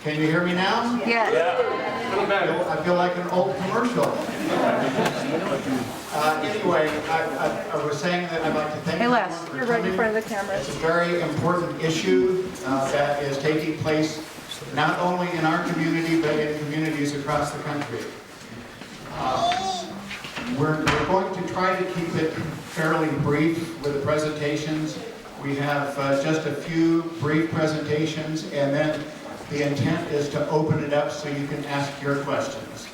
Can you hear me now? Yes. I feel like an old commercial. Anyway, I was saying that I'd like to thank Hey, Les, everyone for you're right in coming. front of the camera. It's a very important issue that is taking place not only in our community, but in communities across the country. We're going to try to keep it fairly brief with the presentations. We have just a few brief presentations, and then the intent is to open it up so you can ask your questions.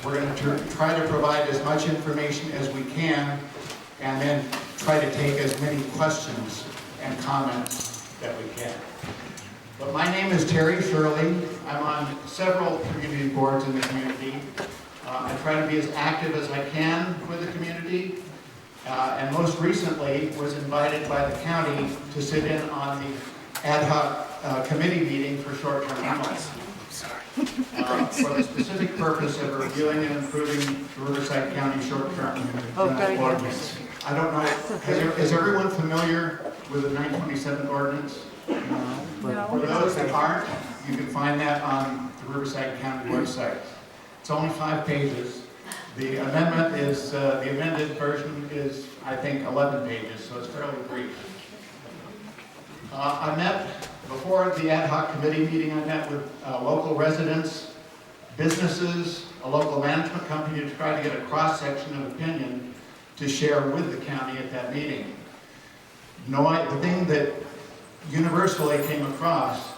We're going to try to provide as much information as we can, and then try to take as many questions and comments that we can. But my name is Terry Shirley. I'm on several community boards in the community. I try to be as active as I can with the community, and most recently was invited by the county to sit in on the ad hoc committee meeting for short-term rentals for the specific purpose of reviewing and improving the Riverside County short-term rental ordinance. I don't know, is everyone familiar with the 927 ordinance? No. For those that aren't, you can find that on the Riverside County website. It's only 5 pages. The amendment is, the amended version is, I think, 11 pages, so it's fairly brief. I met, before the ad hoc committee meeting, I met with local residents, businesses, a local management company to try to get a cross-section of opinion to share with the county at that meeting. The thing that universally came across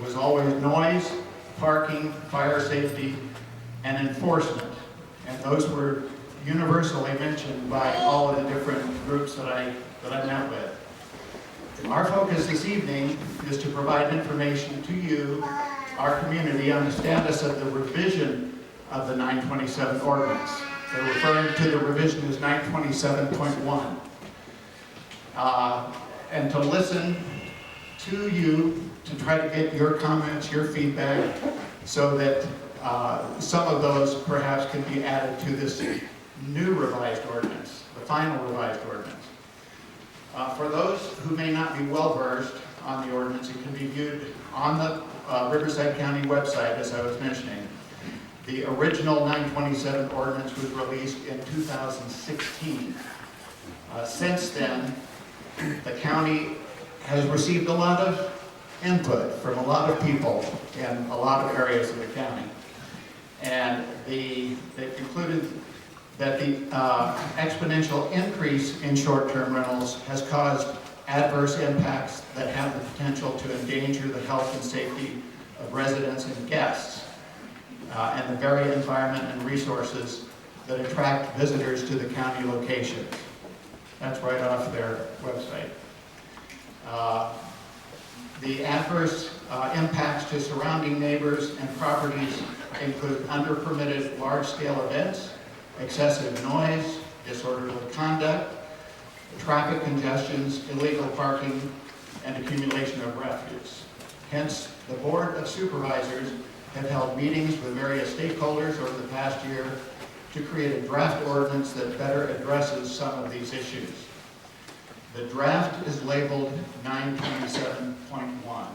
was always noise, parking, fire safety, and enforcement. And those were universally mentioned by all of the different groups that I met with. Our focus this evening is to provide information to you, our community, on the status of the revision of the 927 ordinance. They're referring to the revision as 927.1. And to listen to you, to try to get your comments, your feedback, so that some of those perhaps can be added to this new revised ordinance, the final revised ordinance. For those who may not be well-versed on the ordinance, it can be viewed on the Riverside County website, as I was mentioning. The original 927 ordinance was released in 2016. Since then, the county has received a lot of input from a lot of people in a lot of areas of the county. And they concluded that the exponential increase in short-term rentals has caused adverse impacts that have the potential to endanger the health and safety of residents and guests, and the very environment and resources that attract visitors to the county locations. That's right off their website. The adverse impacts to surrounding neighbors and properties include under-permitted large-scale events, excessive noise, disorderly conduct, traffic congestions, illegal parking, and accumulation of refuse. Hence, the Board of Supervisors have held meetings with various stakeholders over the past year to create a draft ordinance that better addresses some of these issues. The draft is labeled 927.1.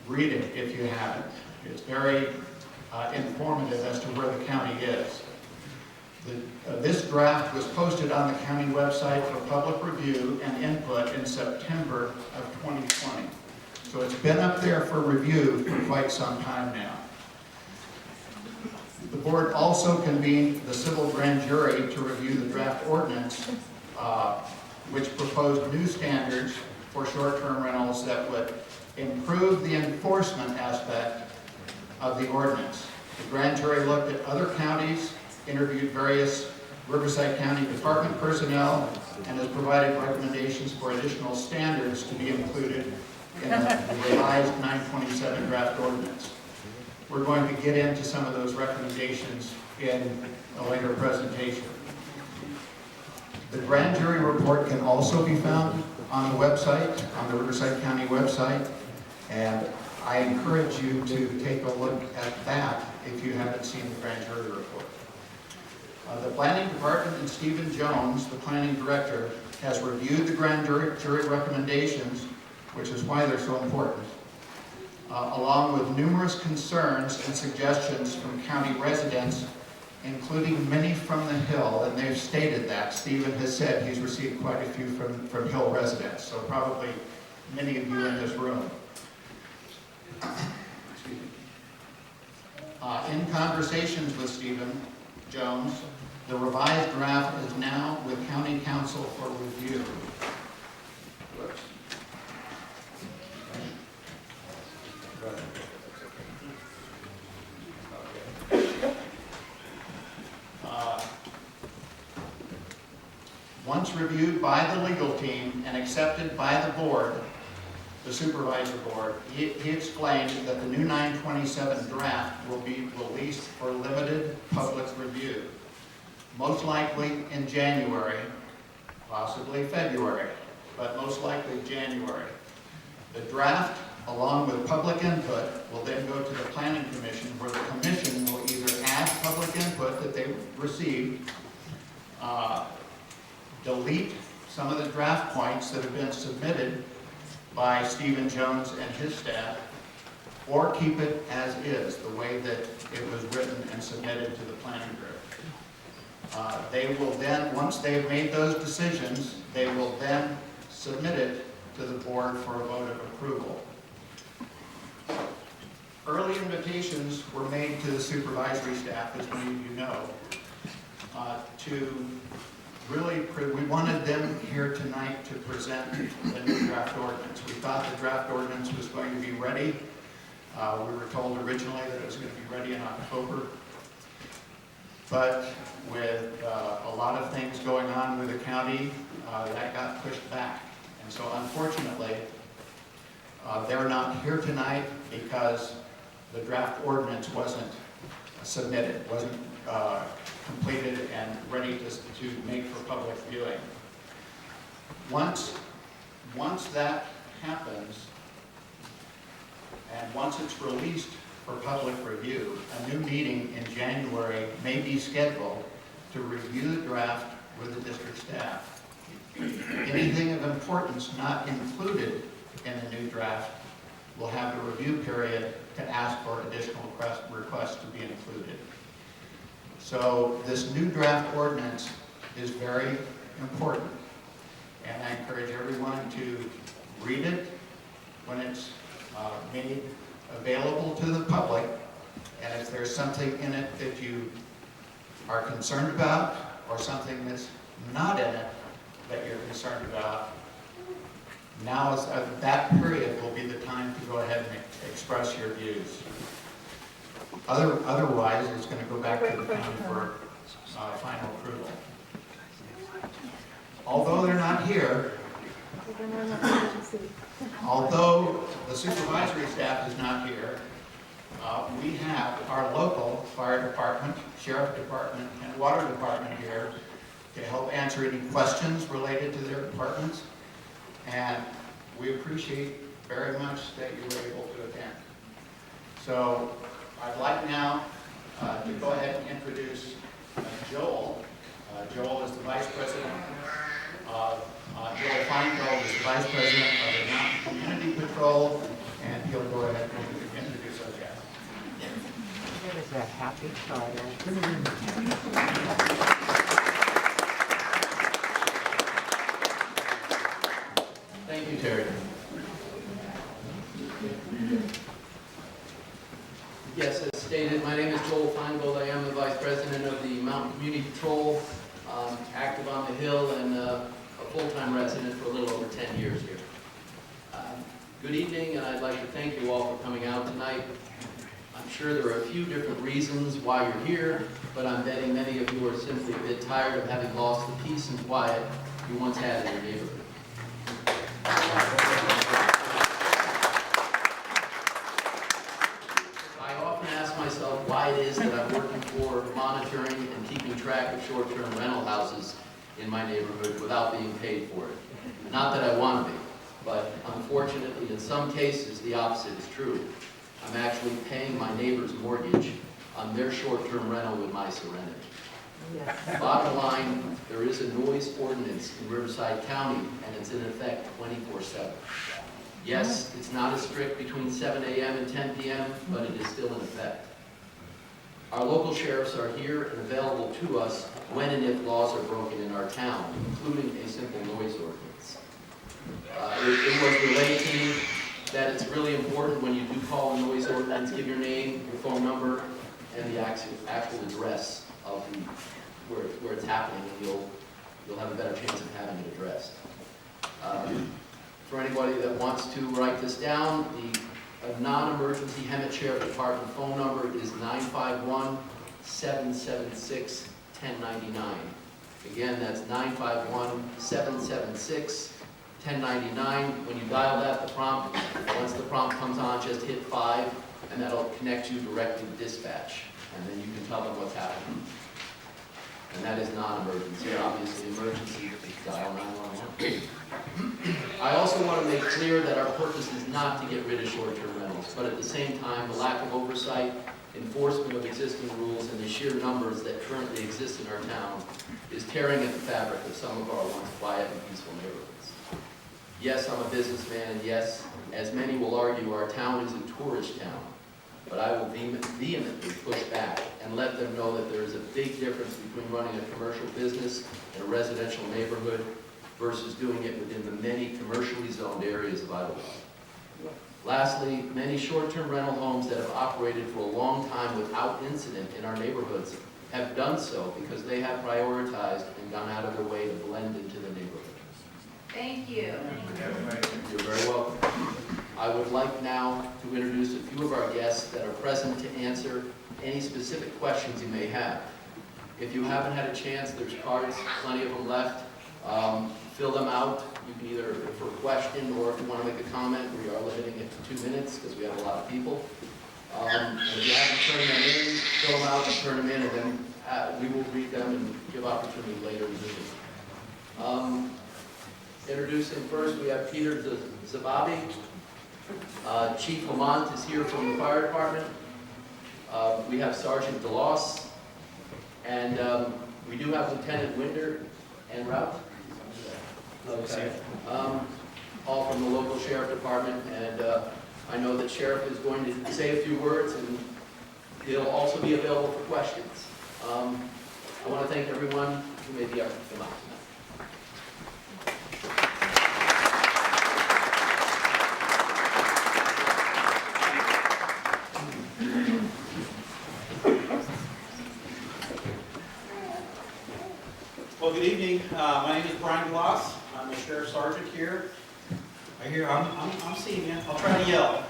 Read it if you haven't. It's very informative as to where the county is. This draft was posted on the county website for public review and input in September of 2020. So it's been up there for review for quite some time now. The board also convened the civil grand jury to review the draft ordinance, which proposed new standards for short-term rentals that would improve the enforcement aspect of the ordinance. The grand jury looked at other counties, interviewed various Riverside County Department personnel, and has provided recommendations for additional standards to be included in the revised 927 draft ordinance. We're going to get into some of those recommendations in a later presentation. The grand jury report can also be found on the website, on the Riverside County website, and I encourage you to take a look at that if you haven't seen the grand jury report. The planning department and Stephen Jones, the planning director, has reviewed the grand jury recommendations, which is why they're so important. along with numerous concerns and suggestions from county residents, including many from the Hill, and they've stated that. Stephen has said he's received quite a few from Hill residents, so probably many of you in this room. In conversations with Stephen Jones, the revised draft is now with County Council for review. Whoops. Once reviewed by the legal team and accepted by the board, the supervisor board, he explained that the new 927 draft will be released for limited public review, most likely in January, possibly February, but most likely January. The draft, along with public input, will then go to the Planning Commission, where the Commission will either add public input that they received, delete some of the draft points that have been submitted by Stephen Jones and his staff, or keep it as is, the way that it was written and submitted to the planning group. They will then, once they've made those decisions, they will then submit it to the board for a vote of approval. Early invitations were made to the supervisory staff, as many of you know, to really, we wanted them here tonight to present the new draft ordinance. We thought the draft ordinance was going to be ready. We were told originally that it was going to be ready in October. But with a lot of things going on with the county, that got pushed back. And so unfortunately, they're not here tonight because the draft ordinance wasn't submitted, wasn't completed and ready to make for public viewing. Once that happens, and once it's released for public review, a new meeting in January may be scheduled to review the draft with the district staff. Anything of importance not included in the new draft will have a review period to ask for additional requests to be included. So this new draft ordinance is very important, and I encourage everyone to read it when it's made available to the public, and if there's something in it that you are concerned about, or something that's not in it that you're concerned about, now is that period will be the time to go ahead and express your views. Otherwise, it's going to go back to the county for final approval. Although they're not here, although the supervisory staff is not here, we have our local fire department, sheriff department, and water department here to help answer any questions related to their departments. And we appreciate very much that you were able to attend. So I'd like now to go ahead and introduce Joel. Joel is the Vice President of, Joel Feingold is the Vice President of the Mountain Community Patrol, and he'll go ahead and introduce our guest. It is a happy Friday. Thank you, Terry. Yes, as stated, my name is Joel Feingold. I am the Vice President of the Mountain Community Patrol, active on the Hill, and a full-time resident for a little over 10 years here. Good evening, and I'd like to thank you all for coming out tonight. I'm sure there are a few different reasons why you're here, but I'm betting many of you are simply a bit tired of having lost the peace and quiet you once had in your neighborhood. I often ask myself why it is that I'm working for monitoring and keeping track of short-term rental houses in my neighborhood without being paid for it. Not that I want to be, but unfortunately in some cases the opposite is true. I'm actually paying my neighbor's mortgage on their short-term rental with my serenity. Yes. Bottom line, there is a noise ordinance in Riverside County, and it's in effect 24/7. Yes, it's not as strict between 7 a.m. and 10 p.m., but it is still in effect. Our local sheriffs are here and available to us when and if laws are broken in our town, including a simple noise ordinance. It was relayed to me that it's really important when you do call a noise ordinance, give your name, your phone number, and the actual address of where it's happening, and you'll have a better chance of having it addressed. For anybody that wants to write this down, the non-emergency Hemet Sheriff Department phone number is 951-776-1099. Again, that's 951-776-1099. When you dial that, once the prompt comes on, just hit 5, and that'll connect you directly to dispatch, and then you can tell them what's happening. And that is non-emergency. Obviously, emergency, dial 911. I also want to make clear that our purpose is not to get rid of short-term rentals, but at the same time, the lack of oversight, enforcement of existing rules, and the sheer numbers that currently exist in our town is tearing at the fabric of some of our once quiet and peaceful neighborhoods. Yes, I'm a businessman, and yes, as many will argue, our town is a tourist town. But I will vehemently push back and let them know that there is a big difference between running a commercial business in a residential neighborhood versus doing it within the many commercially zoned areas of Idyllwild. Lastly, many short-term rental homes that have operated for a long time without incident in our neighborhoods have done so because they have prioritized and gone out of their way to blend into the neighborhood. Thank you. You're very welcome. I would like now to introduce a few of our guests that are present to answer any specific questions you may have. If you haven't had a chance, there's cards, plenty of them left. Fill them out. You can either for a question or if you want to make a comment, we are limiting it to 2 minutes because we have a lot of people. And if you haven't turned them in, fill them out and turn them in, and then we will read them and give opportunity later in the meeting. Introducing first, we have Peter Zababi. Chief Lamont is here from the fire department. We have Sergeant DeLoss, and we do have Lieutenant Winder and Rout. Okay. All from the local sheriff department, and I know that Sheriff is going to say a few words, and he'll also be available for questions. I want to thank everyone who made the effort to come out tonight. Well, good evening. My name is Brian Gloss. I'm a sheriff sergeant here. I'm seeing you. I'll try to yell.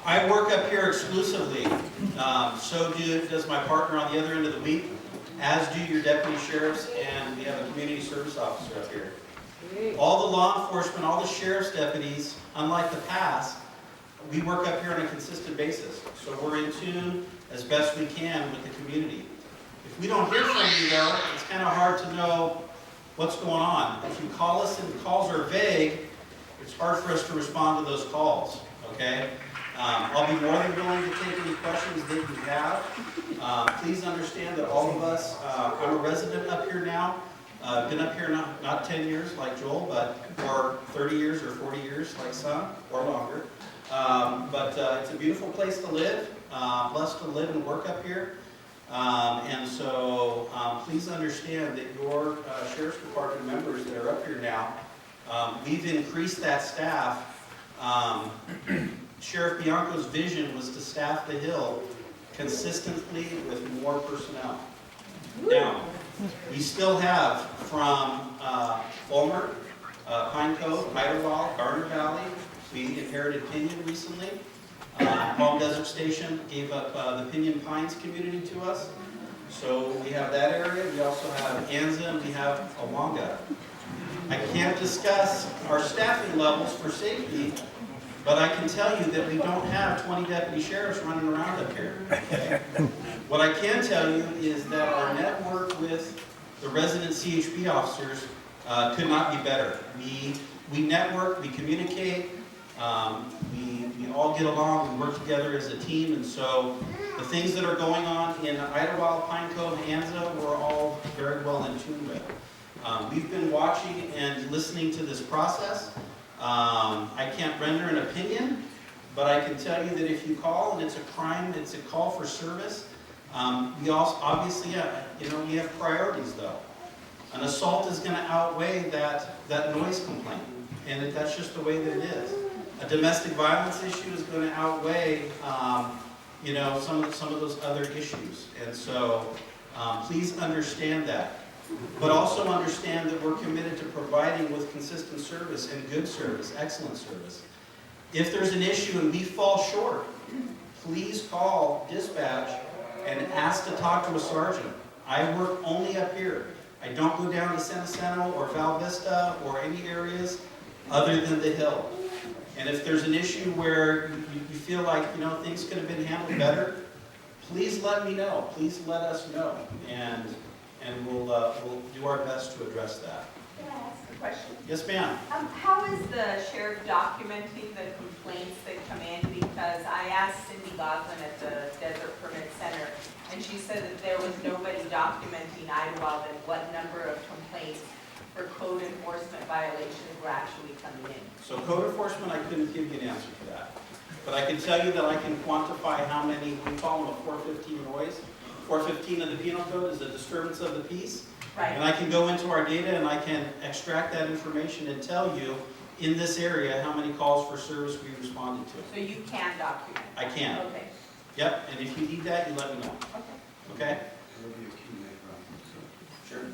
I work up here exclusively. So does my partner on the other end of the week, as do your deputy sheriffs, and we have a community service officer up here. All the law enforcement, all the sheriff's deputies, unlike the past, we work up here on a consistent basis. So we're in tune as best we can with the community. If we don't hear from you, though, it's kind of hard to know what's going on. If you call us and the calls are vague, it's hard for us to respond to those calls, okay? I'll be more than willing to take any questions that you have. Please understand that all of us, I'm a resident up here now. Been up here not 10 years like Joel, but for 30 years or 40 years like some, or longer. But it's a beautiful place to live, blessed to live and work up here. And so please understand that your Sheriff's Department members that are up here now, we've increased that staff. Sheriff Bianco's vision was to staff the Hill consistently with more personnel. Now, we still have from Fulmer, Pine Cove, Idyllwild, Garner Valley. We inherited Pinion recently. Palm Desert Station gave up the Pinion Pines community to us. So we have that area. We also have Anza and we have Awanga. I can't discuss our staffing levels for safety, but I can tell you that we don't have 20 deputy sheriffs running around up here. Okay? What I can tell you is that our network with the resident CHP officers could not be better. We network, we communicate, we all get along, we work together as a team, and so the things that are going on in Idyllwild, Pine Cove, Anza, we're all very well in tune with. We've been watching and listening to this process. I can't render an opinion, but I can tell you that if you call and it's a crime, it's a call for service. We also, obviously, we have priorities though. An assault is going to outweigh that noise complaint, and that's just the way that it is. A domestic violence issue is going to outweigh, some of those other issues, and so please understand that. But also understand that we're committed to providing with consistent service and good service, excellent service. If there's an issue and we fall short, please call dispatch and ask to talk to a sergeant. I work only up here. I don't go down to San Jacinto or Val Vista or any areas other than the Hill. And if there's an issue where you feel like things could have been handled better, please let me know. Please let us know, and we'll do our best to address that. Can I ask a question? Yes, ma'am. How is the sheriff documenting the complaints that come in? Because I asked Cindy Goslin at the Desert Permit Center, and she said that there was nobody documenting Idyllwild and what number of complaints for code enforcement violations were actually coming in. So code enforcement, I couldn't give you an answer to that. But I can tell you that I can quantify how many, we call them a 415 noise. 415 of the penal code is a disturbance of the peace. Right. And I can go into our data and I can extract that information and tell you in this area how many calls for service we responded to. So you can document? I can. Okay. Yep, and if you need that, you let me know. Okay. Okay? Sure.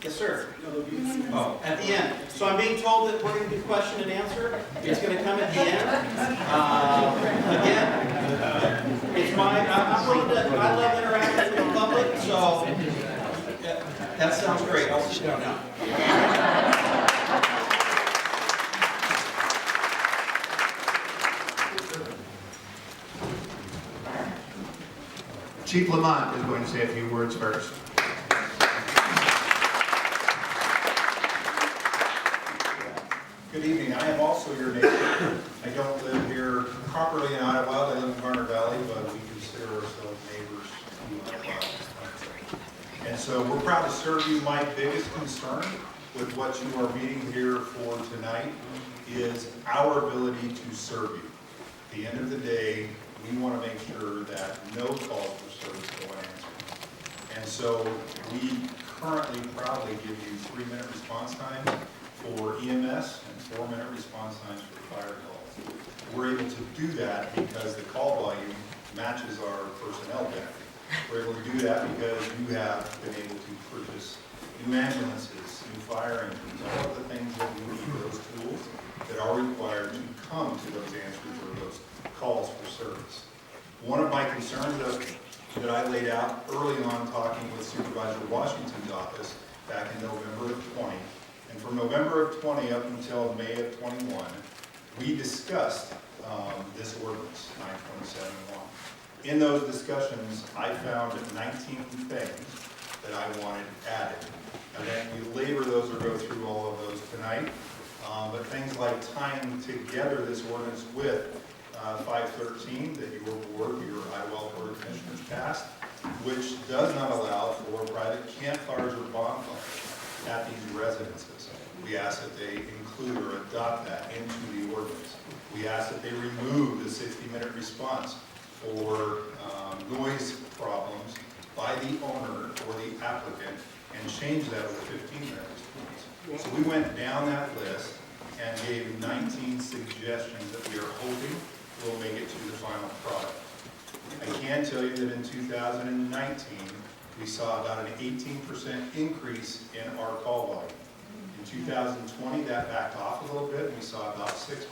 Yes, sir. Oh, at the end. So I'm being told that we're going to do question and answer. It's going to come at the end. Again, it's I love interacting with the public, so that sounds great. I'll sit down now. Chief Lamont is going to say a few words first. Good evening. I am also your neighbor. I don't live here properly in Idyllwild. I live in Garner Valley, but we consider ourselves neighbors to Idyllwild. And so we're proud to serve you. My biggest concern with what you are meeting here for tonight is our ability to serve you. At the end of the day, we want to make sure that no calls for service go unanswered. And so we currently proudly give you 3-minute response times for EMS and 4-minute response times for fire calls. We're able to do that because the call volume matches our personnel benefit. We're able to do that because you have been able to purchase new ambulances, new fire engines, all of the things that we need, those tools that are required to come to those answers or those calls for service. One of my concerns that I laid out early on talking with Supervisor Washington's office back in November of 20, and from November of 20 up until May of 21, we discussed this ordinance, 927.1. In those discussions, I found 19 things that I wanted added. I won't belabor those or go through all of those tonight, but things like tying together this ordinance with 513 that your board, your Idyllwild Board of Commissioners passed, which does not allow for private campfires or bonfires at these residences. We ask that they include or adopt that into the ordinance. We ask that they remove the 60-minute response for noise problems by the owner or the applicant and change that with a 15-minute response. So we went down that list and gave 19 suggestions that we are hoping will make it to the final product. I can tell you that in 2019, we saw about an 18% increase in our call volume. In 2020, that backed off a little bit, and we saw about 6%.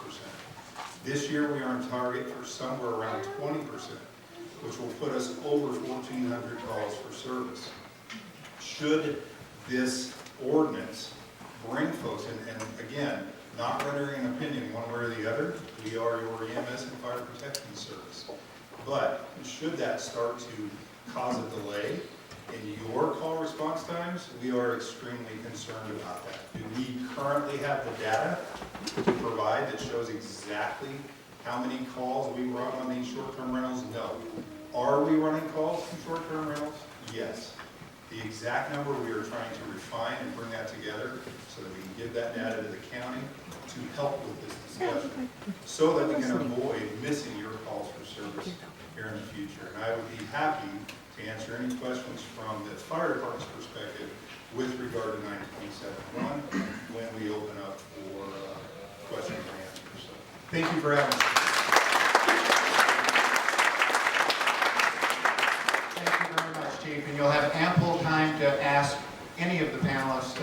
This year, we are on target for somewhere around 20%, which will put us over 1,400 calls for service. Should this ordinance bring folks, and again, not rendering an opinion one way or the other, we are your EMS and fire protection service. But should that start to cause a delay in your call response times, we are extremely concerned about that. Do we currently have the data to provide that shows exactly how many calls we run on these short-term rentals? No. Are we running calls from short-term rentals? Yes. The exact number we are trying to refine and bring that together so that we can give that data to the county to help with this discussion, so that we can avoid missing your calls for service here in the future. And I would be happy to answer any questions from the fire department's perspective with regard to 927.1 when we open up for questions and answers. So, thank you for having us. Thank you very much, Chief, and you'll have ample time to ask any of the panelists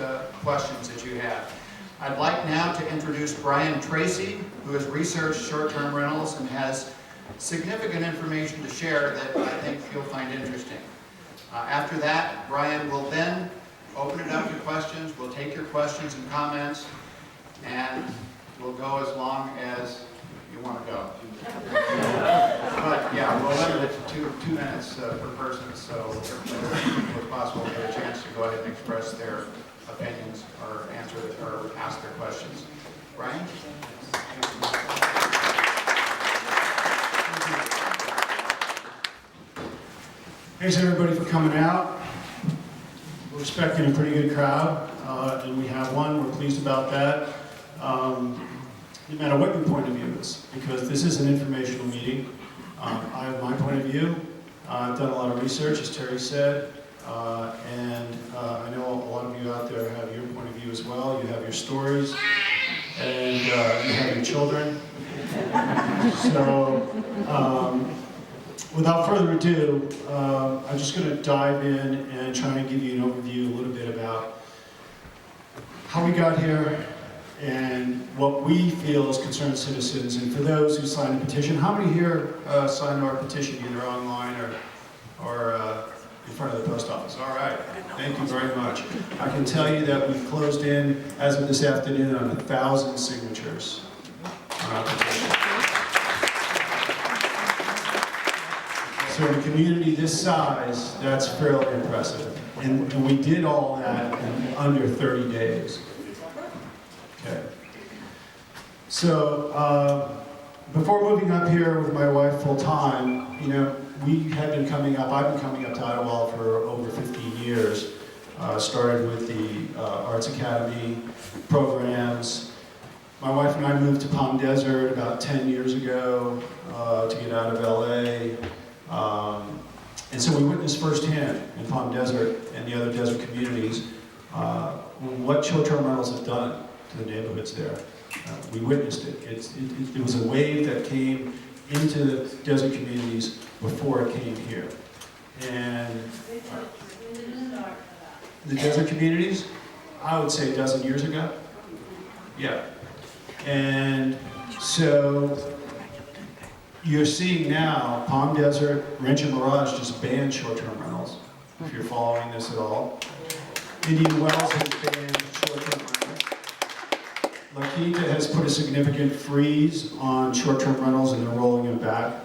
questions that you have. I'd like now to introduce Brian Tracy, who has researched short-term rentals and has significant information to share that I think you'll find interesting. After that, Brian will then open it up to questions. We'll take your questions and comments, and we'll go as long as you want to go. But yeah, we'll limit it to two minutes per person, so if possible, get a chance to go ahead and express their opinions or answer or ask their questions. Brian? Thanks everybody for coming out. We're expecting a pretty good crowd, and we have one. We're pleased about that. No matter what your point of view is, because this is an informational meeting. I have my point of view. I've done a lot of research, as Terry said, and I know a lot of you out there have your point of view as well. You have your stories, and you have your children. So, without further ado, I'm just going to dive in and try and give you an overview a little bit about how we got here and what we feel as concerned citizens. And for those who signed the petition, how many here signed our petition either online or in front of the post office? All right, thank you very much. I can tell you that we've closed in, as of this afternoon, on 1,000 signatures on our petition. So in a community this size, that's fairly impressive. And we did all that in under 30 days. Okay. So before moving up here with my wife full time, we had been coming up, I've been coming up to Idyllwild for over 15 years. Started with the Arts Academy programs. My wife and I moved to Palm Desert about 10 years ago to get out of LA. And so we witnessed firsthand in Palm Desert and the other desert communities what short-term rentals have done to the neighborhoods there. We witnessed it. It was a wave that came into the desert communities before it came here. And the desert communities, I would say a dozen years ago. Yeah. And so you're seeing now Palm Desert, Rancho Mirage just banned short-term rentals, if you're following this at all. Indian Wells has banned short-term rentals. La Quinta has put a significant freeze on short-term rentals and they're rolling them back.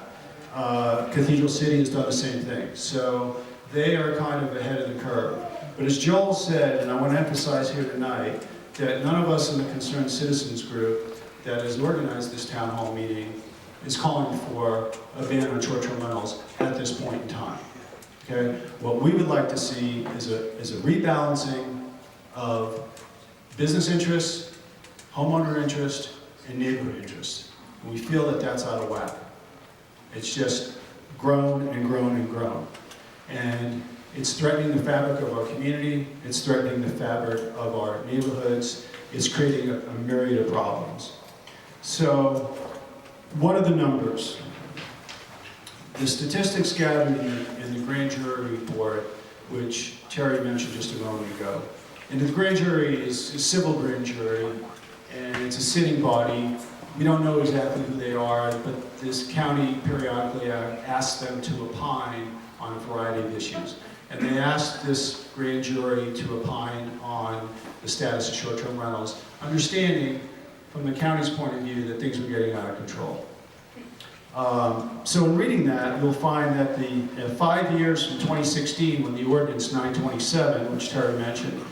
Cathedral City has done the same thing. So they are kind of ahead of the curve. But as Joel said, and I want to emphasize here tonight, that none of us in the Concerned Citizens group that has organized this town hall meeting is calling for a ban on short-term rentals at this point in time. Okay? What we would like to see is a rebalancing of business interests, homeowner interest, and neighborhood interest. And we feel that that's out of whack. It's just grown and grown and grown. And it's threatening the fabric of our community, it's threatening the fabric of our neighborhoods, it's creating a myriad of problems. So, what are the numbers? The statistics gathered in the grand jury report, which Terry mentioned just a moment ago. And the grand jury is a civil grand jury, and it's a sitting body. We don't know exactly who they are, but this county periodically asks them to opine on a variety of issues. And they asked this grand jury to opine on the status of short-term rentals, understanding from the county's point of view that things were getting out of control. So in reading that, you'll find that the 5 years from 2016, when the ordinance 927, which Terry mentioned,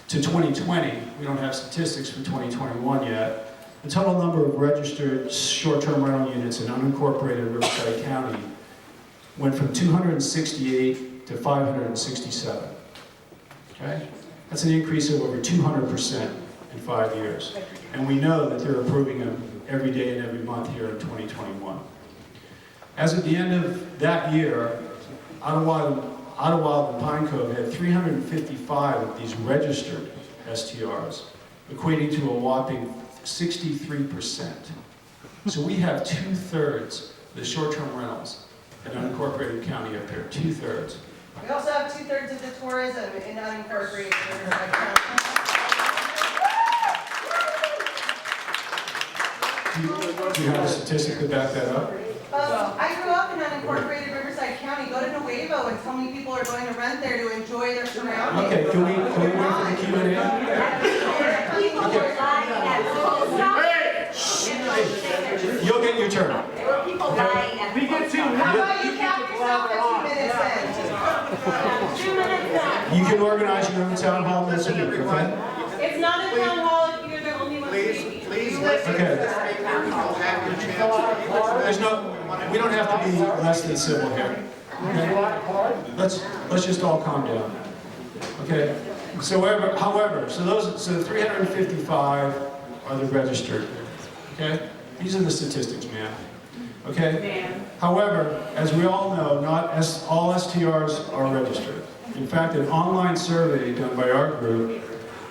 to 2020, we don't have statistics for 2021 yet, the total number of registered short-term rental units in unincorporated Riverside County went from 268 to 567. Okay? That's an increase of over 200%. 355 years. And we know that they're approving them every day and every month here in 2021. As of the end of that year, Idyllwild and Pine Cove had 355 of these registered STRs, equating to a whopping 63%. So we have 2/3 of the short-term rentals in unincorporated county up here, 2/3. We also have 2/3 of the tourism in unincorporated Riverside County. Do you have a statistic to back that up? I grew up in unincorporated Riverside County. Go to Nuevo and tell me people are going to rent there to enjoy their surroundings. Okay, can we wait for the Q&A? People were lying at post office. You'll get your turn. There were people lying at post office. How about you cap yourself at 2 minutes then? 2 minutes then. You can organize your own town hall this week, okay? It's not a town hall if you're the only one Please, speaking. please listen to Okay. the speaker. You'll have your chance. There's no, we don't have to be less than civil here. Okay? Let's just all calm down. Okay? So however, so 355 are the registered. Okay? These are the statistics, man. Okay? However, as we all know, not all STRs are registered. In fact, an online survey done by our group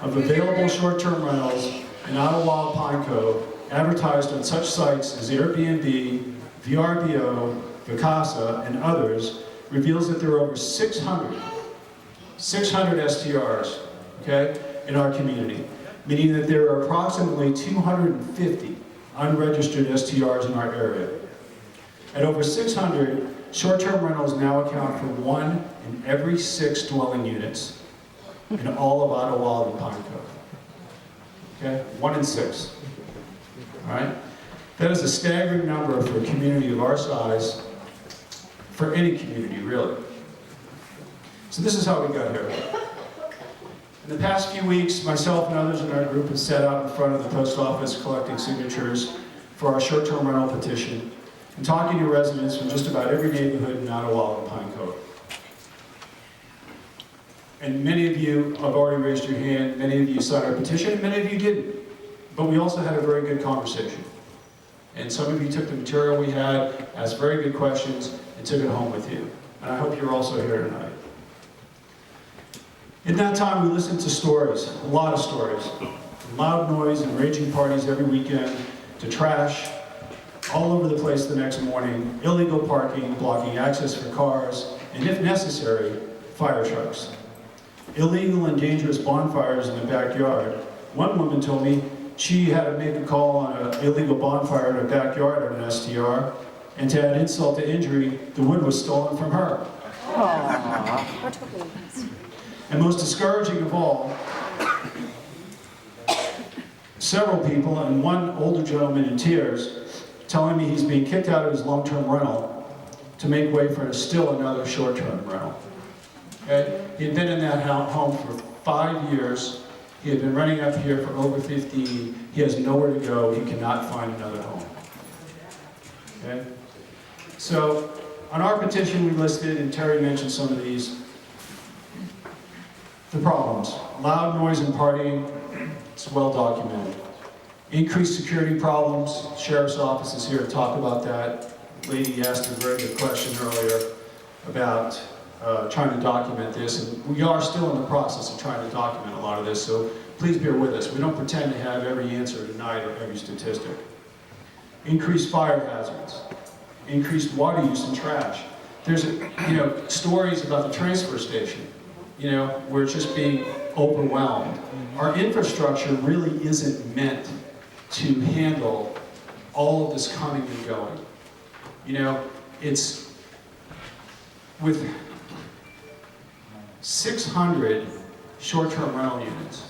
of available short-term rentals in Idyllwild, Pine Cove, advertised on such sites as Airbnb, VRBO, Vacasa, and others, reveals that there are over 600 STRs, okay, in our community, meaning that there are approximately 250 unregistered STRs in our area. At over 600, short-term rentals now account for 1 in every 6 dwelling units in all of Idyllwild and Pine Cove. Okay, 1 in 6. All right, that is a staggering number for a community of our size, for any community, really. So this is how we got here. In the past few weeks, myself and others in our group have sat out in front of the post office collecting signatures for our short-term rental petition and talking to residents from just about every neighborhood in Idyllwild and Pine Cove. And many of you have already raised your hand, many of you signed our petition, and many of you didn't. But we also had a very good conversation. And some of you took the material we had, asked very good questions, and took it home with you. And I hope you're also here tonight. In that time, we listened to stories, a lot of stories. From loud noise and raging parties every weekend, to trash all over the place the next morning, illegal parking, blocking access for cars, and if necessary, fire trucks. Illegal and dangerous bonfires in the backyard. One woman told me she had to make a call on an illegal bonfire in her backyard at an STR, and to add insult to injury, the wood was stolen from her. And most discouraging of all, several people, and one older gentleman in tears, telling me he's being kicked out of his long-term rental to make way for still another short-term rental. Okay? He had been in that home for 5 years. He had been renting up here for over 15. He has nowhere to go. He cannot find another home. Okay? So, on our petition we listed, and Terry mentioned some of these, the problems. Loud noise and partying, it's well documented. Increased security problems, Sheriff's Office is here to talk about that. Lady asked a very good question earlier about trying to document this, and we are still in the process of trying to document a lot of this, so please bear with us. We don't pretend to have every answer tonight or every statistic. Increased fire hazards, increased water use and trash. There's, stories about the transfer station, where it's just being overwhelmed. Our infrastructure really isn't meant to handle all of this coming and going. It's with 600 short-term rental units,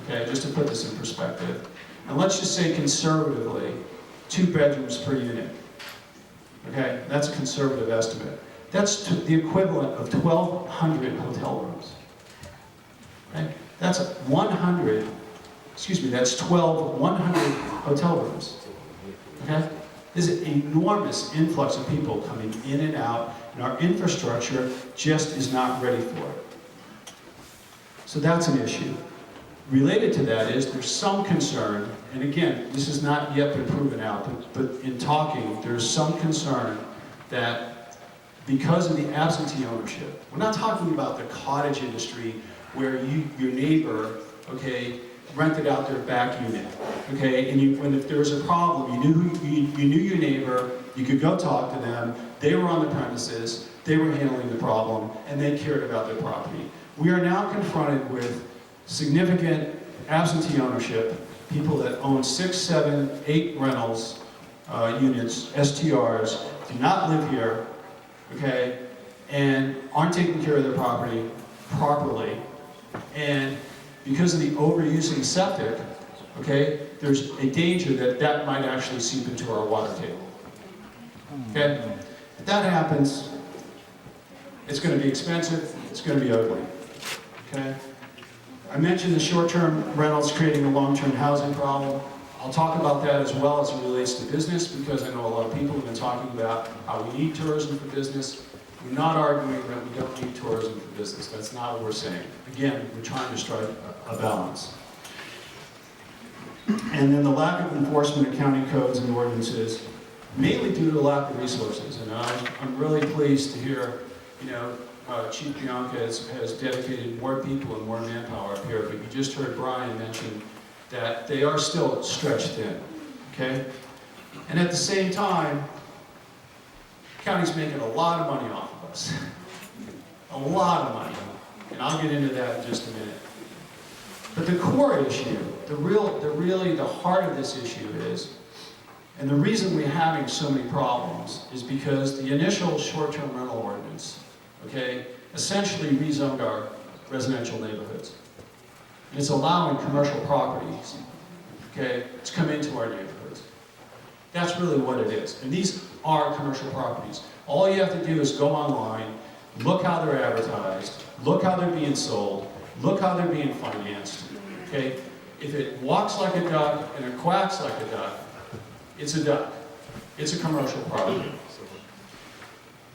okay, just to put this in perspective, and let's just say conservatively, 2 bedrooms per unit, okay, that's a conservative estimate. That's the equivalent of 1,200 hotel rooms, okay? That's 100 hotel rooms, okay? There's an enormous influx of people coming in and out, and our infrastructure just is not ready for it. So that's an issue. related to that is there's some concern, and again, this has not yet been proven out, but in talking, there's some concern that because of the absentee ownership, we're not talking about the cottage industry where your neighbor, okay, rented out their back unit, okay, and if there was a problem, you knew your neighbor, you could go talk to them, they were on the premises, they were handling the problem, and they cared about their property. We are now confronted with significant absentee ownership, people that own 6, 7, 8 rentals, units, STRs, do not live here, okay, and aren't taking care of their property properly, and because of the overusing septic, okay, there's a danger that that might actually seep into our water table. Okay? If that happens, it's going to be expensive, it's going to be ugly. Okay? I mentioned the short-term rentals creating a long-term housing problem. I'll talk about that as well as it relates to business, because I know a lot of people have been talking about how we need tourism for business. We're not arguing that we don't need tourism for business. That's not what we're saying. Again, we're trying to strike a balance. And then the lack of enforcement of county codes and ordinances, mainly due to the lack of resources. And I'm really pleased to hear, Chief Bianca has dedicated more people and more manpower up here, but you just heard Brian mention that they are still stretched thin, okay? And at the same time, the county's making a lot of money off of us. A lot of money. And I'll get into that in just a minute. But the core issue, the heart of this issue is, and the reason we're having so many problems is because the initial short-term rental ordinance, okay, essentially rezoned our residential neighborhoods. And it's allowing commercial properties, okay, to come into our neighborhoods. That's really what it is. And these are commercial properties. All you have to do is go online, look how they're advertised, look how they're being sold, look how they're being financed, okay? If it walks like a duck and it quacks like a duck, it's a duck. It's a commercial property.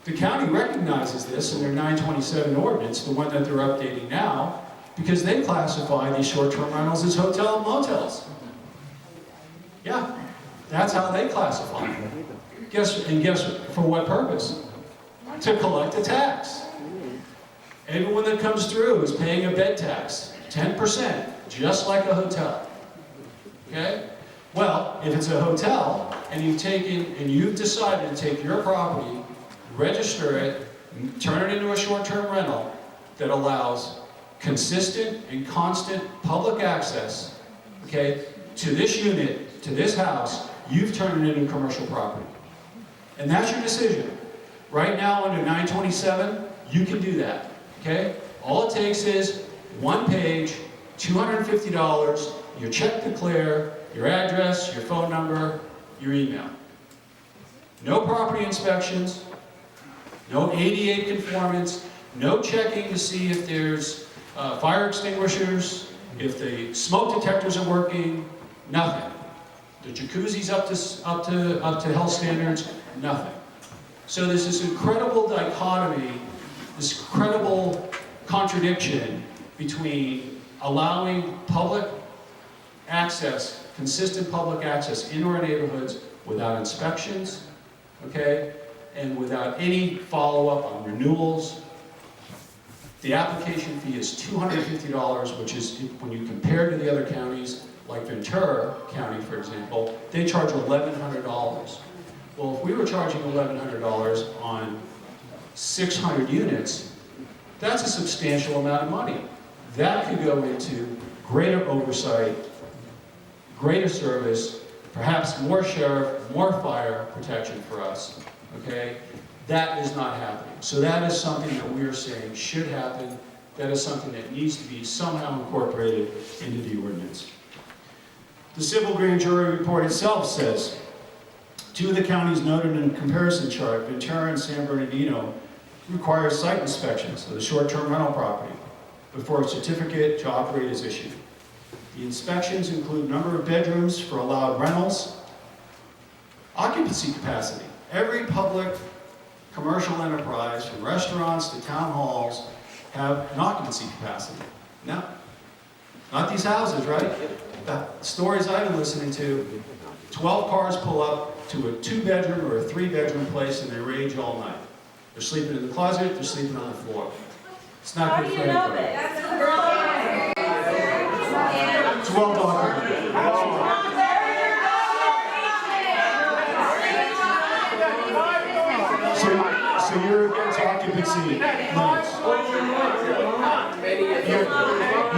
The county recognizes this in their 927 ordinance, the one that they're updating now, because they classify these short-term rentals as hotel and motels. Yeah, that's how they classify them. Guess for what purpose? To collect a tax. Everyone that comes through is paying a bed tax, 10%, just like a hotel. Okay? Well, if it's a hotel and you've decided to take your property, register it, turn it into a short-term rental that allows consistent and constant public access, okay, to this unit, to this house, you've turned it into commercial property. And that's your decision. Right now, under 927, you can do that, okay? All it takes is one page, $250, your check to clear, your address, your phone number, your email. No property inspections, no ADA conformance, no checking to see if there's fire extinguishers, if the smoke detectors are working, nothing. The jacuzzi's up to health standards, nothing. So there's this incredible dichotomy, this incredible contradiction between allowing public access, consistent public access into our neighborhoods without inspections, okay, and without any follow-up on renewals. The application fee is $250, which is, when you compare to the other counties, like Ventura County, for example, they charge $1,100. Well, if we were charging $1,100 on 600 units, that's a substantial amount of money. That could go into greater oversight, greater service, perhaps more sheriff, more fire protection for us, okay? That is not happening. So that is something that we are saying should happen. That is something that needs to be somehow incorporated into the ordinance. The civil grand jury report itself says, two of the counties noted in the comparison chart, Ventura and San Bernardino, require site inspections of the short-term rental property before a certificate to operate is issued. The inspections include number of bedrooms for allowed rentals, occupancy capacity. Every public commercial enterprise, from restaurants to town halls, have an occupancy capacity. Now, Not these houses, right? The stories I've been listening to, 12 cars pull up to a 2-bedroom or a 3-bedroom place and they rage all night. They're sleeping in the closet, they're sleeping on the floor. It's not How good do for you know anybody. this? It's well documented. So you're against occupancy limits?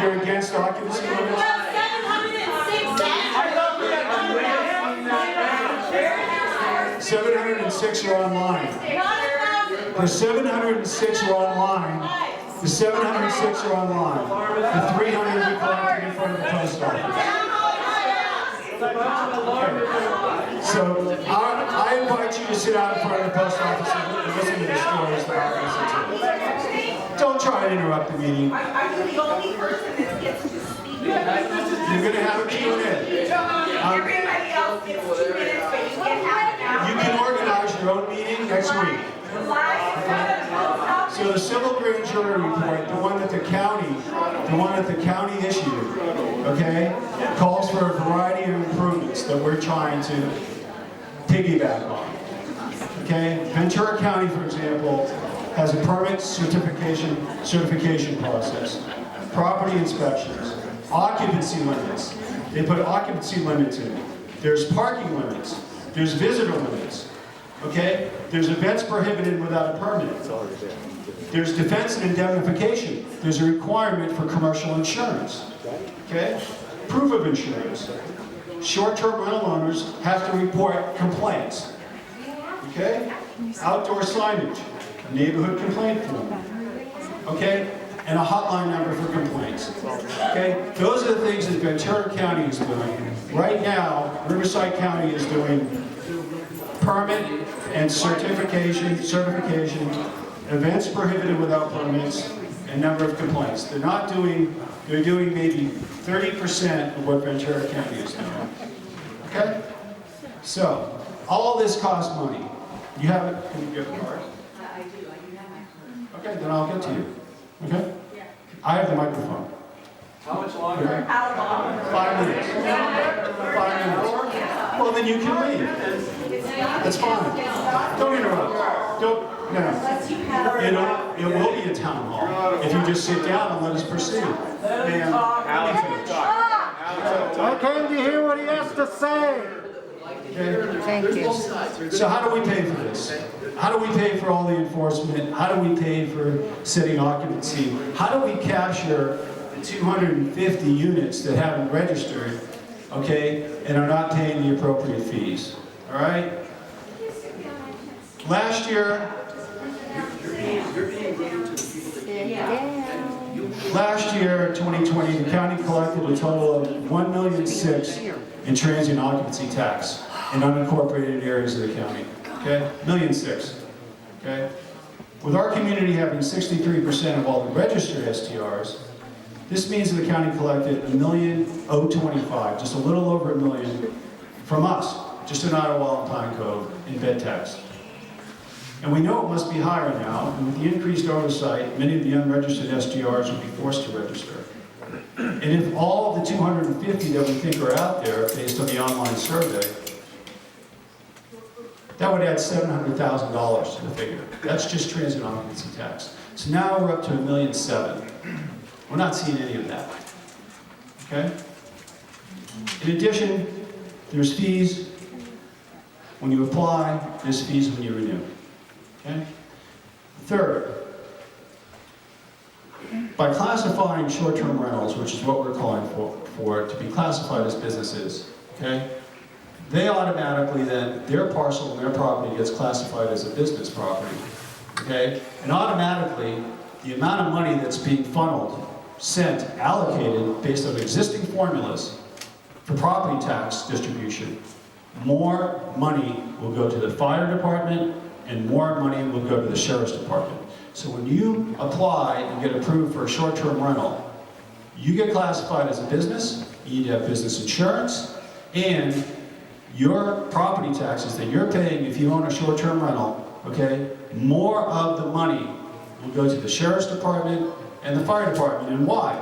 You're against occupancy limits? 706 are online. The 706 are online. The 706 are online. The 300 we collected in front of the post office. So I invite you to sit out in front of the post office and listen to the stories that I listen to. Don't try and interrupt the meeting. Are you the only person that gets to speak? You're going to have a Q&A. Everybody else gets 2 minutes, but you get half an hour. You can organize your own meeting next week. So the civil grand jury report, the one that the county issued, okay, calls for a variety of improvements that we're trying to piggyback on. Okay, Ventura County, for example, has a permit certification process, property inspections, occupancy limits. They put occupancy limits in. There's parking limits. There's visitor limits. Okay? There's events prohibited without a permit. There's defense and indemnification. There's a requirement for commercial insurance. Okay? Proof of insurance. Short-term rental owners have to report complaints. Okay? Outdoor signage. A neighborhood complaint form. Okay? And a hotline number for complaints. Okay? Those are the things that Ventura County is doing. Right now, Riverside County is doing permit and certification, events prohibited without permits, and number of complaints. They're doing maybe 30% of what Ventura County is doing. Okay? So, all this costs money. You have it? Can you get a card? I do have my card. Okay, then I'll get to you. Okay? I have the microphone. How much longer? How long? 5 minutes. 5 minutes. Well, then you can leave. That's fine. Don't interrupt. Don't, no. It will be a town hall if you just sit down and let us proceed. Ma'am, let me finish. I came to hear what he has to say. Okay? Thank you. So how do we pay for this? How do we pay for all the enforcement? How do we pay for setting occupancy? How do we capture the 250 units that haven't registered, okay, and are not paying the appropriate fees? All right? Last year, 2020, the county collected a total of $1.6 million in transient occupancy tax in unincorporated areas of the county. Okay? $1.6 million. Okay? With our community having 63% of all the registered STRs, this means that the county collected $1,025,000, just a little over $1 million from us, just in Idyllwild and Pine Cove, in bed tax. And we know it must be higher now, and with the increased oversight, many of the unregistered STRs will be forced to register. And if all of the 250 that we think are out there, based on the online survey, that would add $700,000 to the figure. That's just transient occupancy tax. So now we're up to $1.7 million. We're not seeing any of that. Okay? In addition, there's fees when you apply, there's fees when you renew. Okay? Third, by classifying short-term rentals, which is what we're calling for to be classified as businesses, okay? They automatically then, their parcel and their property gets classified as a business property, okay? And automatically, the amount of money that's being funneled, sent, allocated based on existing formulas for property tax distribution, more money will go to the fire department and more money will go to the sheriff's department. So when you apply and get approved for a short-term rental, you get classified as a business, you need to have business insurance, and your property taxes that you're paying if you own a short-term rental, okay, more of the money will go to the sheriff's department and the fire department. And why?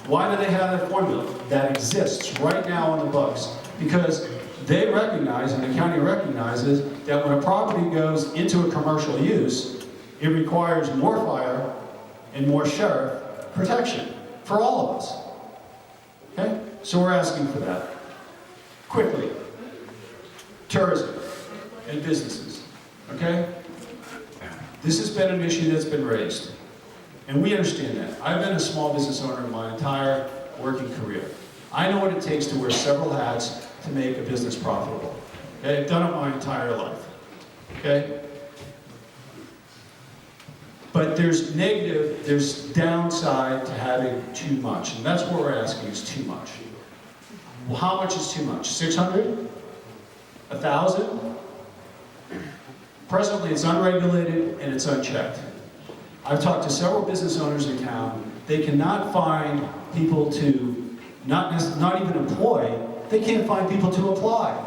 Why do they have that formula? That exists right now in the books. Because they recognize, and the county recognizes, that when a property goes into a commercial use, it requires more fire and more sheriff protection for all of us. Okay? So we're asking for that. Quickly. Tourism and businesses. Okay? This has been an issue that's been raised. And we understand that. I've been a small business owner my entire working career. I know what it takes to wear several hats to make a business profitable. Okay? I've done it my entire life. Okay? But there's downside to having too much. And that's what we're asking is too much. Well, how much is too much? 600? 1,000? Presently, it's unregulated and it's unchecked. I've talked to several business owners in town. They cannot find people to, not even employ, they can't find people to apply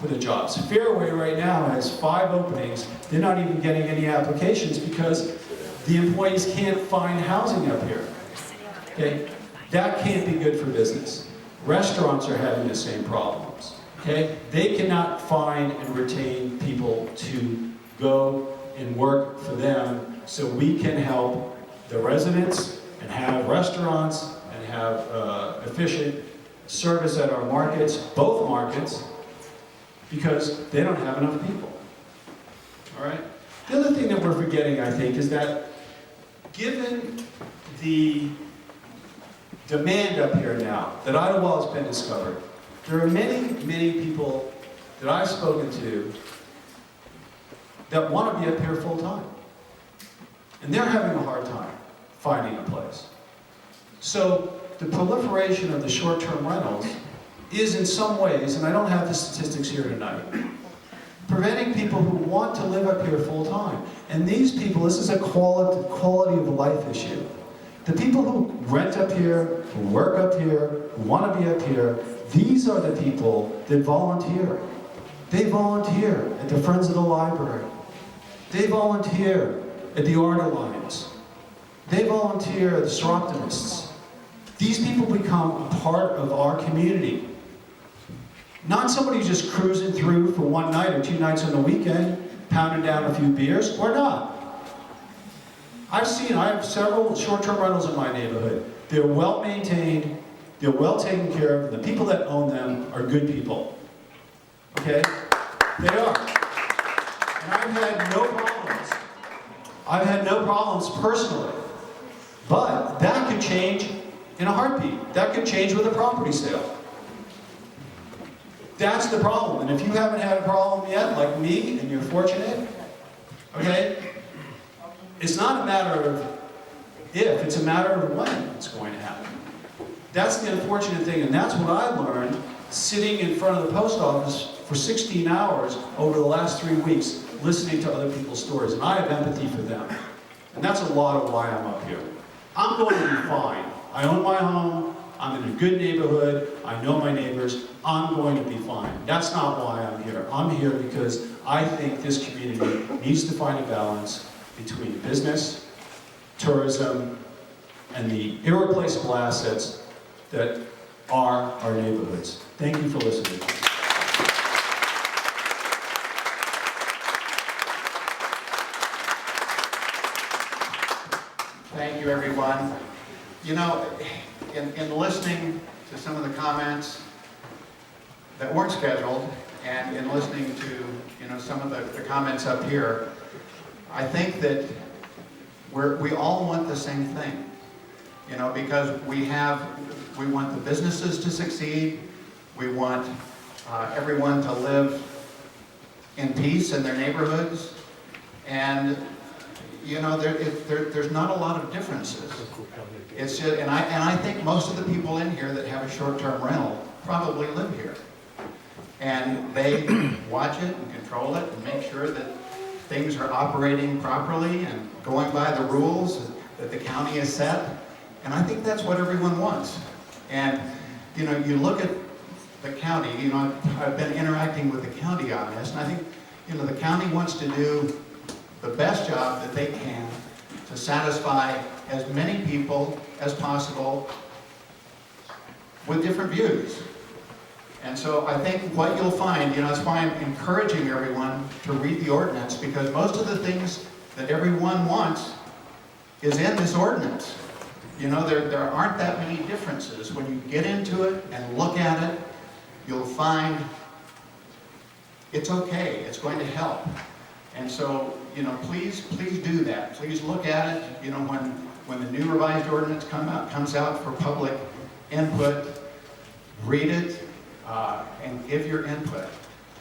for the jobs. Fairway right now has 5 openings. They're not even getting any applications because the employees can't find housing up here. Okay? That can't be good for business. Restaurants are having the same problems. Okay? They cannot find and retain people to go and work for them so we can help the residents and have restaurants and have efficient service at our markets, both markets, because they don't have enough people. All right? The other thing that we're forgetting, I think, is that given the demand up here now, that Idyllwild has been discovered, there are many, many people that I've spoken to that want to be up here full time. And they're having a hard time finding a place. So the proliferation of the short-term rentals is in some ways, and I don't have the statistics here tonight, preventing people who want to live up here full time. And these people, this is a quality of life issue. The people who rent up here, who work up here, who want to be up here, these are the people that volunteer. They volunteer at the Friends of the Library. They volunteer at the Art Alliance. They volunteer at the Optimists. These people become a part of our community. Not somebody who's just cruising through for one night or 2 nights on the weekend, pounding down a few beers. We're not. I have several short-term rentals in my neighborhood. They're well maintained, they're well taken care of, and the people that own them are good people. Okay? They are. And I've had no problems. I've had no problems personally. But that could change in a heartbeat. That could change with a property sale. That's the problem. And if you haven't had a problem yet, like me, and you're fortunate, okay, it's not a matter of if, it's a matter of when it's going to happen. That's the unfortunate thing, and that's what I learned sitting in front of the post office for 16 hours over the last 3 weeks, listening to other people's stories, and I have empathy for them. And that's a lot of why I'm up here. I'm going to be fine. I own my home, I'm in a good neighborhood, I know my neighbors, I'm going to be fine. That's not why I'm here. I'm here because I think this community needs to find a balance between business, tourism, and the irreplaceable assets that are our neighborhoods. Thank you for listening. Thank you, everyone. You know, in listening to some of the comments that weren't scheduled, and in listening to, you know, some of the comments up here, I think that we all want the same thing. You know, because we want the businesses to succeed, we want everyone to live in peace in their neighborhoods, and you know, there's not a lot of differences. It's just, and I think most of the people in here that have a short-term rental probably live here, and they watch it and control it and make sure that things are operating properly and going by the rules that the county has set. And I think that's what everyone wants. And you know, you look at the county. You know, I've been interacting with the county on this, and I think, you know, the county wants to do the best job that they can to satisfy as many people as possible with different views. And so I think what you'll find, that's why I'm encouraging everyone to read the ordinance, because most of the things that everyone wants is in this ordinance. There aren't that many differences. When you get into it and look at it, you'll find it's okay, it's going to help. And so, please do that. Please look at it, when the new revised ordinance comes out for public input, read it, and give your input.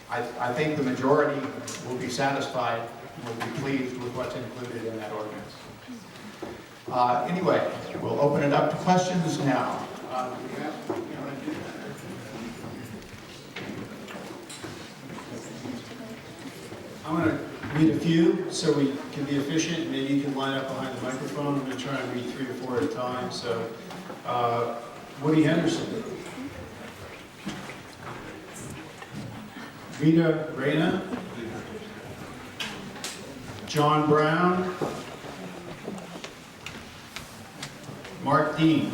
I think the majority will be satisfied, will be pleased with what's included in that ordinance. Anyway, we'll open it up to questions now. I'm going to read a few so we can be efficient. Maybe you can line up behind the microphone. I'm going to try and read 3 or 4 at a time. So, Woody Henderson. Rita Reyna. John Brown. Mark Dean.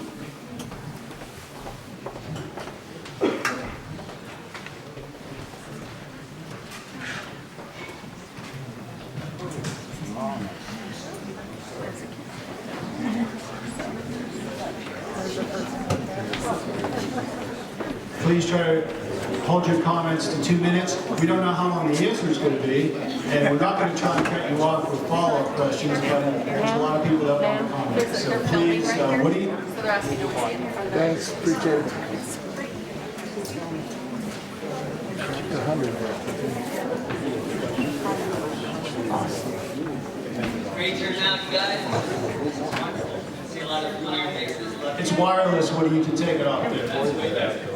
Please try to hold your comments to 2 minutes. We don't know how long the answer is going to be, and we're not going to try and cut you off with follow-up questions, but there's a lot of people that want to comment. So please, Woody. Thanks, appreciate it. Great turnout, you guys. See a lot of familiar faces. It's wireless, Woody. You can take it off there. That's way better.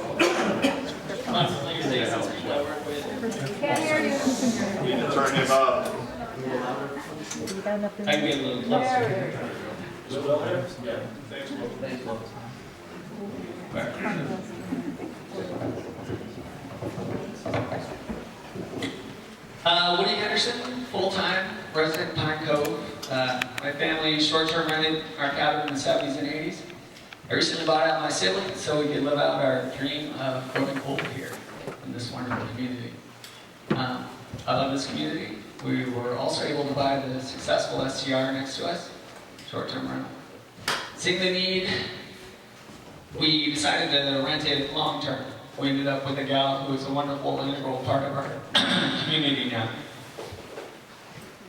Lots of familiar faces people I work with. Turn him up. I can get a little closer. Thanks, Will. Woody Henderson, full-time resident in Pine Cove. My family short-term rented our cabin in the 70s and 80s. I recently bought out my siblings so we could live out our dream of growing old here in this wonderful community. I love this community. We were also able to buy the successful STR next to us, short-term rental. Seeing the need, we decided to rent it long-term. We ended up with a gal who is a wonderful, integral part of our community now.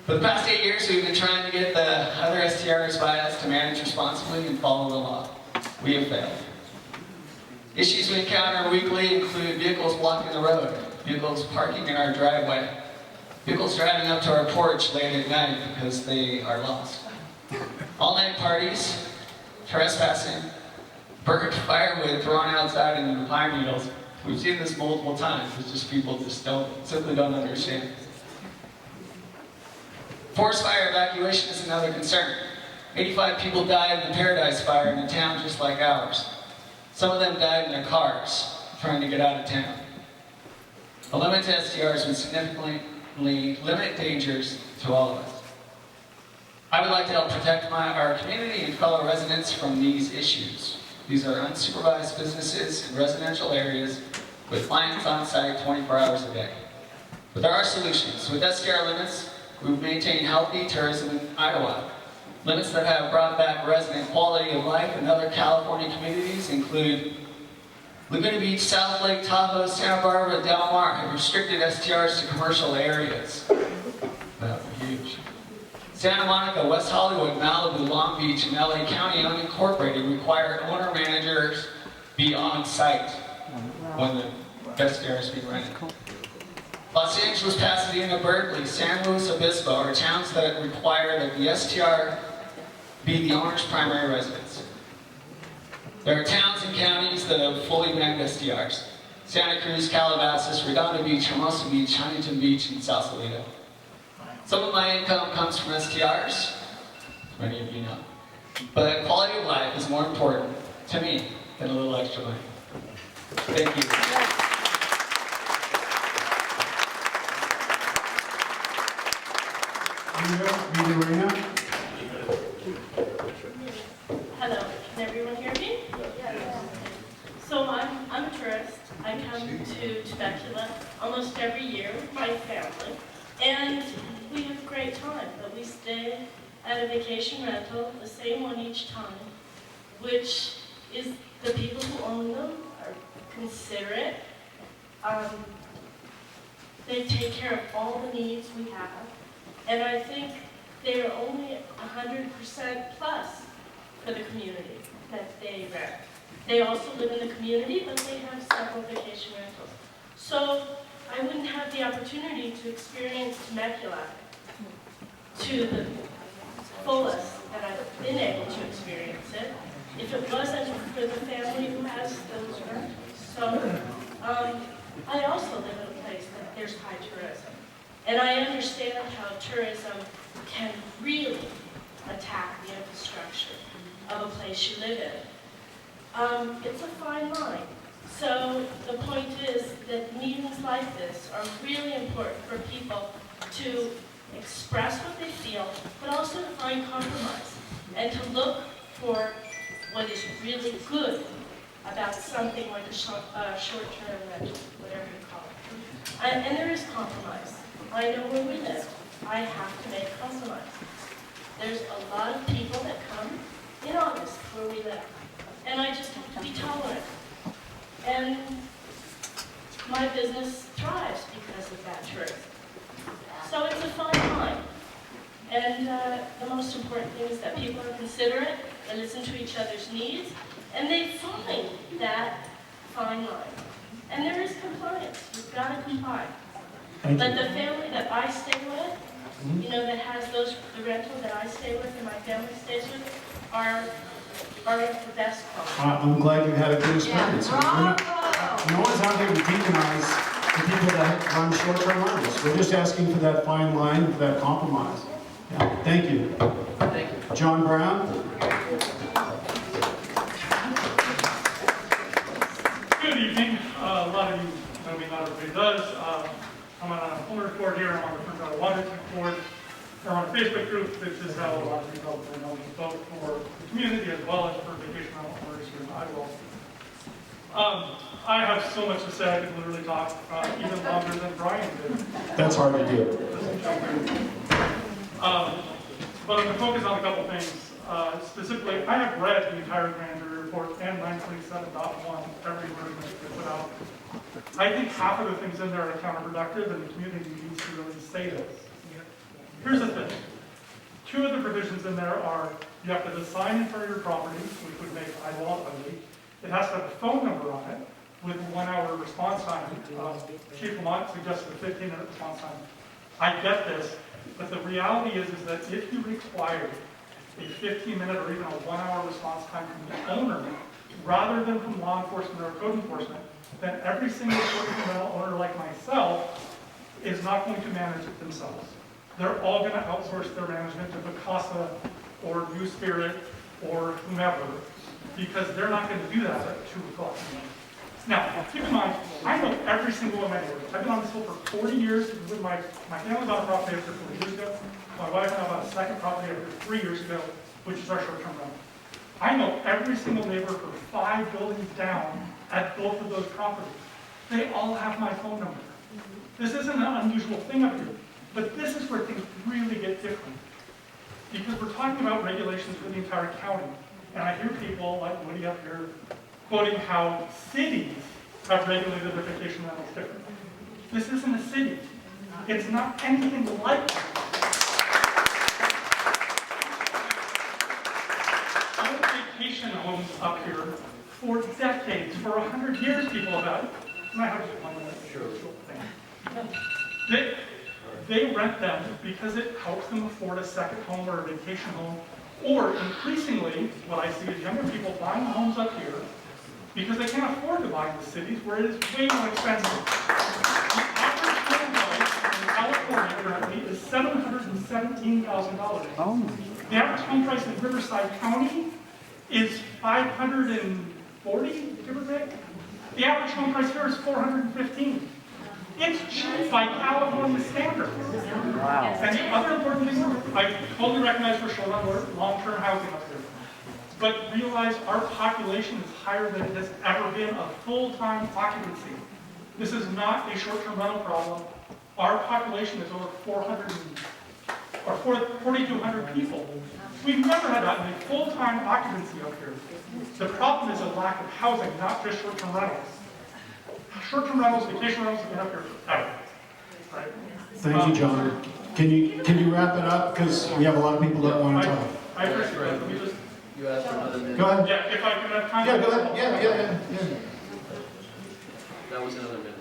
For the past 8 years, we've been trying to get the other STRs by us to manage responsibly and follow the law. We have failed. Issues we encounter weekly include vehicles blocking the road, vehicles parking in our driveway, vehicles driving up to our porch late at night because they are lost. All-night parties, trespassing, burnt firewood thrown outside into the pine needles. We've seen this multiple times. It's just people just simply don't understand. Forest fire evacuation is another concern. 85 people died in the Paradise Fire in a town just like ours. Some of them died in their cars trying to get out of town. A limit to STRs would significantly limit dangers to all of us. I would like to help protect our community and fellow residents from these issues. These are unsupervised businesses in residential areas with clients on site 24 hours a day. But there are solutions. With STR limits, we maintain healthy tourism in Idyllwild. Limits that have brought back resident quality of life in other California communities include Laguna Beach, South Lake Tahoe, Santa Barbara, Del Mar have restricted STRs to commercial areas. That would be huge. Santa Monica, West Hollywood, Malibu, Long Beach, and LA County unincorporated require owner-managers be on site when the STR is being rented. Los Angeles, Pasadena, Berkeley, San Luis Obispo are towns that require that the STR be the owner's primary residence. There are towns and counties that have fully banned STRs. Santa Cruz, Calabasas, Redondo Beach, Hermosa Beach, Huntington Beach, and Sausalito. Some of my income comes from STRs, as many of you know. But quality of life is more important to me than a little extra money. Thank you. Hello, can everyone hear me? Yes. So my I come to Temecula almost every year with my family, and we have a great time, but we stay at a vacation rental, the same one each time, which is the people who own them are considerate. They take care of all the needs we have, and I think they are only 100% plus for the community that they rent. They also live in the community, but they have several vacation rentals. So I wouldn't have the opportunity to experience Temecula to the fullest that I've been able to experience it if it wasn't for the family who has those rentals. So I also live in a place that there's high tourism. And I understand how tourism can really attack the infrastructure of a place you live in. It's a fine line. So the point is that meetings like this are really important for people to express what they feel, but also to find compromise and to look for what is really good about something like a short-term rental, whatever you call it. And there is compromise. I know where we live. I have to make compromise. There's a lot of people that come in August where we live, and I just have to be tolerant. And my business thrives because of that tourism. So it's a fine line. And the most important thing is that people are considerate, they listen to each other's needs, and they find that fine line. And there is compliance. You've got to comply. But the family that I stay with, you know, that has the rental that I stay with and my family stays with, are the best quality. I'm glad you had a good experience. Bravo! No one's out here to demonize the people that run short-term rentals. We're just asking for that fine line, for that compromise. Yeah. Thank you. Thank you. John Brown? Good evening. A lot of you know me, not everybody does. I'm on a owner's board here. I'm on the Front Water board. We're on a Facebook group, which is how a lot of people know both for the community as well as for vacation rental owners here in Idyllwild. I have so much to say. I could literally talk even longer than Brian did. That's hard to do. But I'm going to focus on a couple things. Specifically, I have read the entire grand jury report and 927.1, every version that they put out. I think half of the things in there are counterproductive, and the community needs to really say this. Here's the thing. Two of the provisions in there are you have to design in front of your property, which would make Idyllwild ugly. It has to have a phone number on it with 1 hour response time. Chief Lamont suggested a 15-minute response time. I get this, but the reality is that if you require a 15-minute or even a 1 hour response time from the owner, rather than from law enforcement or code enforcement, then every single short-term rental owner like myself is not going to manage it themselves. They're all going to outsource their management to Vacasa or New Spirit or whomever, because they're not going to do that at 2 o'clock. Now, keep in mind, I know every single one of my neighbors. I've been on this hill for 40 years. With my family bought a property after 40 years ago. My wife and I bought a second property after 3 years ago, which is our short-term rental. I know every single neighbor for 5 buildings down at both of those properties. They all have my phone number. This isn't an unusual thing up here, but this is where things really get different. Because we're talking about regulations for the entire county. And I hear people like Woody up here quoting how cities have regulated their vacation rentals differently. This isn't a city. It's not anything like that. Old vacation homes up here for decades, for 100 years, people have had. My house is 1 minute. Sure. They rent them because it helps them afford a second home or a vacation home. Or increasingly, what I see is younger people buying homes up here because they can't afford to buy in the cities where it is way more expensive. The average home price in California currently is $717,000. Oh. The average home price in Riverside County is $540, give or take. The average home price here is $415. It's cheap by California standards. Wow. And the other important thing, I totally recognize for short-term, long-term housing up here. but realize our population is higher than it has ever been of full-time occupancy. This is not a short-term rental problem. Our population is over 4,200 people. We've never had that many full-time occupancy up here. The problem is a lack of housing, not just short-term rentals. Short-term rentals, vacation rentals have been up here forever. Right? Thank you, John. Can you wrap it up? Because we have a lot of people that want to talk. I appreciate that. Let me just, You asked for another minute. Go ahead. yeah, if I can have time. Yeah, go ahead. Yeah. That was another minute.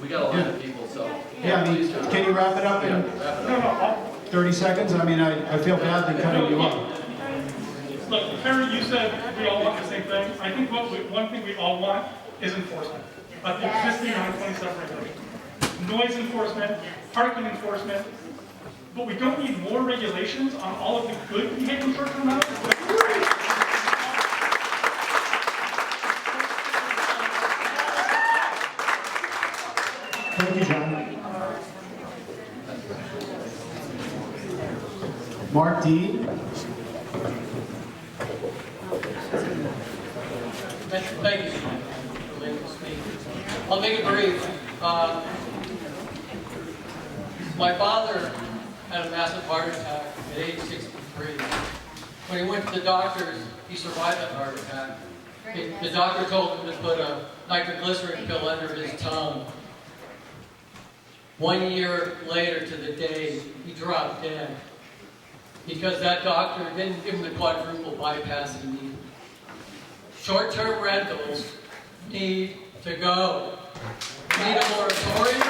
We got a lot of people, so. Yeah, I mean, Please do it. can you wrap it up Yeah, in wrap it No, up. no, 30 seconds? I mean, I feel badly cutting you off. look, Karen, you said we all want the same thing. I think one thing we all want is enforcement of the existing 927 regulations. Noise enforcement, parking enforcement, but we don't need more regulations on all of the good behavior short-term rentals. Thank you, John. Mark Dean. Thank you for letting me speak. I'll make it brief. My father had a massive heart attack at age 63. When he went to the doctors, he survived that heart attack. The doctor told him to put a nitroglycerin pill under his tongue. 1 year later to the day, he dropped dead because that doctor didn't give him the quadruple bypass he needed. Short-term rentals need to go. We need a moratorium.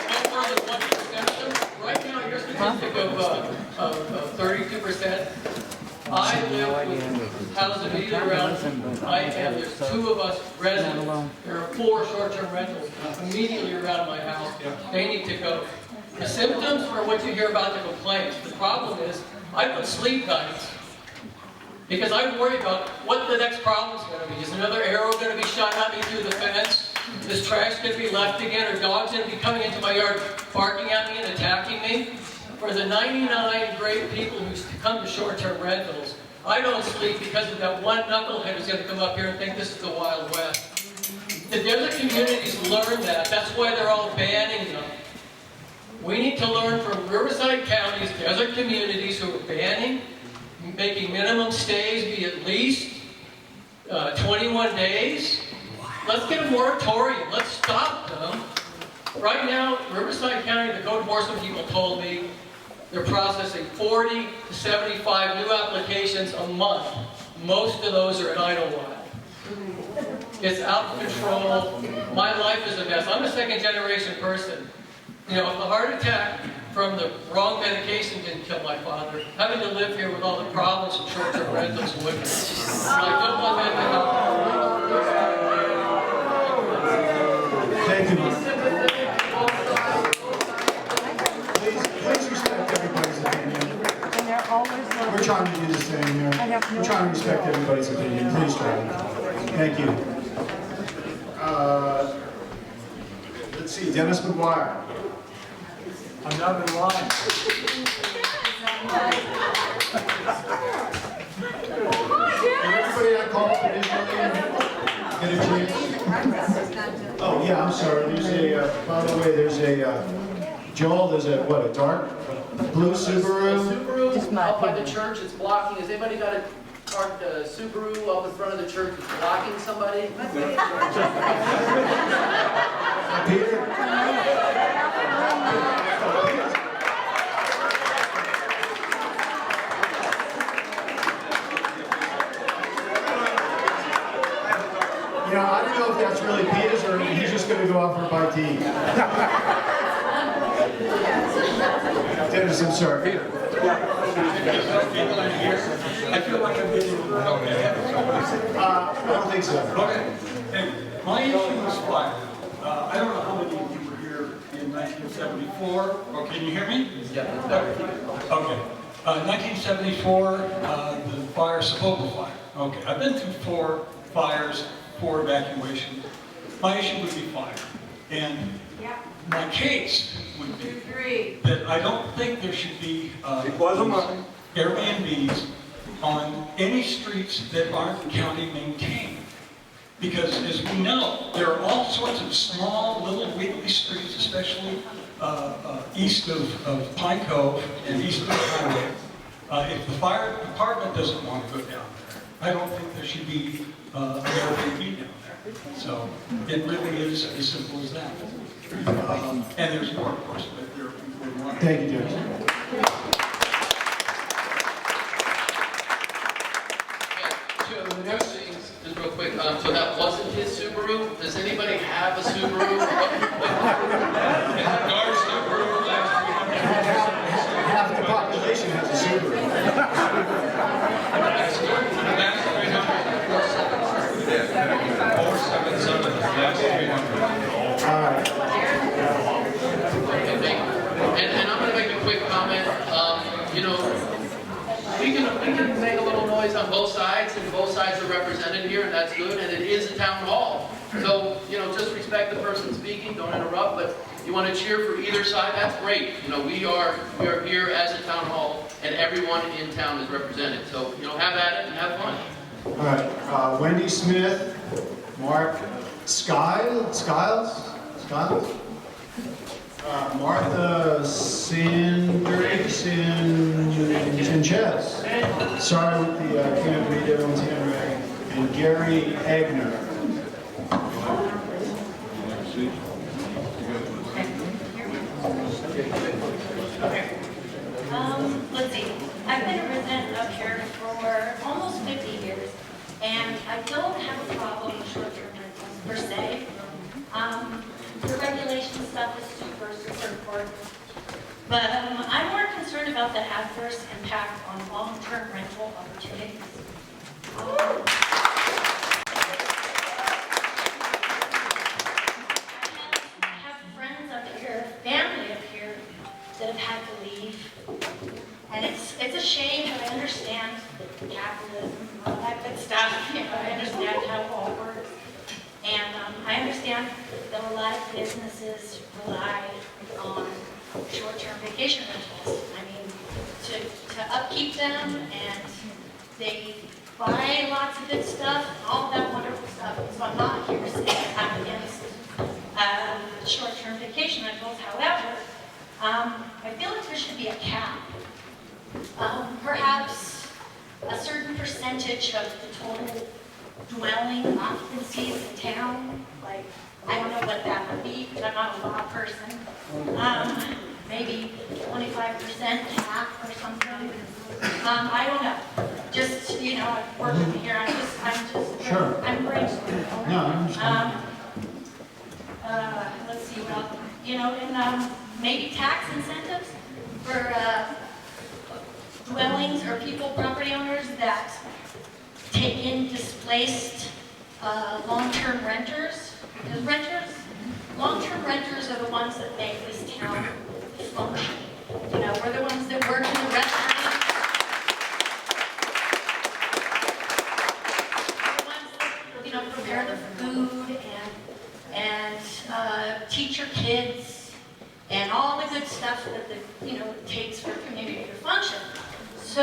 No more than 1%. Right now, your statistic of 32%. I live with houses immediately around. There's 2 of us residents. There are 4 short-term rentals immediately around my house. They need to go. The symptoms are what you hear about the complaints. The problem is, I don't sleep nights because I worry about what the next problem is going to be. Is another arrow going to be shot at me through the fence? Is trash going to be left again? Are dogs going to be coming into my yard, barking at me and attacking me? For the 99 great people who come to short-term rentals, I don't sleep because of that one knucklehead who's going to come up here and think this is the Wild West. The desert communities learn that. That's why they're all banning them. We need to learn from Riverside County's desert communities who are banning, making minimum stays be at least 21 days. Let's get a moratorium. Let's stop them. Right now, Riverside County, the code enforcement people told me they're processing 40 to 75 new applications a month. Most of those are in Idyllwild. It's out of control. My life is a mess. I'm a second-generation person. You know, if the heart attack from the wrong medication didn't kill my father, having to live here with all the problems of short-term rentals would. I don't want that to happen. Thank you, Mark. Please respect everybody's opinion. We're trying to do the same here. We're trying to respect everybody's opinion. Please try. Thank you. Let's see, Dennis McGuire. I'm not in line. Everybody I called initially get a chance? Oh, yeah, I'm sorry. There's a, by the way, there's a, Joel, there's a, what, a dark blue Subaru? Subaru up by the church, it's blocking. Has anybody got a parked Subaru up in front of the church that's blocking somebody? Peter? You know, I don't know if that's really Peter's or he's just going to go out for a bite to eat. Dennis, I'm sorry. Peter. I feel like I'm getting I don't think so. Okay. Hey, my issue was fire. I don't know how many of you were here in 1974. Or can you hear me? Yeah. Okay. 1974, the fire, Sabota fire. Okay. I've been through 4 fires, 4 evacuations. My issue would be fire. And my case would be that I don't think there should be Airbnbs on any streets that aren't county maintained. Because as we know, there are all sorts of small, little wiggly streets, especially east of Pine Cove and east of the highway. If the fire department doesn't want to go down there, I don't think there should be an Airbnb down there. So it really is as simple as that. And there's more, of course, but there are more. Thank you, Judge. The next thing, just real quick, so that wasn't his Subaru? Does anybody have a Subaru? Our Subaru Half the population has a Subaru. All right. Okay, thank you. And I'm gonna make a quick comment. You know, we can make a little noise on both sides, and both sides are represented here, and that's good, and it is a town hall. So, you know, just respect the person speaking, don't interrupt, but you want to cheer for either side, that's great. You know, we are here as a town hall, and everyone in town is represented. So, you know, have at it and have fun. All right, Wendy Smith, Mark Skiles, Martha Sanchez. Sorry with the can't read everyone's handwriting. And Gary Agner. Let's see, I've been a resident up here for almost 50 years, and I don't have a problem with short-term rentals per se. The regulation stuff is super, super important. But I'm more concerned about the adverse impact on long-term rental opportunities. I have friends up here, family up here, that have had to leave. And it's a shame, but I understand capitalism and all that good stuff. You know, I understand how it all works. And I understand that a lot of businesses rely on short-term vacation rentals. I mean, to upkeep them, and they buy lots of good stuff, all that wonderful stuff. So I'm not here to say I'm against short-term vacation rentals. However, I feel like there should be a cap. Perhaps a certain percentage of the total dwelling occupancies in town. Like, I don't know what that would be, because I'm not a law person. Maybe 25% cap or something. I don't know. Just, you know, I'm working here. I'm just Sure. I'm brainstorming. No, I understand. Let's see what else. You know, and maybe tax incentives for dwellings or people, property owners that take in displaced long-term renters. Because long-term renters are the ones that make this town function. You know, we're the ones that work in the restaurants. We're the ones that, you know, prepare the food and teach your kids and all the good stuff that it takes for a community to function. So,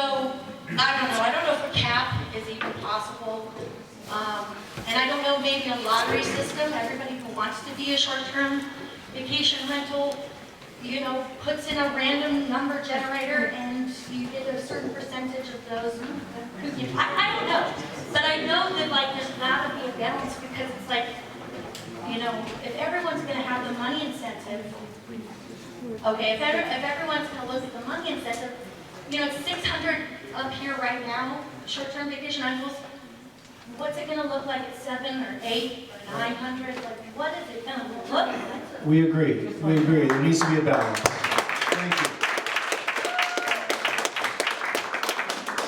I don't know if a cap is even possible. And I don't know, maybe a lottery system, everybody who wants to be a short-term vacation rental, you know, puts in a random number generator and you get a certain percentage of those. I don't know. But I know that, like, there's got to be a balance, because it's like, you know, if everyone's going to have the money incentive, okay, if everyone's going to look at the money incentive, you know, it's 600 up here right now, short-term vacation rentals. What's it going to look like at 7 or 8 or 900? Like, what is it going to look like? We agree. We agree. There needs to be a balance. Thank you.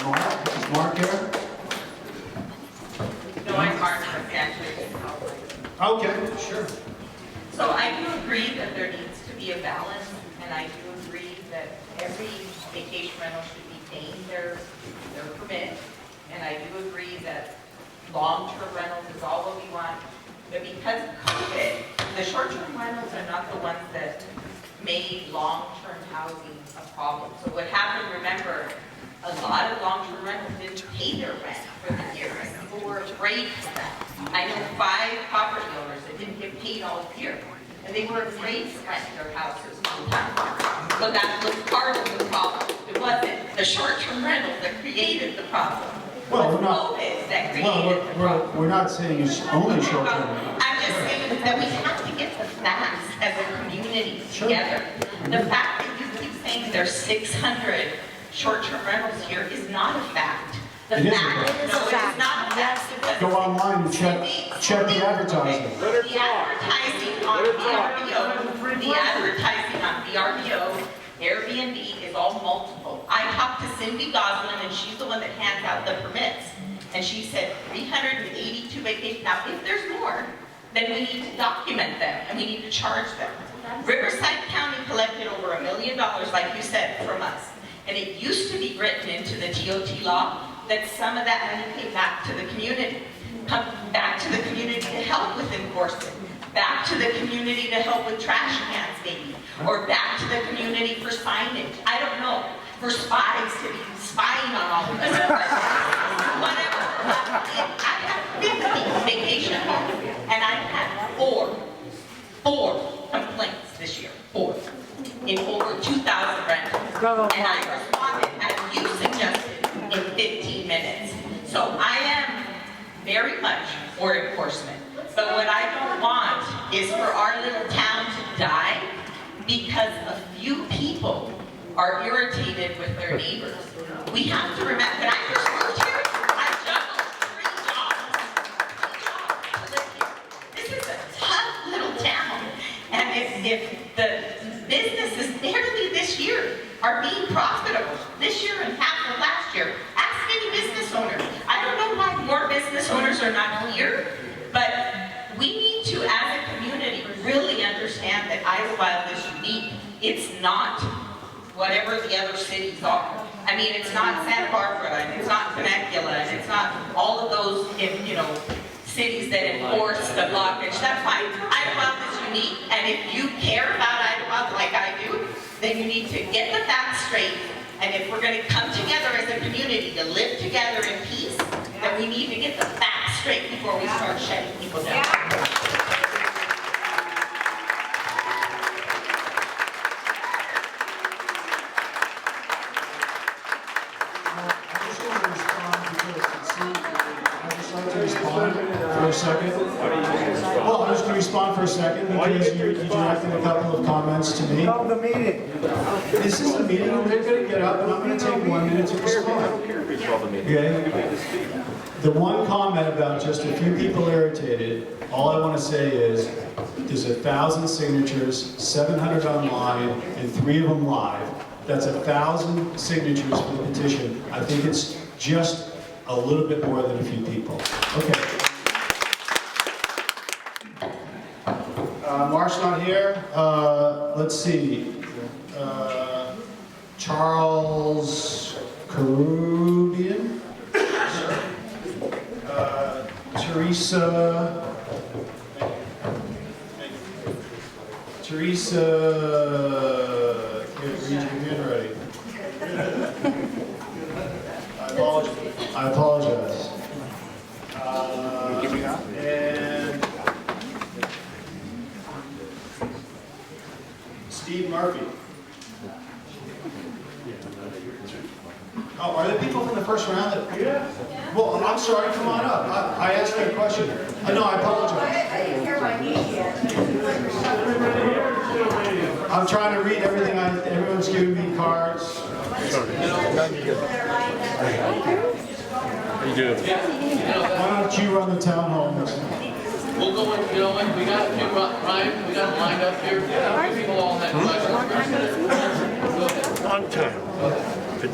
Mark? Is Mark here? No, I'm Mark, actually. Okay, sure. So I do agree that there needs to be a balance, and I do agree that every vacation rental should be paying their permit, and I do agree that long-term rentals is all what we want. But because of COVID, the short-term rentals are not the ones that made long-term housing a problem. So what happened, remember, A lot of long-term rentals didn't pay their rent for the year, and people were afraid of that. I know 5 property owners that didn't get paid all year, and they were afraid to rent their houses on time. So that was part of the problem. It wasn't the short-term rentals that created the problem. Well, It was we're not- COVID that created the problem. We're not saying it's only short-term. I'm just saying that we have to get the facts as a community together. The fact that you keep saying there's 600 short-term rentals here is not a fact. The It is a fact, fact. no, it's not a fact. because Go online and check the advertising. The advertising on VRBO, Airbnb is all multiple. I talked to Cindy Goslin, and she's the one that hands out the permits. And she said 382 vacations. Now, if there's more, then we need to document them, and we need to charge them. Riverside County collected over $1 million, like you said, from us. And it used to be written into the TOT law that some of that money came back to the community. Come back to the community to help with enforcement. Back to the community to help with trash cans, maybe. Or back to the community for signage. I don't know. For spies to be spying on all of us. Whatever. I have 50 vacation homes, and I've had four complaints this year. 4. In over 2,000 rentals. And I responded, as you suggested, in 15 minutes. So I am very much for enforcement. But what I don't want is for our little town to die because a few people are irritated with their neighbors. We have to remember, when I first moved here, I juggled 3 jobs to live here. This is a tough little town. And if the businesses nearly this year are being profitable, this year and half of last year, ask any business owner. I don't know why more business owners are not here, but we need to, as a community, really understand that Idyllwild is unique. It's not whatever the other cities are. I mean, it's not Santa Barbara, and it's not Temecula, and it's not all of those, cities that enforce the blockage. That's fine. Idyllwild is unique, and if you care about Idyllwild like I do, then you need to get the facts straight. And if we're going to come together as a community to live together in peace, then we need to get the facts straight before we start shutting people down. For a second. Well, I'm just going to respond for a second because you directed a couple of comments to me. Of the meeting. This is a meeting, and they're going to get up, and I'm going to take 1 minute to respond. Okay? The one comment about just a few people irritated, all I want to say is there's 1,000 signatures, 700 online, and 3 of them live. That's 1,000 signatures for the petition. I think it's just a little bit more than a few people. Okay. Mark's not here. Let's see. Charles Carubian. Teresa, can't read your handwriting. I apologize. And Steve Murphy. Oh, are there people from the first round that? Yeah. Well, I'm sorry, come on up. I asked that question. No, I apologize. I didn't hear my name yet. I'm trying to read everything. Everyone's giving me cards. You do. Why don't you run the town hall? We'll go in, we got Ryan, we got it lined up here. People all had questions. Long time. I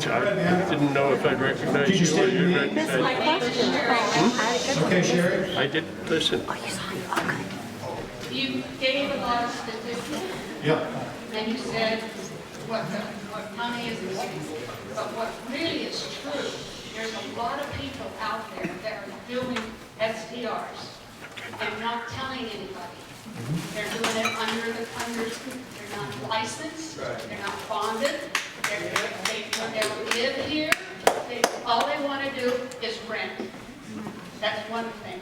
didn't know if I'd recognize Did you you or state your you'd name? recognize me. Okay, Sherry. I did listen. You gave a lot of statistics, Yeah. and you said what money is in cities. But what really is true, there's a lot of people out there that are doing SDRs and not telling anybody. They're doing it they're not licensed, they're not bonded, they live here, all they want to do is rent. That's one thing.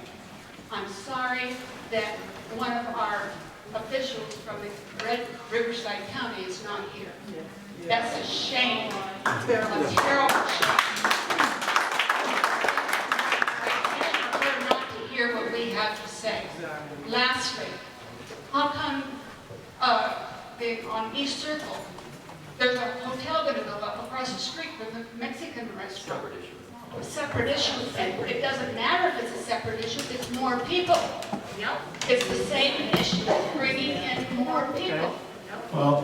I'm sorry that one of our officials from the Riverside County is not here. That's a shame, a terrible shame. I prefer not to hear what we have to say. Lastly, how come on East Circle, there's a hotel going to go up across the street with a Mexican restaurant? Separate issue, and it doesn't matter if it's a separate issue, it's more people. It's the same issue, bringing in more people. Well,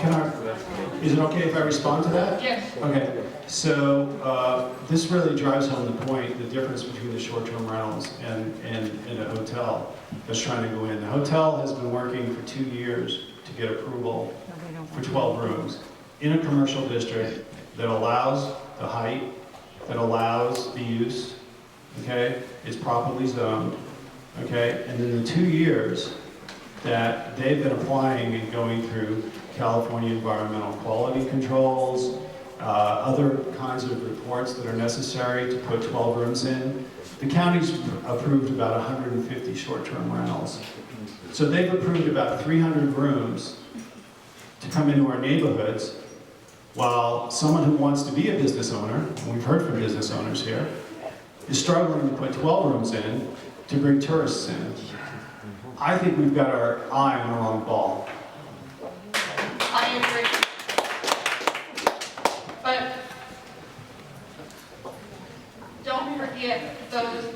is it okay if I respond to that? Yes. Okay, so this really drives home the point, the difference between the short-term rentals and a hotel that's trying to go in. The hotel has been working for 2 years to get approval for 12 rooms in a commercial district that allows the height, that allows the use, okay? It's properly zoned, okay? And in the 2 years that they've been applying and going through California environmental quality controls, other kinds of reports that are necessary to put 12 rooms in, the county's approved about 150 short-term rentals. So they've approved about 300 rooms to come into our neighborhoods, while someone who wants to be a business owner, and we've heard from business owners here, is struggling to put 12 rooms in to bring tourists in. I think we've got our eye on the wrong ball. I agree. But don't forget those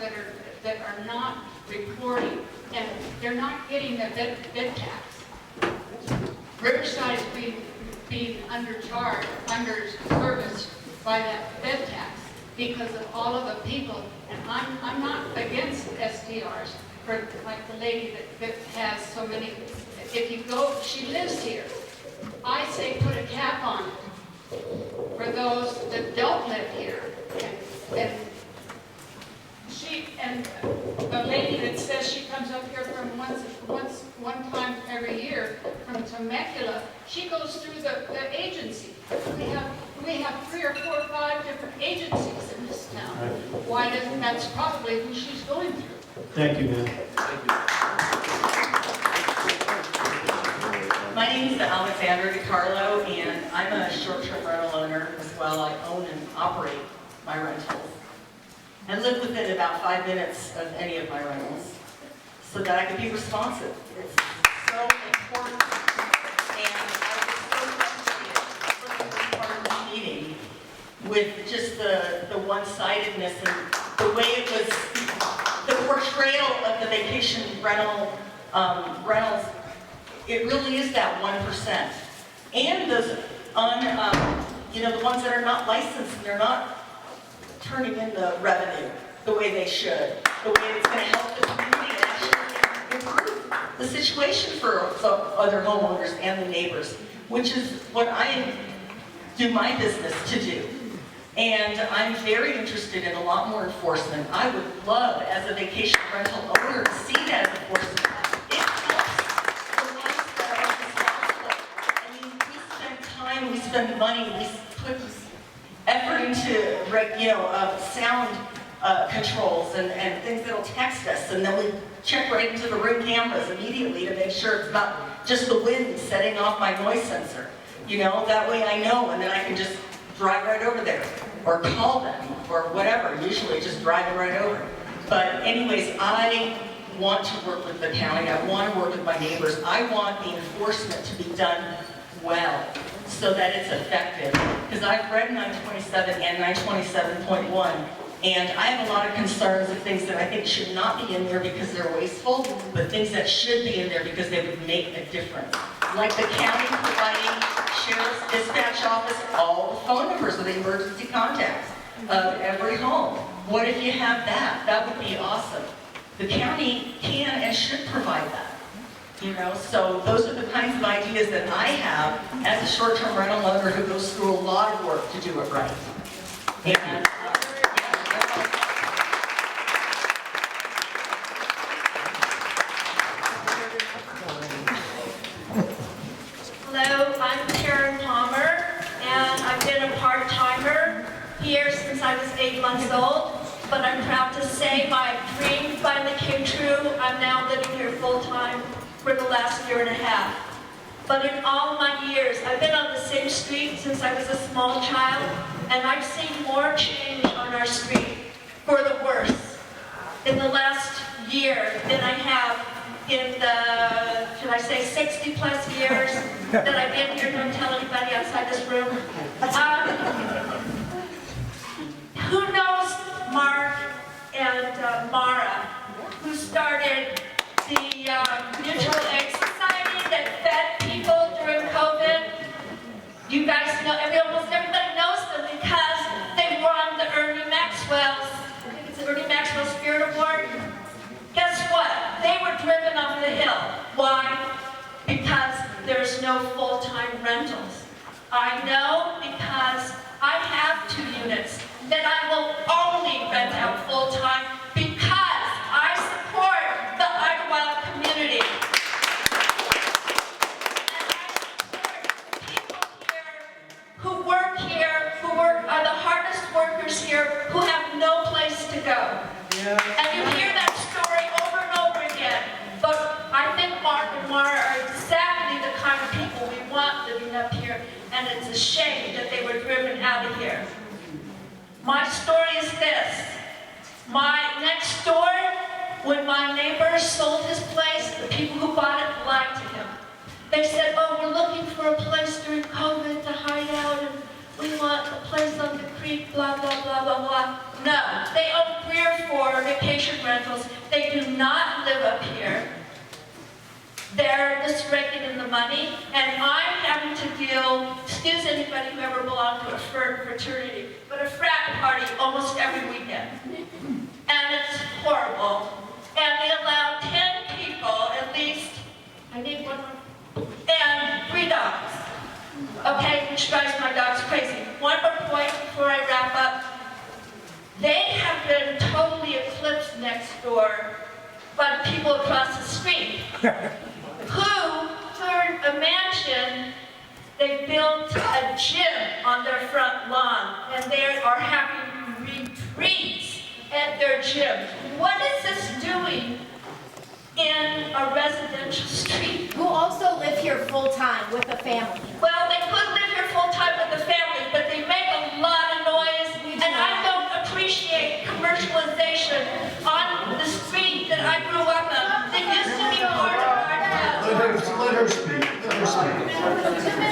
that are not reporting, and they're not getting the bed tax. Riverside is being undercharged, underserviced by that bed tax because of all of the people. And I'm not against STRs for like the lady that has so many. If you go, she lives here. I say put a cap on it for those that don't live here. And the lady that says she comes up here from one time every year from Temecula, she goes through the agency. We have 3 or 4 or 5 different agencies in this town. Why doesn't, that's probably who she's going through. Thank you, man. My name is Alexandra DiCarlo, and I'm a short-term rental owner as well. I own and operate my rentals. I live within about 5 minutes of any of my rentals so that I can be responsive. It's so important. And I was so frustrated listening to part of the meeting with just the one-sidedness and the way it was, the portrayal of the vacation rentals. It really is that 1%. And those, the ones that are not licensed and they're not turning in the revenue the way they should, the way it's going to help the community and actually improve the situation for some other homeowners and the neighbors, which is what I do my business to do. And I'm very interested in a lot more enforcement. I would love, as a vacation rental owner, to see that enforcement. It helps the ones that are responsible. I mean, we spend time, we spend money, we put effort into sound controls and things that'll text us, and then we check right into the ring cameras immediately to make sure it's not just the wind setting off my noise sensor. That way I know, and then I can just drive right over there or call them or whatever, usually just driving right over. But anyways, I want to work with the county. I want to work with my neighbors. I want the enforcement to be done well, so that it's effective. Because I've read 927 and 927.1, and I have a lot of concerns of things that I think should not be in there because they're wasteful, but things that should be in there because they would make a difference. Like the county providing sheriff's dispatch office all the phone numbers of the emergency contacts of every home. What if you have that? That would be awesome. The county can and should provide that. So those are the kinds of ideas that I have as a short-term rental owner who goes through a lot of work to do it right. And, Hello, I'm Karen Palmer, and I've been a part-timer here years since I was 8 months old, but I'm proud to say my dream finally came true. I'm now living here full-time for the last year and a half. But in all my years, I've been on the same street since I was a small child, and I've seen more change on our street for the worse in the last year than I have in the, should I say, 60 plus years that I've been here. Don't tell anybody outside this room. Who knows Mark and Mara, who started the Mutual Aid Society that fed people during COVID? You guys know, almost everybody knows them because they won the Ernie Maxwell's, I think it's the Ernie Maxwell Spirit Award. Guess what? They were driven off the hill. Why? Because there's no full-time rentals. I know because I have 2 units that I will only rent out full-time because I support the Idyllwild community. Who work here, are the hardest workers here, who have no place to go. And you hear that story over and over again. But I think Mark and Mara are exactly the kind of people we want living up here, and it's a shame that they were driven out of here. My story is this. My next door, when my neighbor sold his place, the people who bought it lied to him. They said, oh, we're looking for a place during COVID to hide out, and we want a place on the creek, blah, blah, blah, blah, blah. No, they own 3 or 4 vacation rentals. They do not live up here. They're just raking in the money, and I'm having to deal, excuse anybody who ever belonged to a fraternity, but a frat party almost every weekend. And it's horrible. And they allow 10 people, at least, I need one more, and 3 dogs. Okay, which drives my dogs crazy. One more point before I wrap up. They have been totally eclipsed next door by the people across the street, who turned a mansion. They built a gym on their front lawn, and they are having retreats at their gym. What is this doing in a residential street? Who also live here full-time with a family. Well, they could live here full-time with a family, but they make a lot of noise, and I don't appreciate commercialization on the street that I grew up on. They used to be part of our town. Let her speak. Let her speak.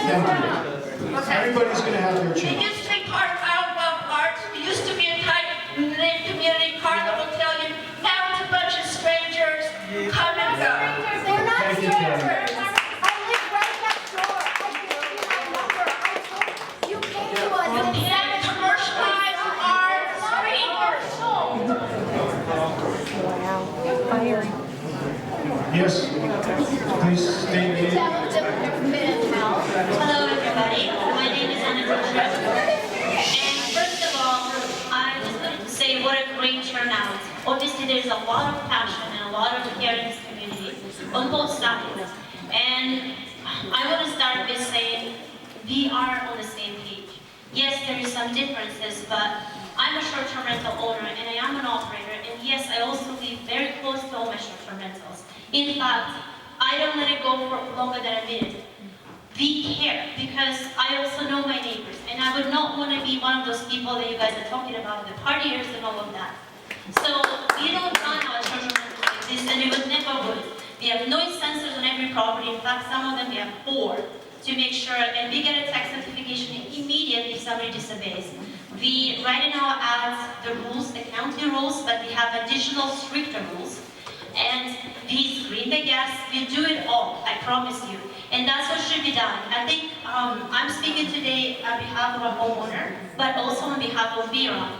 Thank you. Everybody's going to have their It chance. used to be part of Idyllwild Arts. It used to be a tight knit community. Carla will tell you. Now it's a bunch of strangers come and go. They're not Thank you, strangers. Karen. I live right next door. I gave you my number. You came to us You and can't commercialize our street. Yes, please state your name. Hello everybody, my name is Untitled Chapter. And first of all, I just wanted to say what a great turnout. Obviously there's a lot of passion and a lot of care in this community on both sides. And I want to start with saying we are on the same page. Yes, there is some differences, but I'm a short-term rental owner and I am an operator, and yes, I also live very close to all my short-term rentals. In fact, I don't let it go for longer than a minute. We care, because I also know my neighbors, and I would not want to be one of those people that you guys are talking about, the partiers and all of that. So we don't run our short-term rentals like this, and we would never would. We have noise sensors on every property. In fact, some of them we have 4 to make sure, and we get a tax notification immediately if somebody disobeys. We write in our ads the rules, the county rules, but we have additional stricter rules. And we screen the guests, we do it all, I promise you. And that's what should be done. I think I'm speaking today on behalf of a homeowner, but also on behalf of VERON.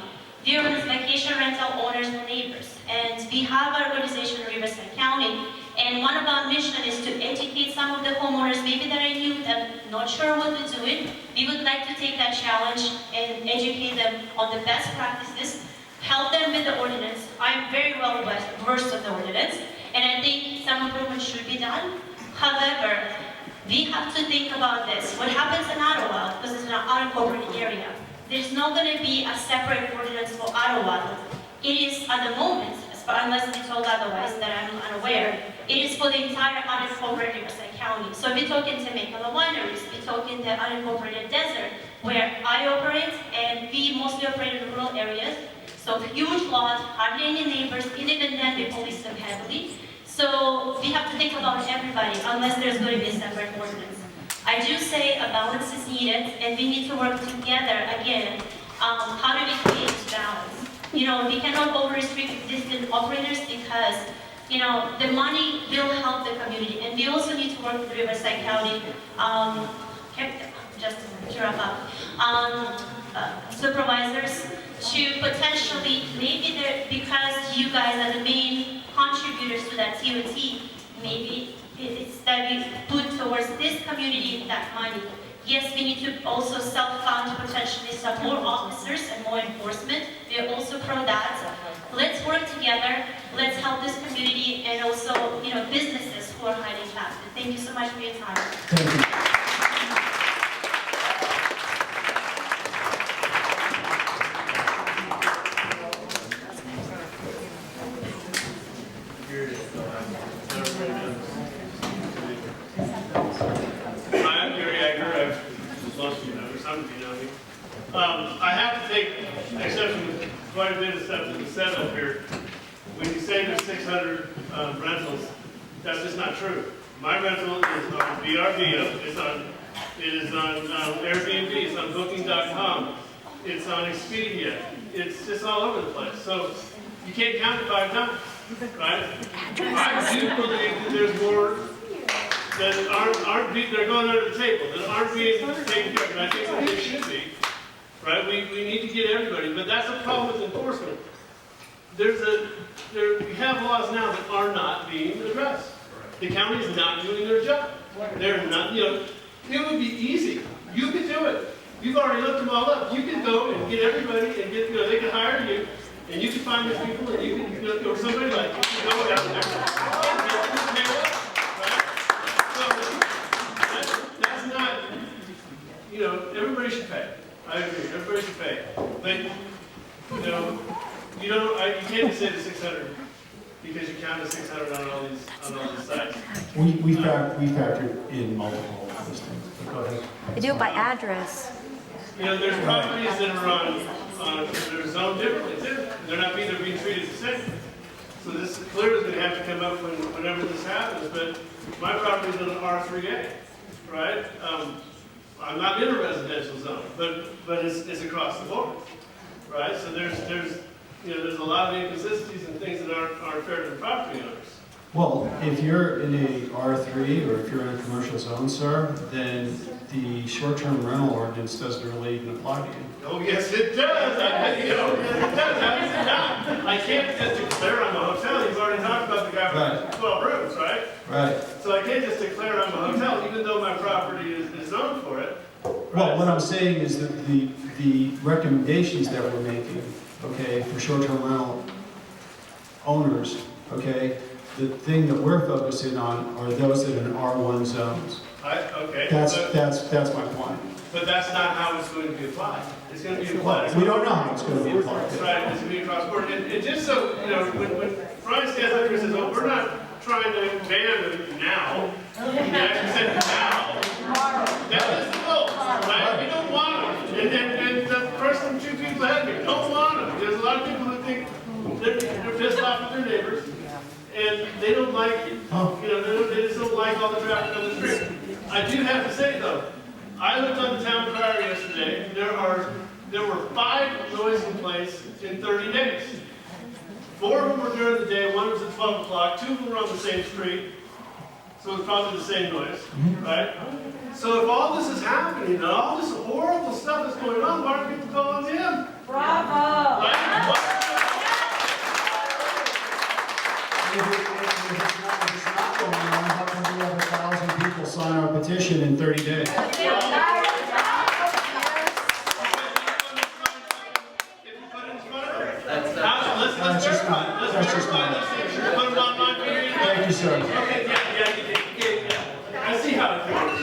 VERON is Vacation Rental Owners and Neighbors. And we have our organization in Riverside County. And one of our mission is to educate some of the homeowners, maybe that are new, that not sure what to do it. We would like to take that challenge and educate them on the best practices, help them with the ordinance. I'm very well versed in the ordinance, and I think some improvement should be done. However, we have to think about this. What happens in Idyllwild, because it's an unincorporated area, there's not going to be a separate ordinance for Idyllwild. It is at the moment, unless we told otherwise that I'm unaware, it is for the entire unincorporated Riverside County. So we're talking Temecula wineries, we're talking the unincorporated desert, where I operate, and we mostly operate in rural areas. So huge lot, hardly any neighbors, and even then we police them heavily. So we have to think about everybody, unless there's going to be a separate ordinance. I do say a balance is needed, and we need to work together again. How do we create this balance? You know, we cannot over-restrict existing operators because, you know, the money will help the community. And we also need to work with Riverside County, just to wrap up, supervisors to potentially, maybe because you guys are the main contributors to that TOT, maybe it's that we put towards this community that money. Yes, we need to also self-fund potentially some more officers and more enforcement. We are also pro that. Let's work together. Let's help this community and also, you know, businesses who are hiding back. Thank you so much for your time. Thank you. I have to take exception, quite a bit of stuff that was said up here. When you say there's 600 rentals, that's just not true. My rental is on VRBO, it is on Airbnb, it's on Booking.com, it's on Expedia, it's just all over the place. So you can't count it 5 times, right? I do believe that there's more that aren't they're going under the table, that aren't being taken care of, and I think that they should be. Right? We need to get everybody, but that's a problem with enforcement. We have laws now that are not being addressed. The county is not doing their job. They're not, you know, it would be easy. You could do it. You've already looked them all up. You could go and get everybody and get, you know, they could hire you, and you could find those people, and you could, you know, or somebody like you could go out there and get them paid up, right? So that's not, you know, everybody should pay. I agree, everybody should pay. But, you know, you can't just say the 600 because you count the 600 on all these sites. We factor in multiple listings. Go ahead. They do it by address. You know, there's properties that are they're zoned differently too. They're being treated the same. So this clearly is going to have to come up whenever this happens. But my property is in an R3A, right? I'm not in a residential zone, but it's across the board, right? So there's a lot of inconsistencies and things that aren't fair to the property owners. Well, if you're in a R3 or if you're in a commercial zone, sir, then the short-term rental ordinance doesn't really even apply to you. Oh, yes, it does. Yes, it does. How does it not? I can't just declare I'm a hotel. You've already talked about the guy with 12 rooms, right? Right. So I can't just declare I'm a hotel, even though my property is zoned for it. Right? Well, what I'm saying is that the recommendations that we're making, okay, for short-term rental owners, okay, the thing that we're focusing on are those that are in R1 zones. Okay. That's my point. But that's not how it's going to be applied. It's going to be applied. We don't know how it's going to be applied. Right, it's going to be across the board. And just so, you know, when Brian stands up here and says, oh, we're not trying to ban them now. He actually said now. That is the goal, right? We don't want them. And the person, 2 people ahead of me, don't want them. There's a lot of people who think they're pissed off with their neighbors. And they don't like, you know, they just don't like all the traffic on the street. I do have to say though, I looked on the town crier yesterday. There were 5 noise complaints in 30 days. 4 of them were during the day. 1 was at 12 o'clock. 2 of them were on the same street. So it's probably the same noise, right? So if all this is happening and all this horrible stuff is going on, why are people calling in? Bravo! Right? If it's not going on, how come we have 1,000 people sign our petition in 30 days? That's just not. Thank you, sir. Okay, yeah. I see how it goes.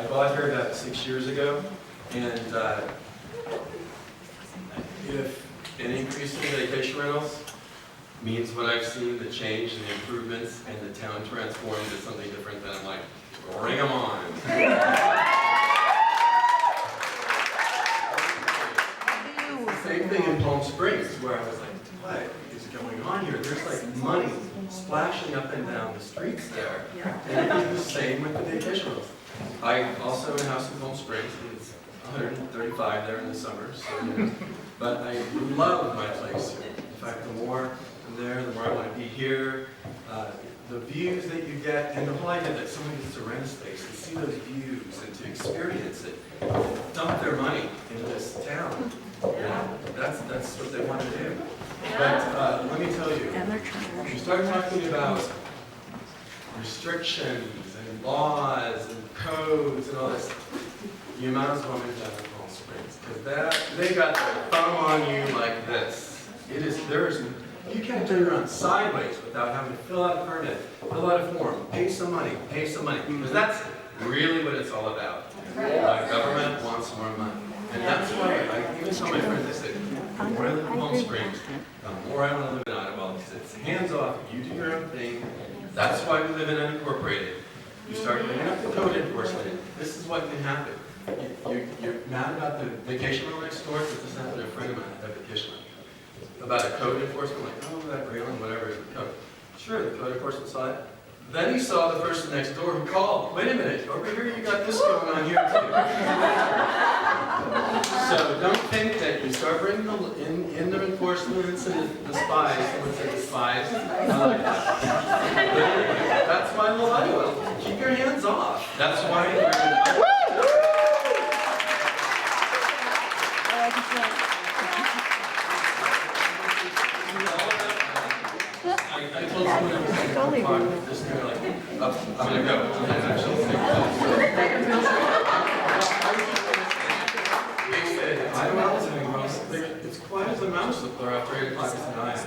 bought here about 6 years ago, and if an increase in vacation rentals means what I've seen, the change and the improvements, and the town transformed into something different, then I'm like, bring them on. Same thing in Palm Springs, where I was like, what is going on here? There's like money splashing up and down the streets there. And it was the same with the vacation rentals. I also own a house in Palm Springs. It's 135 there in the summer. So, but I love my place here. In fact, the more I'm there, the more I want to be here. The views that you get, and the whole idea that someone gets to rent a space to see those views and to experience it, and dump their money into this town. That's what they want to do. But let me tell you, you start talking about restrictions and laws and codes and all this, you might as well move down to Palm Springs, because they got their thumb on you like this. You can't turn around sideways without having to fill out a permit, fill out a form, pay some money, because that's really what it's all about. Government wants more money. And that's why I even tell my friends, I say, the more I live in Palm Springs, the more I want to live in Idyllwild, because it's hands off, you do your own thing. That's why we live in unincorporated. You start bringing up the code enforcement, this is what can happen. You're mad about the vacation rental next door, because this happened to a friend of mine at vacation rental. About a code enforcement, like, oh, that railing, whatever is the code. Sure, the code enforcement saw it. Then he saw the person next door who called. Wait a minute, over here you got this going on here too. So don't think that you start bringing in the enforcements and the spies. Someone said the spies. I like that. That's why I love Idyllwild. Keep your hands off. That's why we're in I told someone I was going to talk, just kind of like, I'm going to go. I'm going to actually say They said, Idyllwild is in gross. It's quiet as a mouse up there after 8 o'clock at night.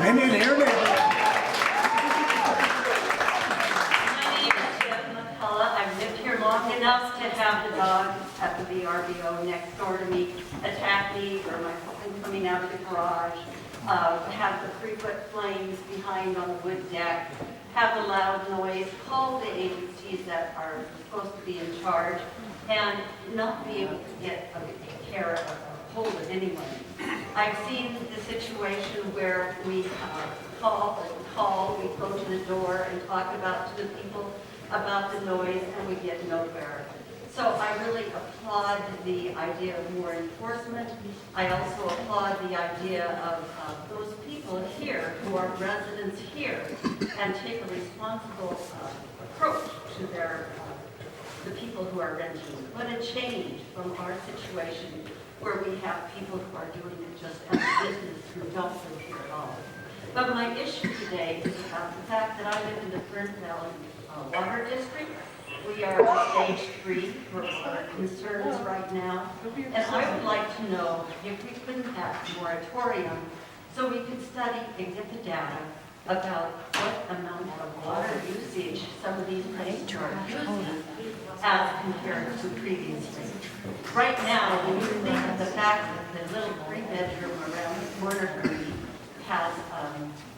I need air. I've lived here long enough to have the dog at the VRBO next door to me attack me, or my husband coming out of the garage, have the frequent flames behind on the wood deck, have the loud noise, call the agencies that are supposed to be in charge, and not be able to get care of a hold of anyone. I've seen the situation where we call, we go to the door and talk about to the people about the noise, and we get nowhere. So I really applaud the idea of more enforcement. I also applaud the idea of those people here who are residents here and take a responsible approach to the people who are renting. What a change from our situation where we have people who are doing it just as a business who don't live here at all. But my issue today is about the fact that I live in the Fern Valley Water District. We are at stage 3 for water concerns right now. And I would like to know if we couldn't have a moratorium so we could study and get the data about what amount of water usage some of these places are using as compared to previously. Right now, when you think of the fact that the little 3-bedroom around the corner from me has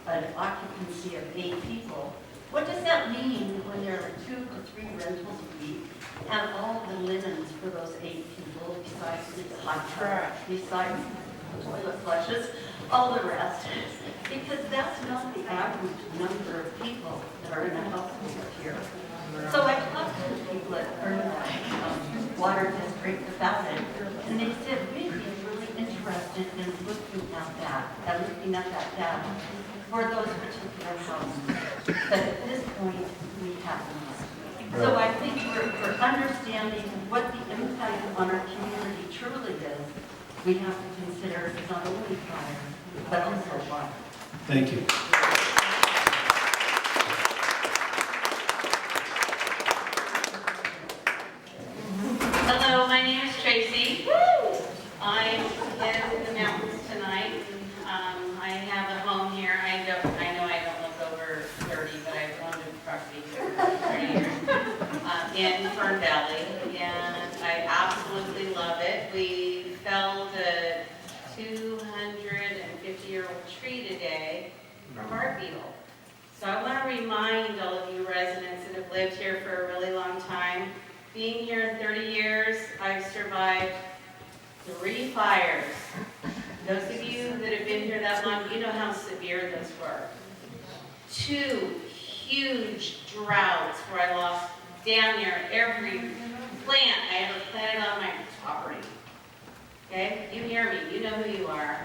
an occupancy of 8 people, what does that mean when there are 2 to 3 rentals a week and all the linens for those 8 people, besides the hot trash, besides toilet flushes, all the rest? Because that's not the average number of people that are in a household here. So I talked to the people at Water District about it, and they said we'd be really interested in looking at that data for those particular houses. But at this point, we haven't. So I think for understanding what the impact on our community truly is, we have to consider not only fire, but also water. Thank you. Hello, my name is Tracy. I'm in the mountains tonight. I have a home here. I know I don't look over 30, but I've owned a property for 30 years. So I want to remind all of you residents that have lived here for a really long time, being here in 30 years, I've survived 3 fires. Those of you that have been here that long, you know how severe those were. 2 huge droughts where I lost damn near every plant I ever planted on my property. Okay? You hear me. You know who you are.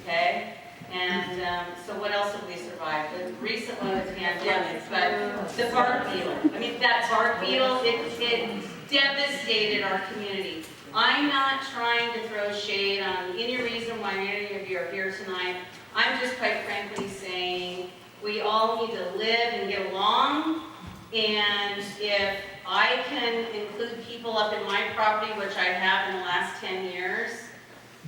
Okay? And so what else have we survived? The recent one was pandemic, but the bark beetle. I mean, that bark beetle, it devastated our community. I'm not trying to throw shade on any reason why any of you are here tonight. I'm just quite frankly saying we all need to live and get along. And if I can include people up in my property, which I have in the last 10 years,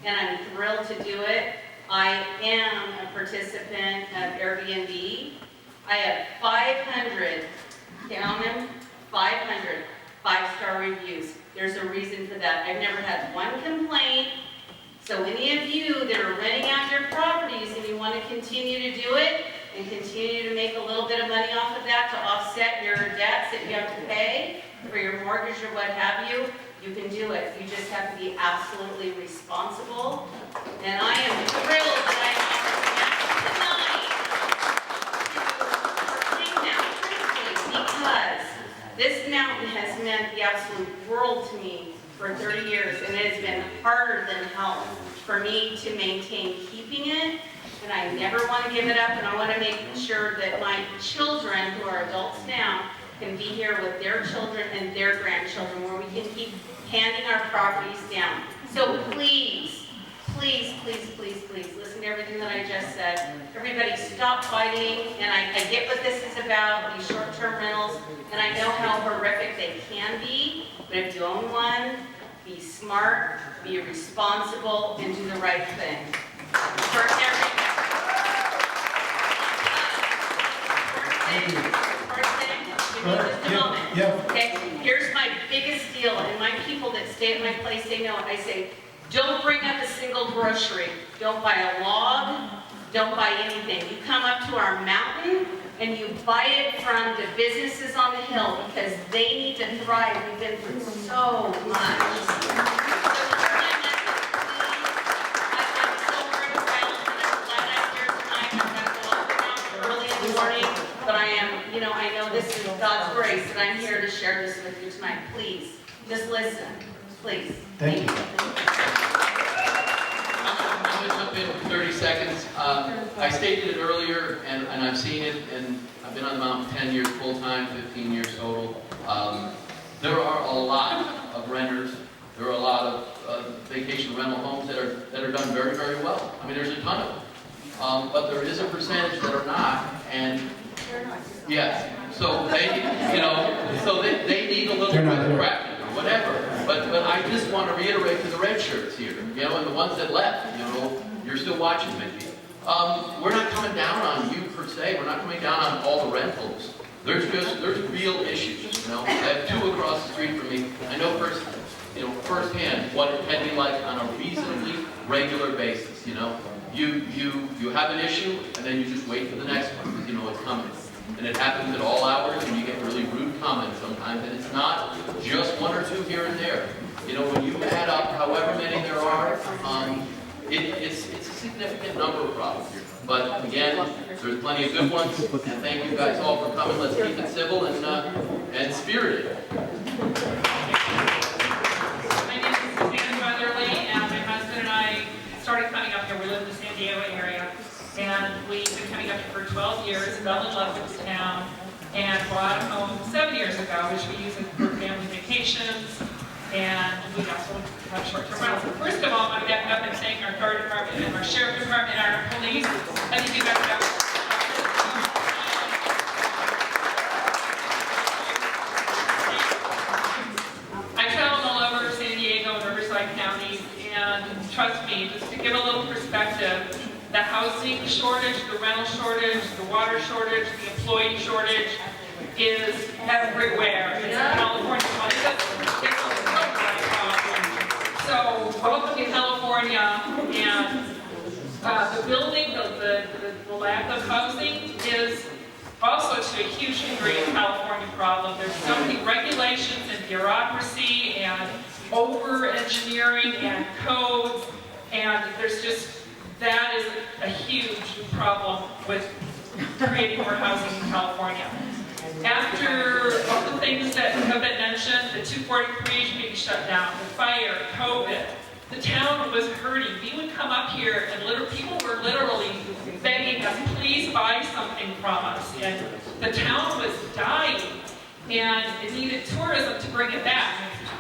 and I'm thrilled to do it, I am a participant of Airbnb. I have 500, count them, 500 5-star reviews. There's a reason for that. I've never had one complaint. So any of you that are renting out your properties and you want to continue to do it and continue to make a little bit of money off of that to offset your debts that you have to pay for your mortgage or what have you, you can do it. You just have to be absolutely responsible. And I am thrilled that I have tonight to clean that because this mountain has meant the absolute world to me for 30 years, and it has been harder than hell for me to maintain keeping it, and I never want to give it up, and I want to make sure that my children, who are adults now, can be here with their children and their grandchildren, where we can keep handing our properties down. So please, please, please, please, please, listen to everything that I just said. Everybody stop fighting, and I get what this is about, these short-term rentals, and I know how horrific they can be, but if you own one, be smart, be responsible, and do the right thing. For everybody. First thing, give me just a moment. Okay, here's my biggest deal, and my people that stay at my place, they know it. I say, don't bring up a single grocery. Don't buy a log. Don't buy anything. You come up to our mountain and you buy it from the businesses on the hill because they need to thrive. We've been through so much. But I am, you know, I know this is God's grace, and I'm here to share this with you tonight. Please, just listen. Please. Thank you. I'm going to jump in for 30 seconds. I stated it earlier, and I've seen it, and I've been on the mountain 10 years full-time, 15 years total. There are a lot of renters. There are a lot of vacation rental homes that are done very, very well. I mean, there's a ton of them. But there is a percentage that are not, and yes, so they, you know, so they need a little bit of correcting or whatever. But I just want to reiterate to the red shirts here, you know, and the ones that left, you know, you're still watching maybe. We're not coming down on you per se. We're not coming down on all the rentals. There's real issues, you know. I have 2 across the street from me. I know firsthand what it can be like on a reasonably regular basis, you know. You have an issue, and then you just wait for the next one, because you know it's coming. And it happens at all hours, and you get really rude comments sometimes, and it's not just 1 or 2 here and there. You know, when you add up however many there are, it's a significant number of problems. But again, there's plenty of good ones, and thank you guys all for coming. Let's keep it civil and spirited. My name is Suzanne Weatherly, and my husband and I started coming up here. We live in the San Diego area, and we've been coming up here for 12 years, fell in love with this town, and bought a home 7 years ago, which we use for family vacations, and we also have short-term rentals. First of all, I want to get up and thank our fire department and our sheriff department and our police. I think you guys have I traveled all over San Diego and Riverside counties, and trust me, just to give a little perspective, the housing shortage, the rental shortage, the water shortage, the employee shortage is everywhere. It's in California. It's a worldwide problem. So, welcome to California, and the building, the lack of housing is also to a huge degree a California problem. There's so many regulations and bureaucracy and over-engineering and codes, and there's just, that is a huge problem with creating more housing in California. After all the things that have been mentioned, the 243 being shut down, the fire, COVID, the town was hurting. We would come up here and people were literally begging us, please buy something from us. And the town was dying, and it needed tourism to bring it back.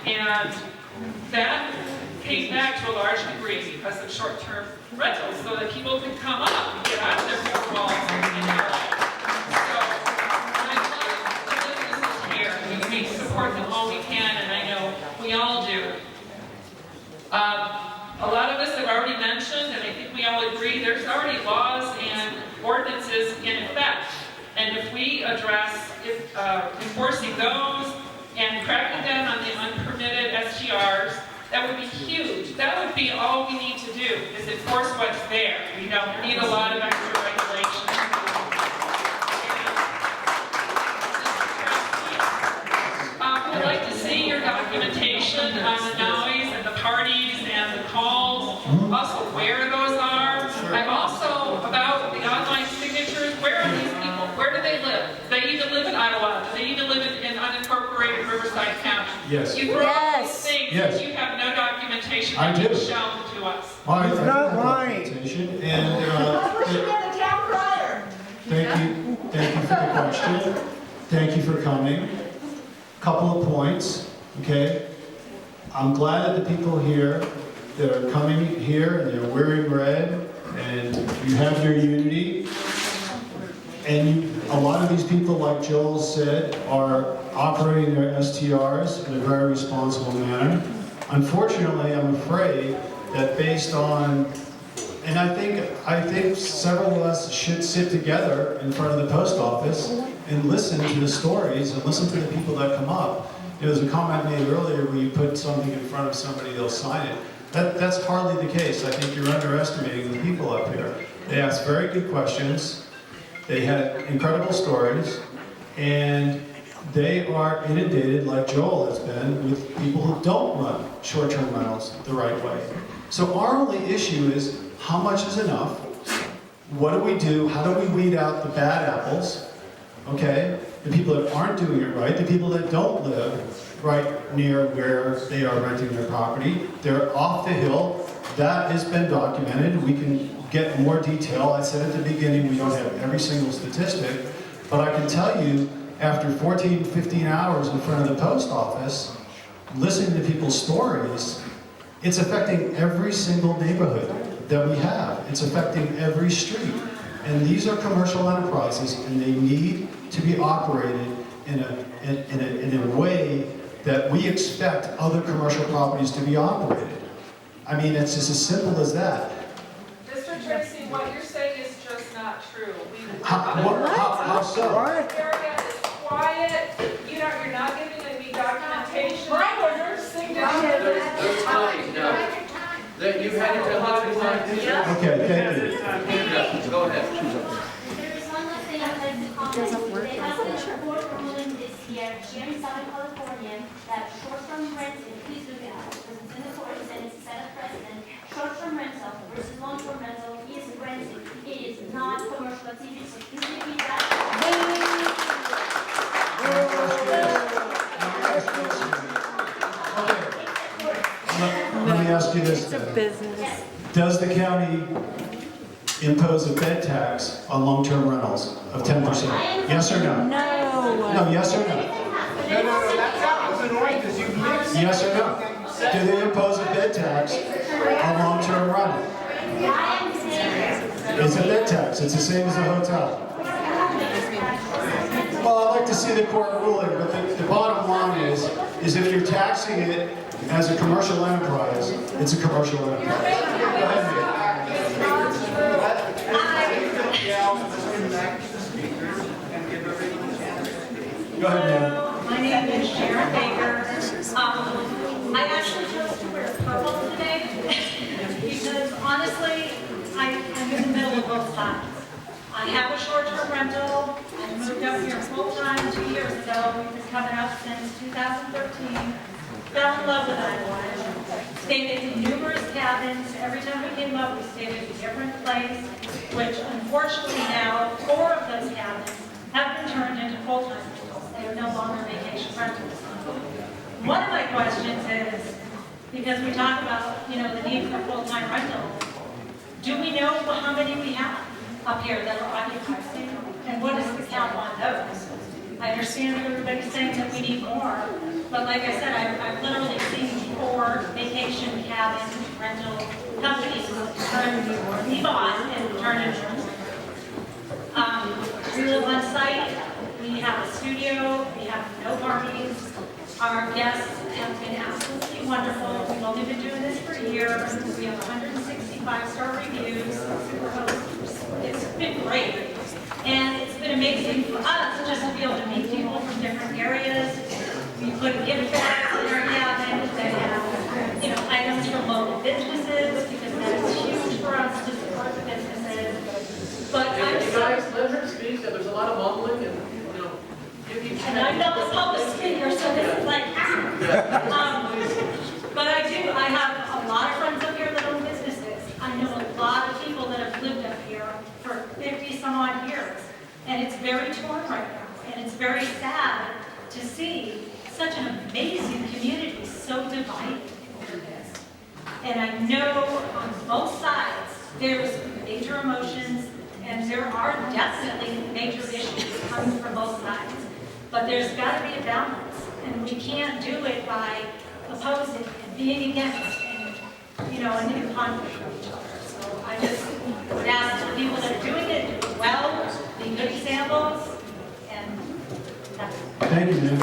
And that came back to a large degree because of short-term rentals, so that people could come up and get out of their four walls and get here. So I love the businesses here. We support them all we can, and I know we all do. A lot of us have already mentioned, and I think we all agree, there's already laws and ordinances in effect. And if we address enforcing those and cracking down on the unpermitted STRs, that would be huge. That would be all we need to do, is enforce what's there. We don't need a lot of extra regulation. We'd like to see your documentation on the noise and the parties and the calls, also where those are. I'm also about the online signatures. Where are these people? Where do they live? Do they even live in Idyllwild? Do they even live in unincorporated Riverside County? Yes. You throw all these things, Yes. and you have no documentation I that do. you've shown to us. He's not lying. And the town crier. thank you for the question. Thank you for coming. Couple of points, okay? I'm glad that the people here that are coming here and they're wearing red and you have your unity. And a lot of these people, like Joel said, are operating their STRs in a very responsible manner. Unfortunately, I'm afraid that based on, and I think several of us should sit together in front of the post office and listen to the stories and listen to the people that come up. There was a comment made earlier where you put something in front of somebody, they'll sign it. That's hardly the case. I think you're underestimating the people up here. They asked very good questions. They had incredible stories, and they are inundated, like Joel has been, with people who don't run short-term rentals the right way. So our only issue is, how much is enough? What do we do? How do we weed out the bad apples? Okay? The people that aren't doing it right, the people that don't live right near where they are renting their property. They're off the hill. That has been documented. We can get more detail. I said at the beginning, we don't have every single statistic, but I can tell you, after 14, 15 hours in front of the post office, listening to people's stories, it's affecting every single neighborhood that we have. It's affecting every street. And these are commercial enterprises, and they need to be operated in a way that we expect other commercial properties to be operated. I mean, it's just as simple as that. Mr. Tracy, what you're saying is just not true. How so? The area is quiet, you're not giving any documentation. Your signature. Those times, no. That you had it to 100 times. Okay, thank you. Yeah, go ahead. There's one last thing I'd like to comment. They have a court ruling this year here in Southern California that short-term renting, please look it up because it's in the courts and it's set a precedent. Short-term rental versus long-term rental is renting. It is not commercial activity. So please repeat that. Let me ask you this then. Does the county impose a bed tax on long-term rentals of 10%? Yes or no? No. No, yes or no? No, that was annoying because you mixed. Yes or no? Do they impose a bed tax on long-term rental? It's a bed tax. It's the same as a hotel. Well, I'd like to see the court ruling, but the bottom line is if you're taxing it as a commercial enterprise, it's a commercial enterprise. Go ahead, Go ahead, ma'am. My name is Sharon Baker. I actually chose to wear purple today because honestly, I'm in the middle of both sides. I have a short-term rental, I moved up here full-time 2 years ago. We've been coming up since 2013. Fell in love with Idyllwild. Stayed in numerous cabins. Every time we came up, we stayed at a different place, which unfortunately now 4 of those cabins have been turned into full-time rentals. They are no longer vacation rentals. One of my questions is, because we talk about, the need for full-time rental, do we know how many we have up here that are occupied? And what is the count on those? I understand that everybody's saying that we need more, but like I said, I've literally seen 4 vacation cabin rental companies be bought and turned into rentals. We live on site, we have a studio, we have no parties. Our guests have been absolutely wonderful. We've only been doing this for a year. We have 165-star reviews. It's been great. And it's been amazing for us just to be able to meet people from different areas. We put gift bags in our cabin that have, items from local businesses, because that's huge for us to support the businesses. But I'm You guys, let her speak, there's a lot of mumbling and, and I'm not the public speaker, so this is like, but I have a lot of friends up here that own businesses. I know a lot of people that have lived up here for 50 some odd years. And it's very torn right now. And it's very sad to see such an amazing community so divided over this. And I know on both sides, there's major emotions, and there are definitely major issues coming from both sides. But there's got to be a balance, and we can't do it by opposing and being against and, and in conflict with each other. So I just would ask the people that are doing it, do it well, be good examples, and that's it. Thank you, ma'am.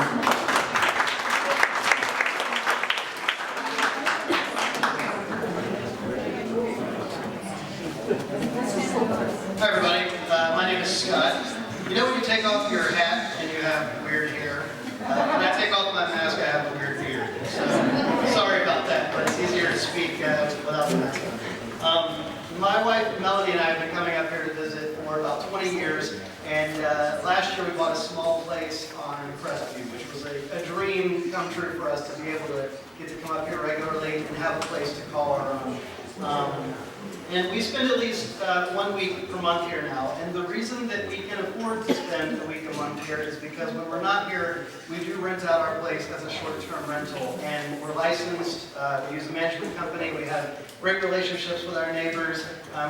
Hi everybody, my name is Scott. You know when you take off your hat and you have weird hair? When I take off my mask, I have a weird beard. So, sorry about that, but it's easier to speak without the mask on. My wife Melody and I have been coming up here to visit for about 20 years, and last year we bought a small place on Crestview, which was a dream come true for us to be able to get to come up here regularly and have a place to call our own. And we spend at least 1 week per month here now. And the reason that we can afford to spend a week a month here is because when we're not here, we do rent out our place as a short-term rental. And we're licensed, we use a management company, we have great relationships with our neighbors.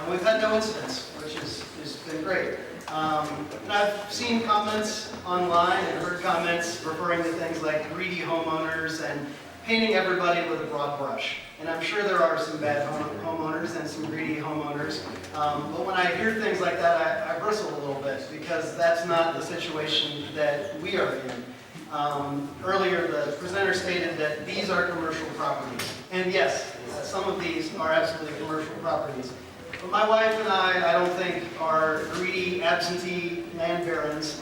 We've had no incidents, which has been great. And I've seen comments online and heard comments referring to things like greedy homeowners and painting everybody with a broad brush. And I'm sure there are some bad homeowners and some greedy homeowners. But when I hear things like that, I bristle a little bit, because that's not the situation that we are in. Earlier, the presenter stated that these are commercial properties. And yes, some of these are absolutely commercial properties. But my wife and I don't think are greedy, absentee land barons.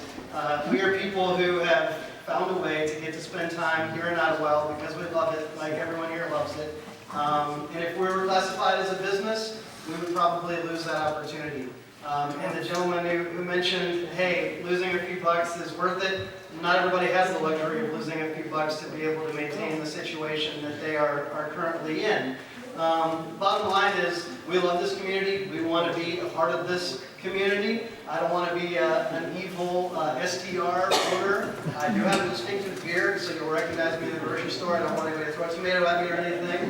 We are people who have found a way to get to spend time here in Idyllwild because we love it, like everyone here loves it. And if we were classified as a business, we would probably lose that opportunity. And the gentleman who mentioned, hey, losing a few bucks is worth it. Not everybody has the luxury of losing a few bucks to be able to maintain the situation that they are currently in. Bottom line is, we love this community. We want to be a part of this community. I don't want to be an evil STR owner. I do have a distinctive beard, so you'll recognize me in the grocery store. I don't want anybody to throw a tomato at me or anything.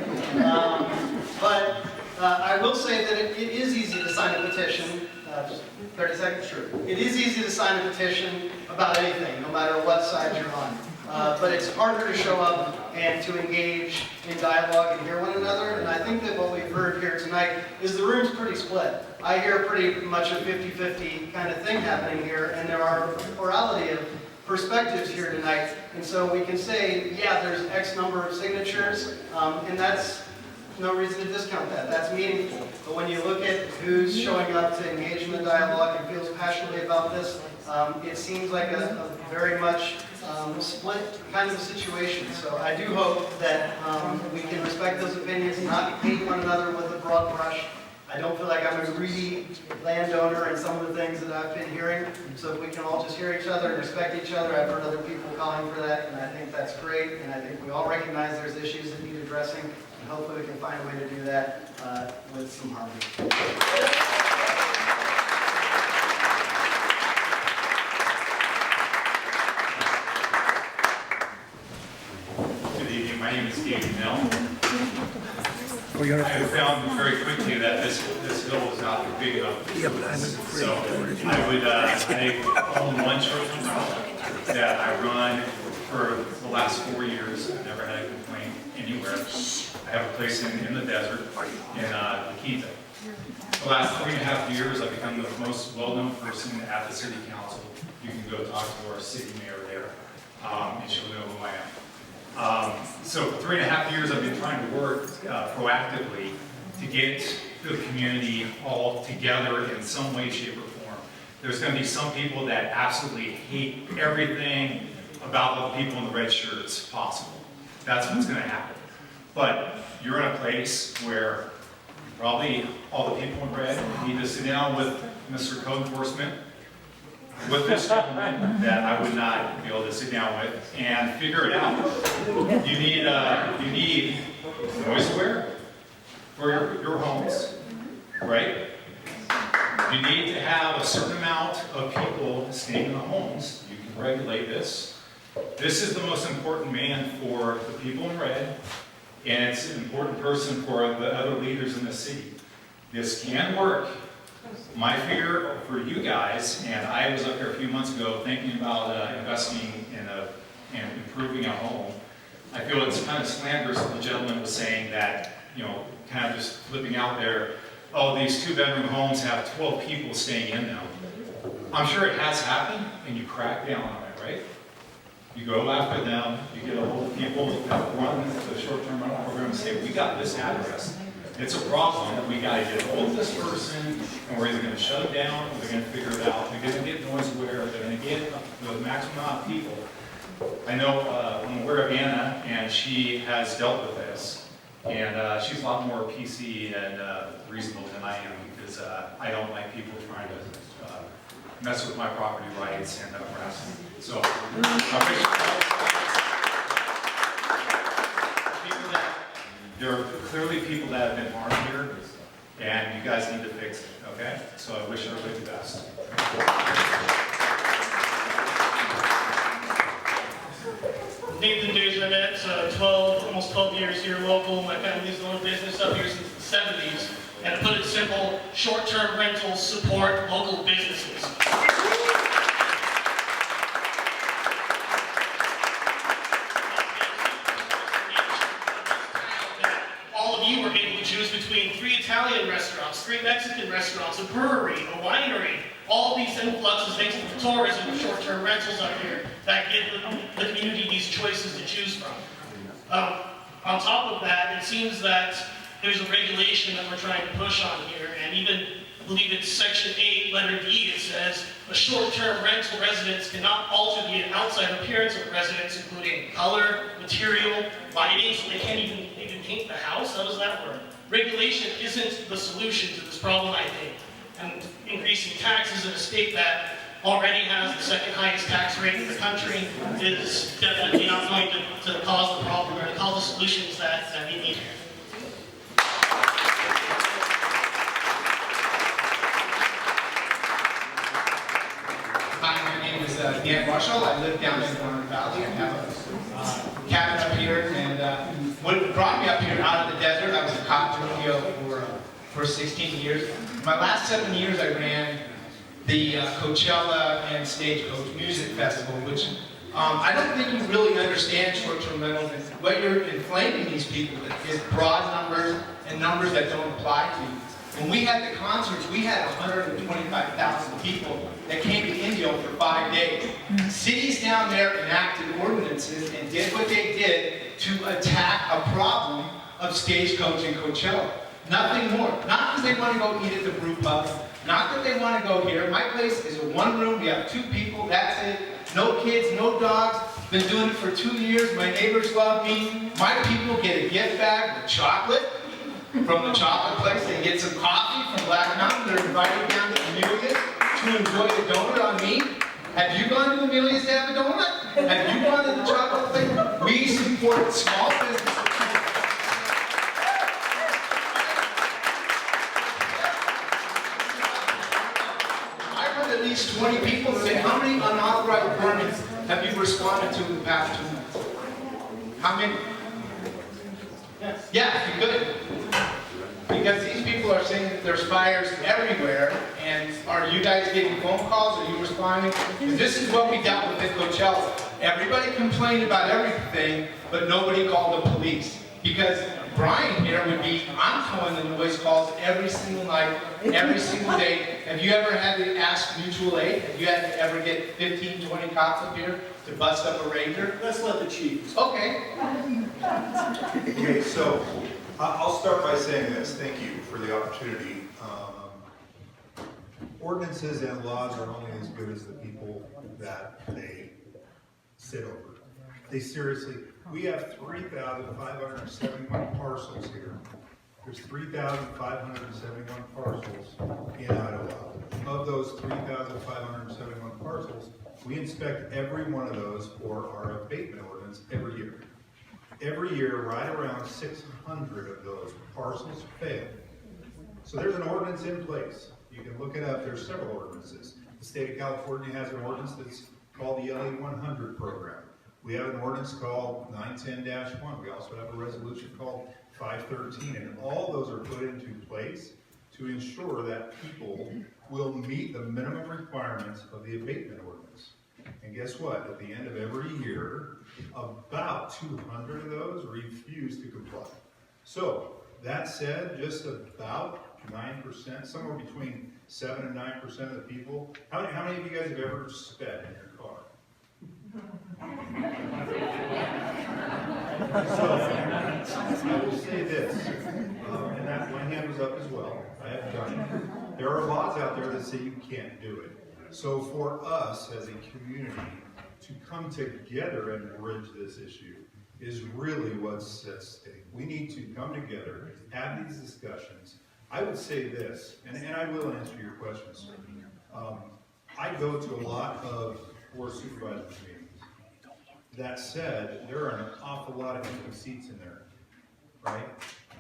But I will say that it is easy to sign a petition. Just 30 seconds, sure. It is easy to sign a petition about anything, no matter what side you're on. But it's harder to show up and to engage in dialogue and hear one another. And I think that what we've heard here tonight is the room's pretty split. I hear pretty much a 50-50 kind of thing happening here, and there are a plurality of perspectives here tonight. And so we can say, yeah, there's X number of signatures, and that's no reason to discount that. That's meaningful. But when you look at who's showing up to engage in the dialogue and feels passionately about this, it seems like a very much split kind of a situation. So I do hope that we can respect those opinions, not paint one another with a broad brush. I I don't feel like I'm a greedy landowner and some of the things that I've been hearing. So if we can all just hear each other and respect each other, I've heard other people calling for that, and I think that's great. And I think we all recognize there's issues that need addressing, and hopefully we can find a way to do that with some harmony. My name is David Mill. I found very quickly that this hill is not big enough. So I own one short-term rental that I run for the last 4 years. I've never had a complaint anywhere. I have a place in the desert in La Quinta. The last 3.5 years, I've become the most well-known person at the city council. You can go talk to our city mayor there, and she'll know who I am. So for 3.5 years, I've been trying to work proactively to get the community all together in some way, shape, or form. There's going to be some people that absolutely hate everything about the people in the red shirts possible. That's what's going to happen. But you're in a place where probably all the people in red need to sit down with Mr. Code Enforcement, with this gentleman that I would not be able to sit down with and figure it out. You need noise aware for your homes, right? You need to have a certain amount of people staying in the homes. You can regulate this. This is the most important man for the people in red, and it's an important person for the other leaders in the city. This can work. My fear for you guys, and I was up here a few months ago thinking about investing in improving a home. I feel it's kind of slanderous that the gentleman was saying that, kind of just flipping out there, oh, these 2-bedroom homes have 12 people staying in them. I'm sure it has happened, and you crack down on it, right? You go after them, you get a hold of people that run the short-term rental program and say, we got this address. It's a problem. We got to get a hold of this person, and we're either going to shut it down or they're going to figure it out. They're going to get noise aware. They're going to get the maximum amount of people. I know I'm aware of Anna, and she has dealt with this, and she's a lot more PC and reasonable than I am because I don't like people trying to mess with my property rights and harass me. So, there are clearly people that have been harmed here, and you guys need to fix it, okay? So I wish everybody the best. Nathan Dejanet, almost 12 years here local. My family's owned business up here since the 70s. And to put it simple, short-term rentals support local businesses. You were able to choose between 3 Italian restaurants, 3 Mexican restaurants, a brewery, a winery. All these influxes thanks to tourism and short-term rentals up here that give the community these choices to choose from. On top of that, it seems that there's a regulation that we're trying to push on here, and even I believe it's Section 8, letter D, it says, a short-term rental residence cannot alter the outside appearance of the residence, including color, material, lighting, so they can't even paint the house. How does that work? Regulation isn't the solution to this problem, I think. And increasing taxes in a state that already has the second highest tax rate in the country is definitely not going to cause the problem or to cause the solutions that we need. Hi, my name is Dan Marshall. I live down in Warren Valley. I have a cabin up here, and what brought me up here out of the desert, I was a cop in Rodeo for 16 years. My last 7 years, I ran the Coachella and Stagecoach Music Festival, which I don't think you really understand short-term rentals. What you're inflaming these people with is broad numbers and numbers that don't apply to you. When we had the concerts, we had 125,000 people that came to Indio for 5 days. Cities down there enacted ordinances and did what they did to attack a problem of Stagecoach and Coachella. Nothing more. Not because they want to go eat at the brew pub. Not that they want to go here. My place is a 1 room. We have 2 people. That's it. No kids, no dogs. Been doing it for 2 years. My neighbors love me. My people get a gift bag with chocolate. from the chocolate place, they get some coffee from Black Mountain, they're invited down to Amelia's to enjoy the donut on me. Have you gone to Amelia's to have a donut? Have you gone to the chocolate place? We support small businesses. I've heard at least 20 people say, how many unauthorized permits have you responded to in the past 2 months? How many? Yeah, you could. Because these people are saying that there's fires everywhere, and are you guys getting phone calls? Are you responding? And this is what we dealt with at Coachella. Everybody complained about everything, but nobody called the police. Because Brian here would be, I'm calling the noise calls every single night, every single day. Have you ever had to ask mutual aid? Have you had to ever get 15, 20 cops up here to bust up a ranger? Let's let the chief. Okay. Okay, so I'll start by saying this. Thank you for the opportunity. Ordinances and laws are only as good as the people that they sit over. They seriously, we have 3,571 parcels here. There's 3,571 parcels in Idyllwild. Of those 3,571 parcels, we inspect every one of those for our abatement ordinance every year. Every year, right around 600 of those parcels fail. So there's an ordinance in place. You can look it up. There's several ordinances. The state of California has an ordinance that's called the LA 100 program. We have an ordinance called 910-1. We also have a resolution called 513. And all those are put into place to ensure that people will meet the minimum requirements of the abatement ordinance. And guess what? At the end of every year, about 200 of those refuse to comply. So, that said, just about 9%, somewhere between 7 and 9% of the people. How many of you guys have ever sped in your car? So, I will say this, and that my hand was up as well. I have done it. There are laws out there that say you can't do it. So for us as a community to come together and bridge this issue is really what's at stake. We need to come together, have these discussions. I would say this, and I will answer your question, sir. I go to a lot of board of supervisors meetings. That said, there are an awful lot of empty seats in there, right?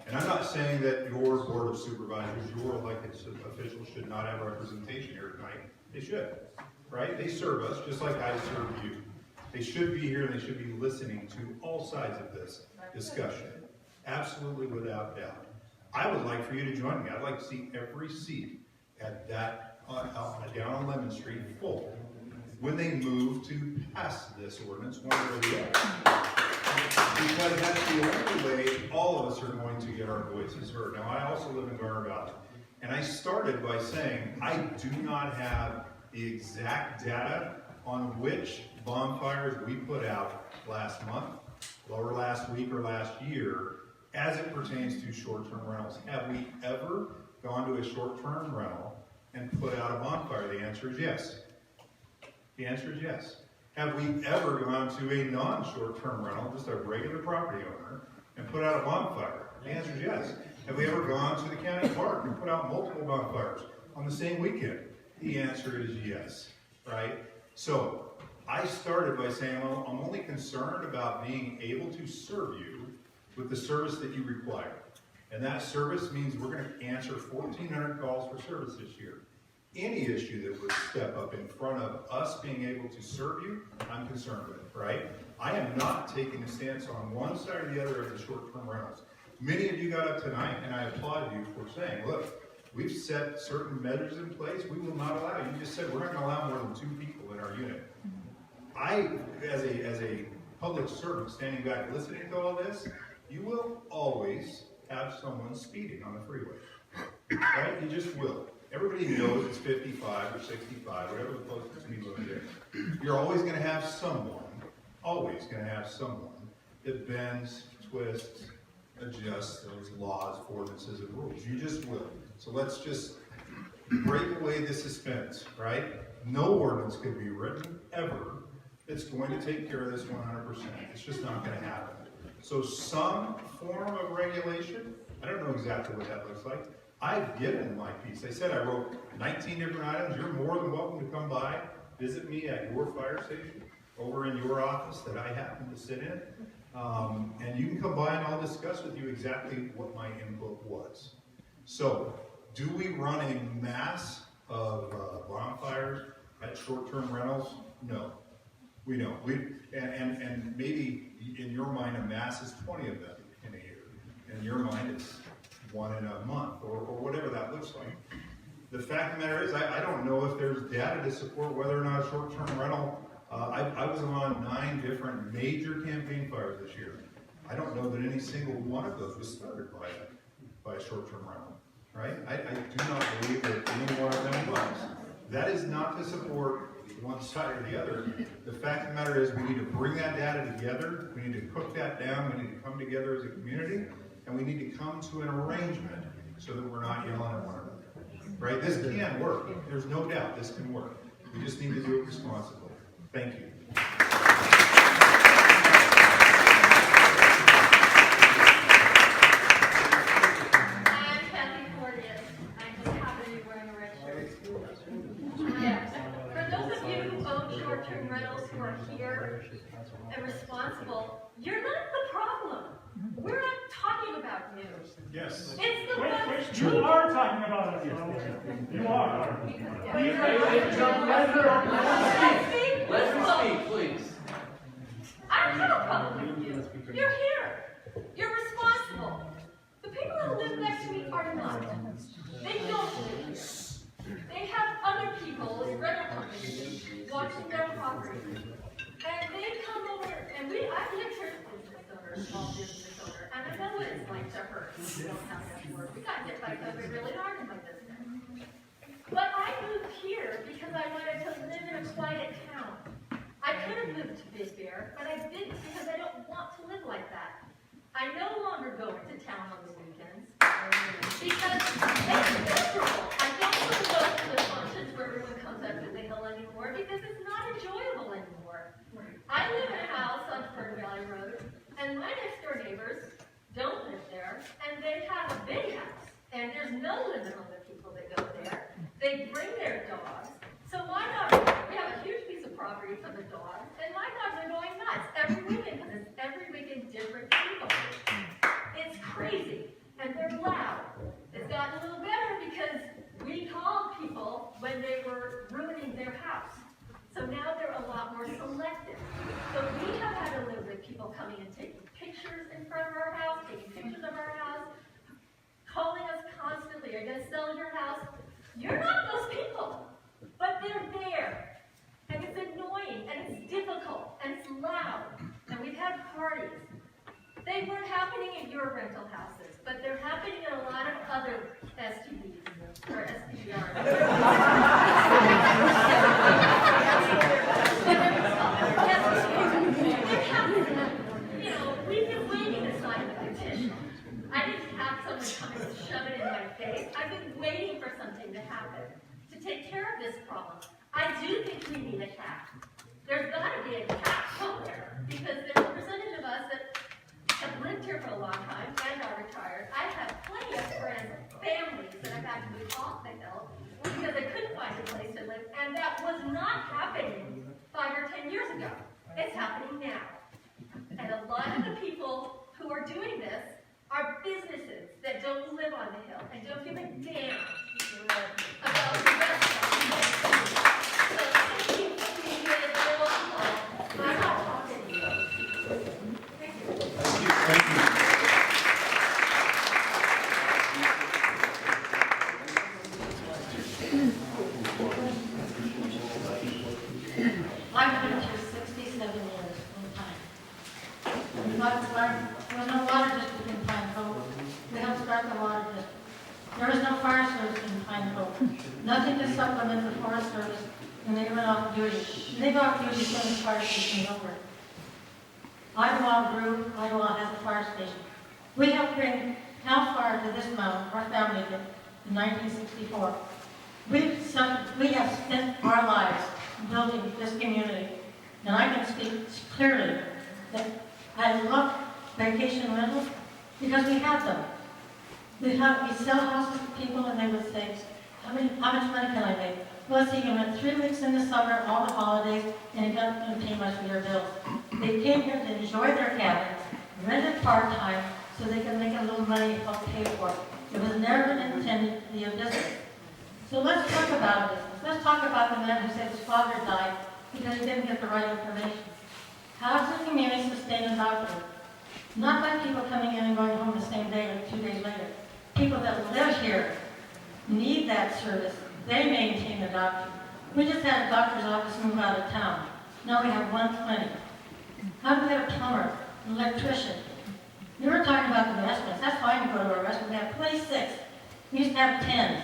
And I'm not saying that your board of supervisors, your elected officials should not have representation here tonight. They should, right? They serve us just like I serve you. They should be here and they should be listening to all sides of this discussion. Absolutely, without doubt. I would like for you to join me. I'd like to see every seat at that, down on Lemon Street full when they move to pass this ordinance one way or the other. Because that's the only way all of us are going to get our voices heard. Now, I also live in Garner Valley. And I started by saying, I do not have the exact data on which bonfires we put out last month, or last week, or last year, as it pertains to short-term rentals. Have we ever gone to a short-term rental and put out a bonfire? The answer is yes. The answer is yes. Have we ever gone to a non-short-term rental, just a regular property owner, and put out a bonfire? The answer is yes. Have we ever gone to the county park and put out multiple bonfires on the same weekend? The answer is yes, right? So, I started by saying, well, I'm only concerned about being able to serve you with the service that you require. And that service means we're going to answer 1,400 calls for service this year. Any issue that would step up in front of us being able to serve you, I'm concerned with, right? I am not taking a stance on one side or the other of the short-term rentals. Many of you got up tonight, and I applaud you for saying, look, we've set certain measures in place. We will not allow, you just said we're not going to allow more than 2 people in our unit. I, as a public servant standing back listening to all this, you will always have someone speeding on the freeway, right? You just will. Everybody knows it's 55 or 65, whatever the posted speed limit is. You're always going to have someone that bends, twists, adjusts those laws, ordinances, and rules. You just will. So let's just break away the suspense, right? No ordinance can be written ever that's going to take care of this 100%. It's just not going to happen. So some form of regulation, I don't know exactly what that looks like. I've given my piece. I said I wrote 19 different items. You're more than welcome to come by, visit me at your fire station, over in your office that I happen to sit in. And you can come by and I'll discuss with you exactly what my input was. So, do we run a mass of bonfires at short-term rentals? No, we don't. And maybe in your mind a mass is 20 of them in a year. In your mind it's one in a month or whatever that looks like. The fact of the matter is I don't know if there's data to support whether or not a short-term rental. I was on 9 different major campaign fires this year. I don't know that any single one of those was started by a short-term rental. Right? I do not believe that any one of them was. That is not to support one side or the other. The fact of the matter is we need to bring that data together. We need to cook that down. We need to come together as a community. And we need to come to an arrangement so that we're not yelling at one another. Right? This can work. There's no doubt this can work. We just need to do it responsibly. Thank you. Short-term rentals who are here and responsible, you're not the problem. We're not talking about you. Yes. It's the ones. You are talking about us. You are. Let me speak, please. I don't have a problem with you. You're here. You're responsible. The people who live next to me are not. They don't live here. They have other people in rental companies watching their property. And they come over, and I've lived here as a business owner, small business owner, and I know what it's like to hurt when you don't have enough work. We got hit by COVID really hard in my business. But I moved here because I wanted to live in a quiet town. I could have moved to Big Bear, but I didn't because I don't want to live like that. I no longer go into town on the weekends because it's miserable. I don't want to go to the functions where everyone comes up to the hill anymore because it's not enjoyable anymore. I live in a house on Fern Valley Road, and my next door neighbors don't live there, and they have a big house, and there's no limit on the people that go there. They bring their dogs. So my dogs, we have a huge piece of property for the dogs, and my dogs are going nuts every weekend because it's every weekend different people. It's crazy, and they're loud. It's gotten a little better because we called people when they were ruining their house. So now they're a lot more selective. So we have had to live with people coming and taking pictures in front of our house, taking pictures of our house, calling us constantly, are you going to sell your house? You're not those people, but they're there. And it's annoying, and it's difficult, and it's loud. And we've had parties. They weren't happening at your rental houses, but they're happening in a lot of other STDs, or You know, we've been waiting to sign the petition. I didn't have someone come and shove it in my face. I've been waiting for something to happen to take care of this problem. I do think we need a cap. There's got to be a cap somewhere because there's a percentage of us that have lived here for a long time and are retired. I have plenty of friends, families that I've had to move off the hill because I couldn't find a place to live, and that was not happening 5 or 10 years ago. It's happening now. And a lot of the people who are doing this are businesses that don't live on the hill and don't give a damn about the rest of us. So thank you for being here at the local. I'm not talking to you. Thank you. Thank you. I've been here 67 years full time. There was no water district in Pine Cove. We helped start the water district. There was no fire service in Pine Cove. Nothing to supplement the Forest Service when they went off duty. They go off duty as soon as fire station over. Idyllwild grew. Idyllwild has a fire station. We helped bring Cal Fire to this mountain. Our family did in 1964. We have spent our lives building this community, and I can speak clearly that I love vacation rentals because we have them. We sell houses to people and they would say, how much money can I make? Well, so you can rent 3 weeks in the summer, all the holidays, and you're not going to pay much for your bills. They came here to enjoy their cabins, rented part-time, so they can make a little money and help pay for it. It was never intended to be a business. So let's talk about business. Let's talk about the man who said his father died because he didn't get the right information. How does the community sustain a doctor? Not by people coming in and going home the same day or 2 days later. People that live here need that service. They maintain the doctor. We just had a doctor's office move out of town. Now we have one clinic. How do we get a plumber, an electrician? You were talking about the restaurants. That's fine to go to a restaurant. We have 26. We used to have 10.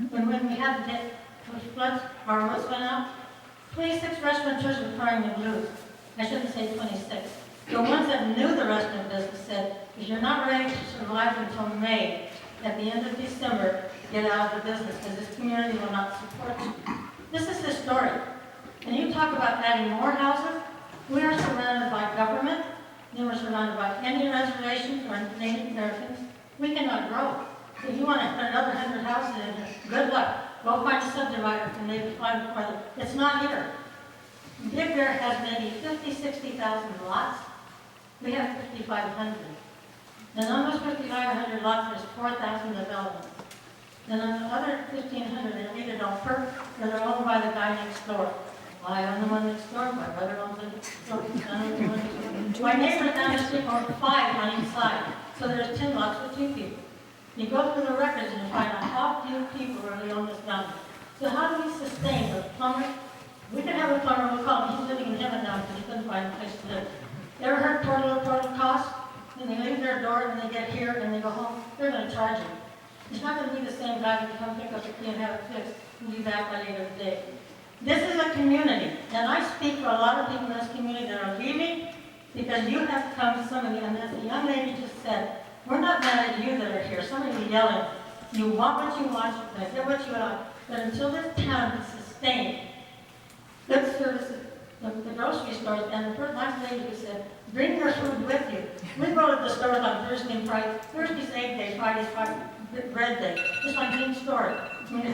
When we had the floods, our roads went out, 26 restaurateurs were crying the blues. I shouldn't say 26. The ones that knew the restaurant business said, if you're not ready to survive until May, at the end of December, get out of the business because this community will not support you. This is historic. And you talk about adding more houses. We are surrounded by government. Then we're surrounded by Indian reservations or Native Americans. We cannot grow. If you want to put another 100 houses in here, good luck. Go find a subdivider and maybe find it for them. It's not here. Big Bear has maybe 50, 60,000 lots. We have 5,500. And on those 5,500 lots, there's 4,000 developments. And on the other 1,500, they're either don't perk or they're owned by the guy next door. I own the one next door, my brother owns the next door, I own the one next door. My neighbors down the street own 5 on each side. So there's 10 lots with 2 people. You go through the records and you find out how few people really own this mountain. So how do we sustain the plumber? We can have a plumber, we'll call him, he's living in heaven now because he couldn't find a place to live. You ever heard portal cost? When they leave their door and they get here and they go home, they're going to charge you. It's not going to be the same guy who come pick up the key and have it fixed and be back by later today. This is a community, and I speak for a lot of people in this community that are leaving because you have come, some of you, and as the young lady just said, we're not mad at you that are here. Some of you yelling, you want what you want, you can get what you want, but until this town is sustained, good services, the grocery stores, and the first last lady who said, bring your food with you. We go to the stores on Thursday and Friday. Thursday's egg day, Friday's bread day. Just like being stored. I mean,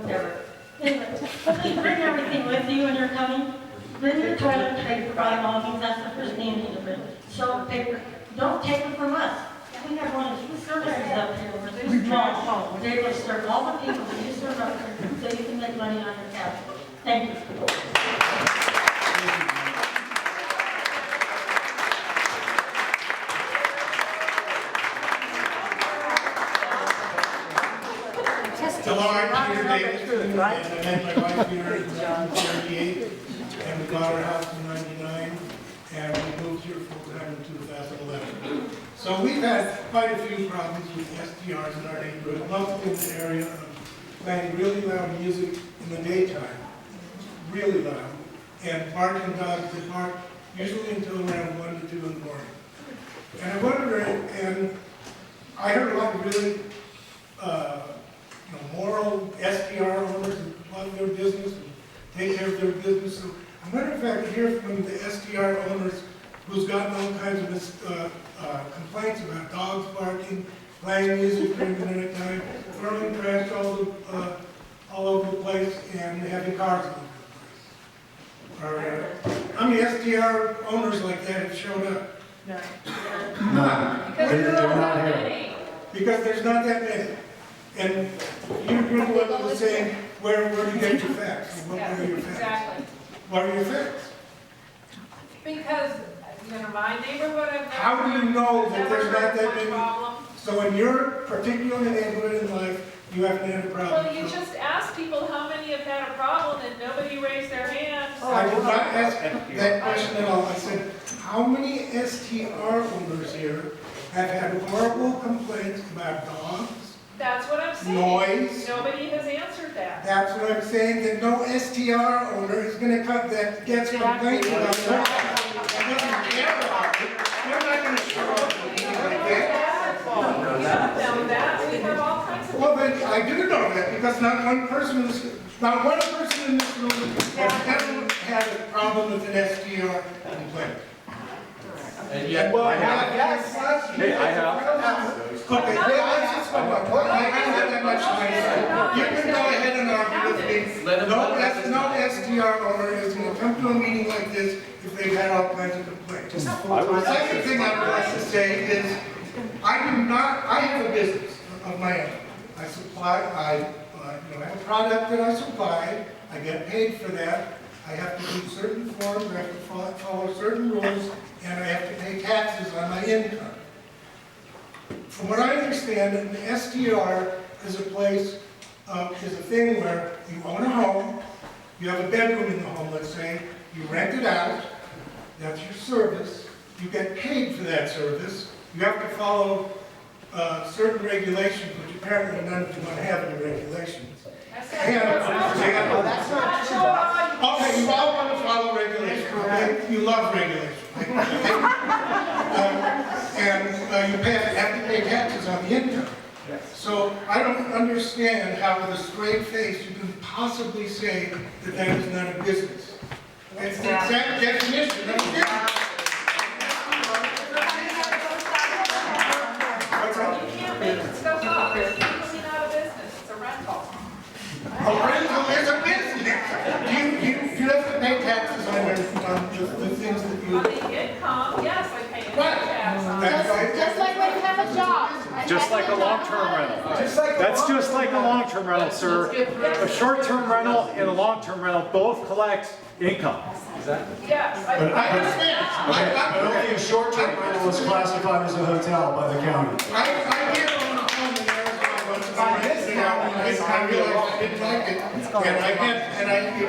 whatever. Anyway, please bring everything with you when you're coming. Bring your toilet paper by all means. That's the first thing you need to bring. Soap paper. Don't take it from us. We have one of these surveys up here. We're too small. They will serve all the people that you serve up here so you can make money on your capital. Thank you. Hello, I'm Peter Davidson, and I met my wife here in 1978, and we got our house in 99, and we moved here full-time in 2011. So we've had quite a few problems with STRs in our neighborhood, mostly in the area of playing really loud music in the daytime, really loud, and barking dogs that bark usually until around 1 to 2 in the morning. And I wonder, and I heard a lot of really moral STR owners who love their business and take care of their business. So I wonder if I could hear from the STR owners who's gotten all kinds of complaints about dogs barking, playing music during the night time, throwing trash all over the place, and having cars all over the place. How many STR owners like that have showed up? No. They're not here. Because there's not that many. And you grew up with saying, where do you get your facts? What are your facts? Exactly. What are your facts? Because, my neighborhood, I've never. How do you know that there's not that many? Problem. So in your particular neighborhood in life, you haven't had a problem? Well, you just asked people how many have had a problem and nobody raised their hands. I did not ask that question at all. I said, how many STR owners here have had horrible complaints about dogs? That's what I'm saying. Noise. Nobody has answered that. That's what I'm saying, that no STR owner is going to come that gets complaints about that. And doesn't care about it. They're not going to show up with you like that. You don't know that. We have all kinds of. Well, but I do know that because not one person in this room has ever had a problem with an STR complaint. And yet, Well, I have. yes. Hey, I have. Okay, let's just go on. I don't have that much time. You can go ahead and argue with me. No STR owner is going to come to a meeting like this if they've had all kinds of complaints. The second thing I would like to say is, I have a business of my own. I supply, I have a product that I supply, I get paid for that. I have to do certain forms, I have to follow certain rules, and I have to pay taxes on my income. From what I understand, an STR is a place, is a thing where you own a home, you have a bedroom in the home, let's say, you rent it out, that's your service, you get paid for that service, you have to follow certain regulations, which apparently none of you don't have any regulations. That's not true. Okay, you all want to follow regulations, okay? You love regulations. And you have to pay taxes on the income. So I don't understand how with a straight face you can possibly say that that is not a business. It's the exact definition of a business. You can't make stuff up. It's legally not a business, it's a rental. A rental is a business. You have to pay taxes on the things that you... On the income, yes, I pay income tax on it. Just like when you have a job. Just like a long-term rental. That's just like a long-term rental, sir. A short-term rental and a long-term rental both collect income. Yes. But I understand. But only a short-term rental is classified as a hotel by the county. I did own a home in Arizona once upon a time, and I realized I didn't like it,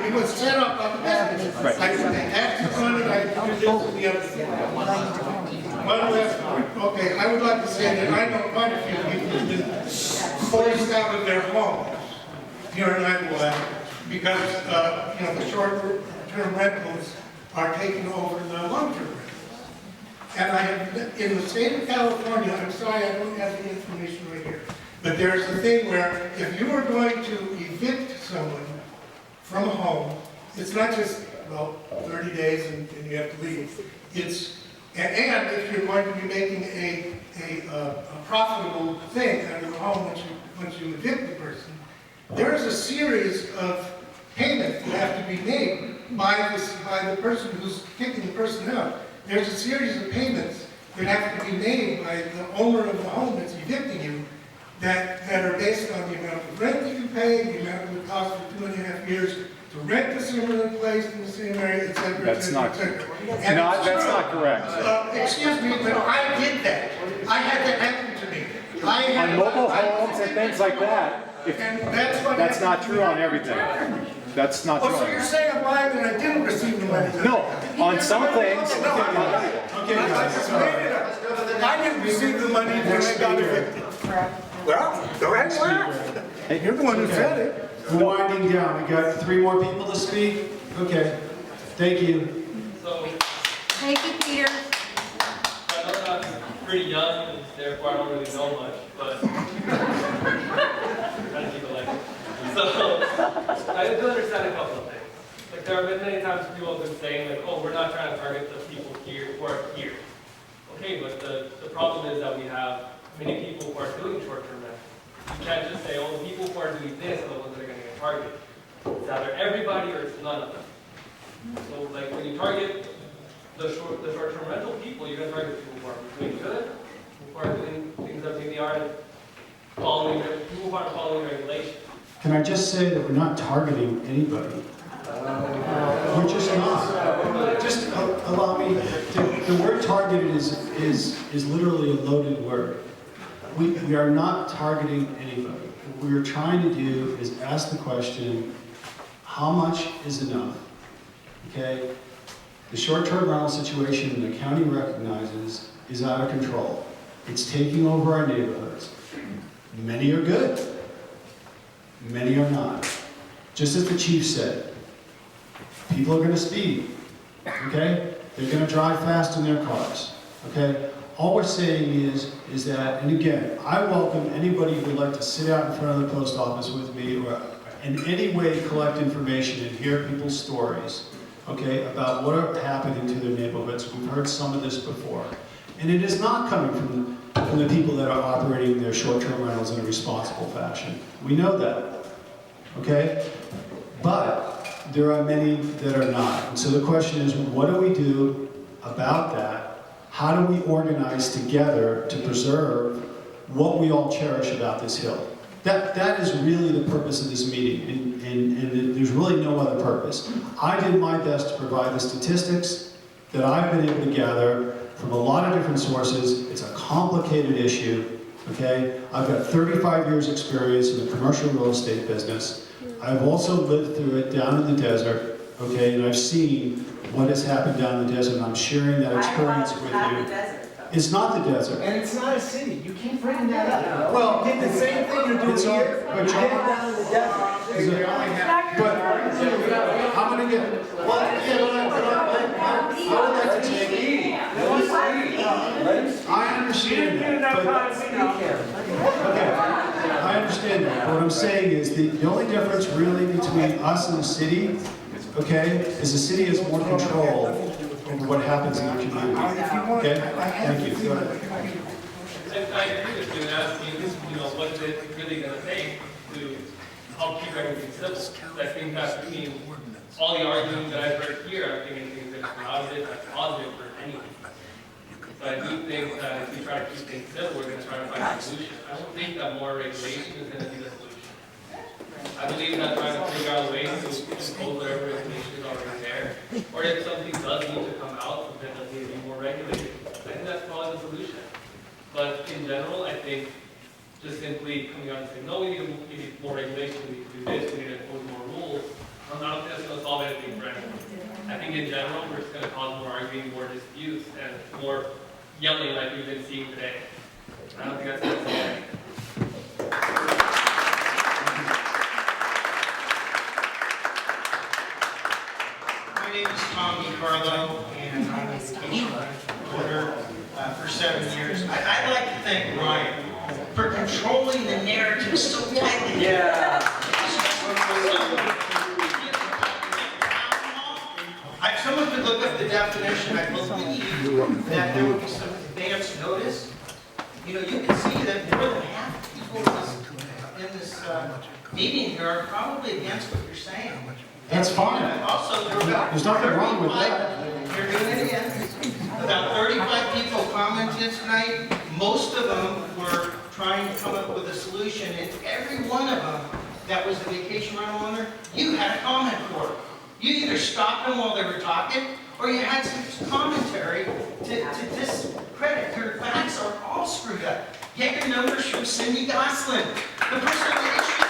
it was set up on business. I paid taxes on it, I did this and the other thing. One last point. Okay, I would like to say that I know quite a few people who've been forced out of their homes here in Idyllwild because, the short-term rentals are taking over the long-term rentals. And I have, in the state of California, I'm sorry I don't have the information right here, but there's a thing where if you are going to evict someone from a home, it's not just, 30 days and you have to leave. And if you're going to be making a profitable thing out of the home once you evict the person, there is a series of payments that have to be made by the person who's kicking the person out. There's a series of payments that have to be made by the owner of the home that's evicting you that are based on the amount of rent that you pay, the amount it would cost for 2.5 years to rent a similar place in the same area, et cetera, That's not correct. Excuse me, but I did that. I had that happen to me. On mobile homes and things like that, that's not true on everything. That's not true. Oh, so you're saying I'm lying that I didn't receive the money? No, on some things. Okay, I didn't receive the money when I got evicted. Well, go ahead and laugh. You're the one who said it. We're winding down. We got 3 more people to speak? Okay. Thank you. Thank you, Peter. I know that I'm pretty young, and therefore I don't really know much, but trying to keep it light. So I do understand a couple of things. Like there have been many times people have been saying like, oh, we're not trying to target the people here who are here. Okay, but the problem is that we have many people who are doing short-term rentals. You can't just say, oh, the people who are doing this are the ones that are going to get targeted. It's either everybody or it's none of them. So like when you target the short-term rental people, you're going to target people who are doing good, who are doing things that maybe aren't following, people who aren't following regulations. Can I just say that we're not targeting anybody? We're just not. Just allow me. The word targeted is literally a loaded word. We are not targeting anybody. What we're trying to do is ask the question, how much is enough? Okay? The short-term rental situation the county recognizes is out of control. It's taking over our neighborhoods. Many are good. Many are not. Just as the chief said, people are going to speed. Okay? They're going to drive fast in their cars. Okay? All we're saying is that, and again, I welcome anybody who would like to sit out in front of the post office with me or in any way collect information and hear people's stories, okay, about what are happening to their neighborhoods. We've heard some of this before. And it is not coming from from the people that are operating their short-term rentals in a responsible fashion. We know that, okay? But there are many that are not. And so the question is, what do we do about that? How do we organize together to preserve what we all cherish about this hill? That is really the purpose of this meeting, and there's really no other purpose. I did my best to provide the statistics that I've been able to gather from a lot of different sources. It's a complicated issue, okay? I've got 35 years experience in the commercial real estate business. I've also lived through it down in the desert, okay? And I've seen what has happened down in the desert, and I'm sharing that experience with you. It's not the desert. And it's not a city. You keep bringing that up. Well, you did the same thing you're doing here. You get down in the desert. But I'm going to get. Well, I would like to take. I understand that. Okay, I understand that. What I'm saying is the only difference really between us and the city, okay, is the city has more control over what happens in the community. Okay? Thank you. Go ahead. I agree with you in asking, what is it really going to take to help keep everything civil? I think that means all the arguing that I've heard here, I think anything that's positive for anything. So I do think that if we try to keep things civil, we're going to try to find a solution. I don't think that more regulation is going to be the solution. I believe that trying to figure out ways to impose whatever regulation is already there, or if something does need to come out, something does need to be more regulated, I think that's probably the solution. But in general, I think just simply coming out and saying, no, we need more regulation, we need to do this, we need to impose more rules, I don't think that's going to solve anything for anyone. I think in general, we're just going to cause more arguing, more disputes, and more yelling like we've been seeing today. I don't think that's going to solve anything. My name is Tom DiCarlo, and I'm a vacation reporter for 7 years. I'd like to thank Ryan for controlling the narrative so tightly. Yeah. Someone could look up the definition. I believe that there would be some advance notice. You can see that more than half the people in this meeting here are probably against what you're saying. That's fine. Also, There's nothing wrong with that. You're doing it again. About 35 people commented tonight. Most of them were trying to come up with a solution, and every one of them that was a vacation rental owner, you had a comment for it. You either stopped them while they were talking, or you had some commentary to discredit. Your facts are all screwed up. Get your numbers from Cindy Gosselin, the person that issued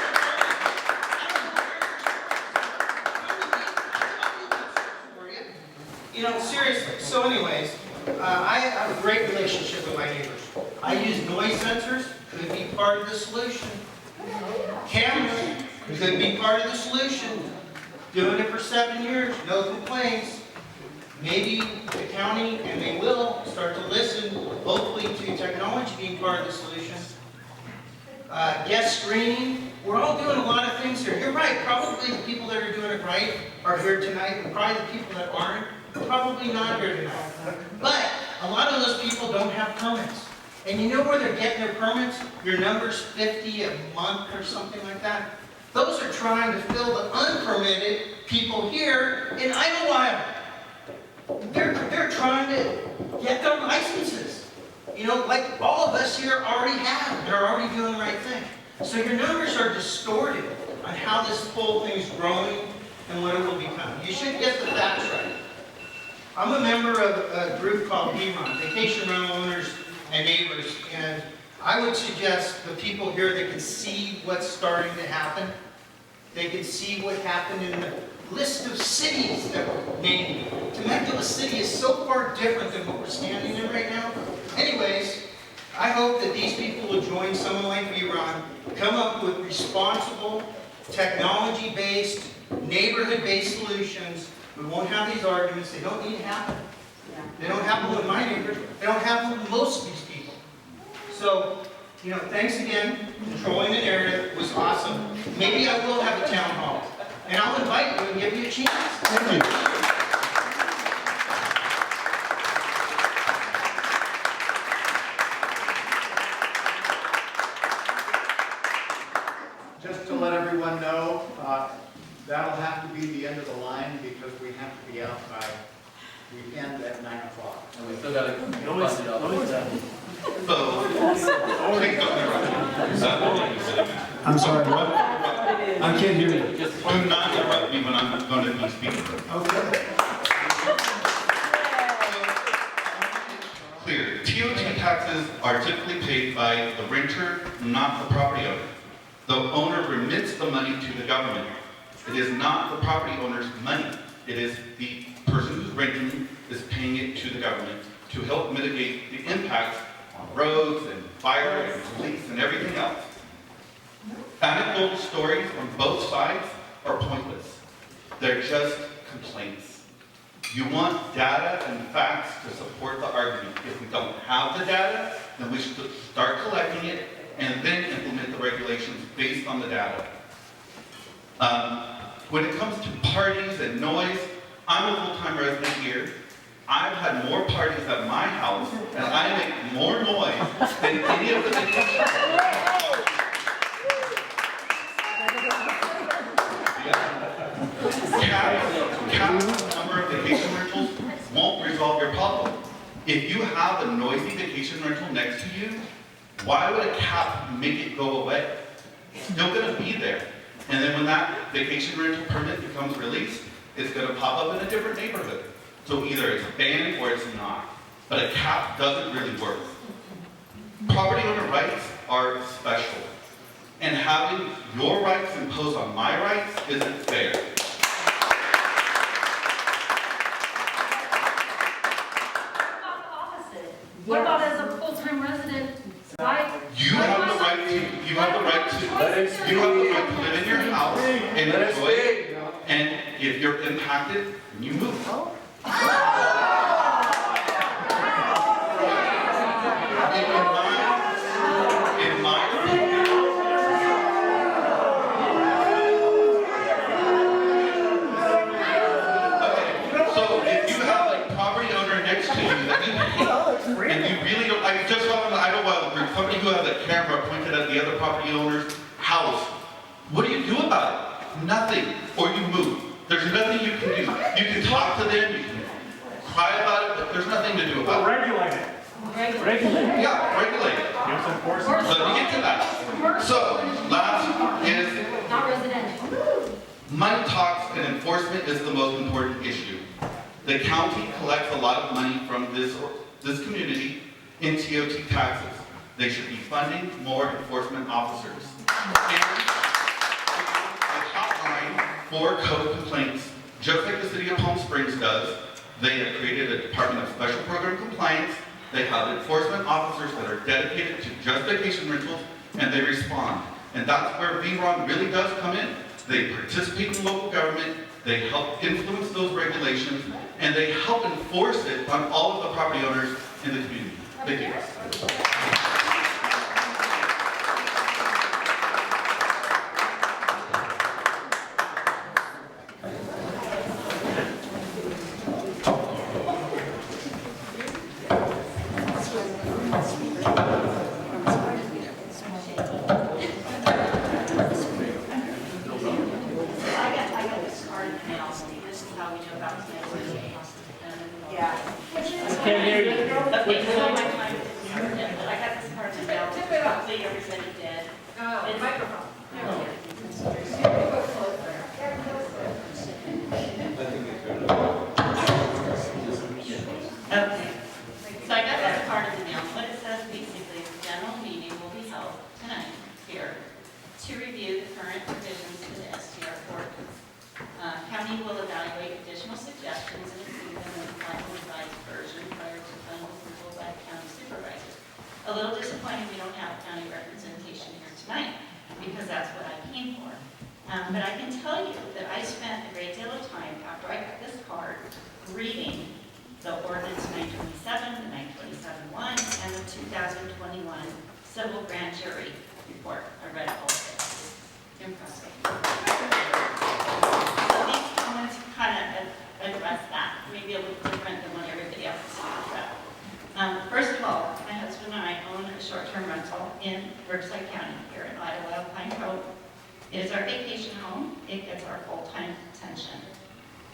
seriously. So anyways, I have a great relationship with my neighbors. I use noise sensors, could be part of the solution. Cameras could be part of the solution. Doing it for 7 years, no complaints. Maybe the county, and they will, start to listen, hopefully, to technology being part of the solution. Guest screening. We're all doing a lot of things here. You're right, probably the people that are doing it right are here tonight, and probably the people that aren't are probably not here tonight. But a lot of those people don't have permits. And you know where they're getting their permits? Your number's 50 a month or something like that. Those are trying to fill the unpermitted people here in Idyllwild. They're trying to get their licenses. Like all of us here already have. They're already doing the right thing. So your numbers are distorted on how this whole thing's growing and what it will become. You should get the facts right. I'm a member of a group called VRON, Vacation Rental Owners and Neighbors, and I would suggest the people here that can see what's starting to happen, they can see what happened in the list of cities that were named. Temecula City is so far different than what we're standing in right now. Anyways, I hope that these people will join someone like VRON, come up with responsible, technology-based, neighborhood-based solutions. We won't have these arguments. They don't need to happen. They don't happen with my neighbors. They don't happen with most of these people. So, thanks again. Controlling the narrative was awesome. Maybe I will have a town hall. And I'll invite you and give you a chance. Thank you. please don't interrupt me. I'm sorry, what? I can't hear you. Do not interrupt me when I'm going to be speaking. Okay. Clear. TOT taxes are typically paid by the renter, not the property owner. The owner remits the money to the government. It is not the property owner's money. It is the person who's renting is paying it to the government to help mitigate the impacts on roads and fire and police and everything else. Anecdotal stories on both sides are pointless. They're just complaints. You want data and facts to support the argument. If we don't have the data, then we should start collecting it and then implement the regulations based on the data. When it comes to parties and noise, I'm a full-time resident here. I've had more parties at my house, and I make more noise than any of the vacation. Capping the number of vacation rentals won't resolve your problem. If you have a noisy vacation rental next to you, why would a cap make it go away? It's still going to be there. And then when that vacation rental permit becomes released, it's going to pop up in a different neighborhood. So either it's banned or it's not. But a cap doesn't really work. Property owner rights are special. And having your rights imposed on my rights isn't fair. What about as a full-time resident? Why? You have the right to live in your house and enjoy it. And if you're impacted, then you move. In my opinion, so if you have a property owner next to you that you hate, and you really don't, I just saw in the Idyllwild group, somebody who has a camera pointed at the other property owner's house. What do you do about it? Nothing. Or you move. There's nothing you can do. You can talk to them, you can cry about it, but there's nothing to do about it. Regulate it. Regulate it. Yeah, regulate it. Yes, enforcement. Let me get to that. So, last is Not residential. money talks and enforcement is the most important issue. The county collects a lot of money from this community in TOT taxes. They should be funding more enforcement officers. And a hotline for code complaints, just like the city of Palm Springs does. They have created a Department of Special Program Compliance. They have enforcement officers that are dedicated to just vacation rentals, and they respond. And that's where VRON really does come in. They participate in local government, they help influence those regulations, and they help enforce it on all of the property owners in the community. Thank you.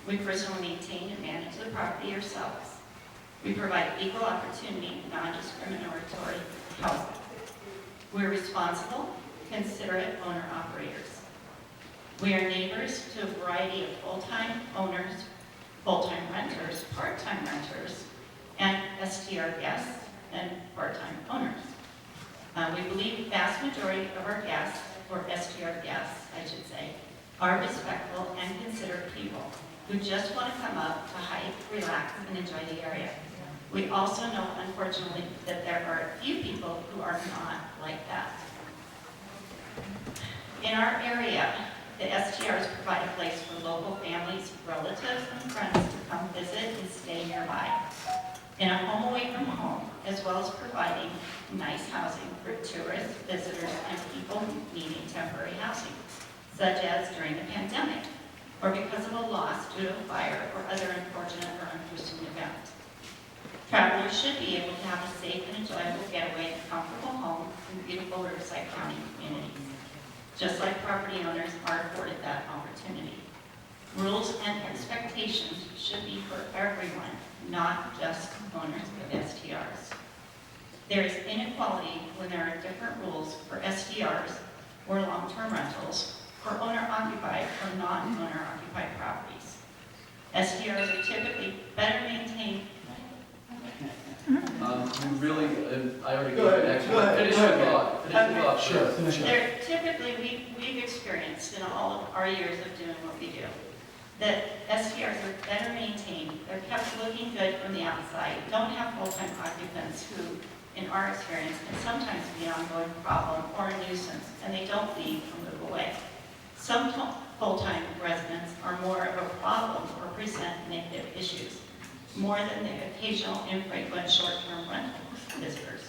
We personally maintain and manage the property ourselves. We provide equal opportunity, non-discriminatory housing. We're responsible, considerate owner-operators. We are neighbors to a variety of full-time owners, full-time renters, part-time renters, and STR guests and part-time owners. We believe the vast majority of our guests, or STR guests, I should say, are respectful and considerate people who just want to come up to hike, relax, and enjoy the area. We also know, unfortunately, that there are a few people who are not like that. In our area, the STRs provide a place for local families, relatives, and friends to come visit and stay nearby. In a home away from home, as well as providing nice housing for tourists, visitors, and people needing temporary housing, such as during the pandemic, or because of a loss due to a fire or other unfortunate or unforeseen event. Travelers should be able to have a safe and enjoyable getaway in a comfortable home in beautiful Riverside County communities, just like property owners are afforded that opportunity. Rules and expectations should be for everyone, not just owners of STRs. There is inequality when there are different rules for STRs or long-term rentals, for owner-occupied or non-owner-occupied properties. STRs are typically better maintained. I already go ahead, actually. Finish your thought. Sure, finish up. Typically, we've experienced in all of our years of doing what we do, that STRs are better maintained, they're kept looking good from the outside, don't have full-time occupants who, in our experience, can sometimes be an ongoing problem or a nuisance, and they don't leave or move away. Some full-time residents are more of a problem or present negative issues, more than the occasional infrequent short-term rental visitors.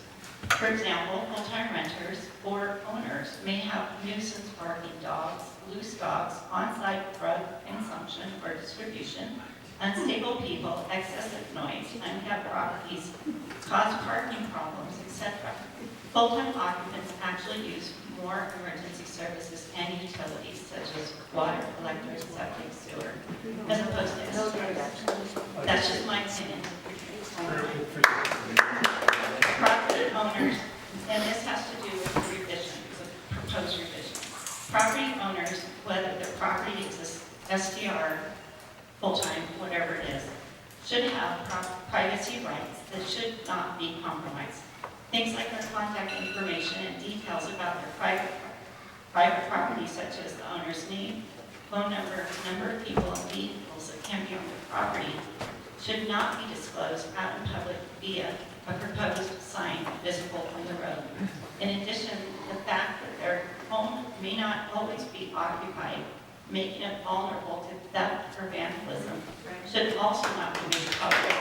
For example, full-time renters or owners may have nuisance barking dogs, loose dogs, on-site drug consumption or distribution, unstable people, excessive noise, unkept properties, cause parking problems, etc. Full-time occupants actually use more emergency services and utilities such as water, electric, septic, sewer, as opposed to STRs. That's just my opinion. Property owners, and this has to do with the revision, the proposed revision. Property owners, whether their property is a STR, full-time, whatever it is, should have privacy rights that should not be compromised. Things like their contact information and details about their private property, such as the owner's name, phone number, number of people and vehicles that can be on their property, should not be disclosed out in public via a proposed sign visible on the road. In addition, the fact that their home may not always be occupied, making it vulnerable to theft or vandalism, should also not be made public.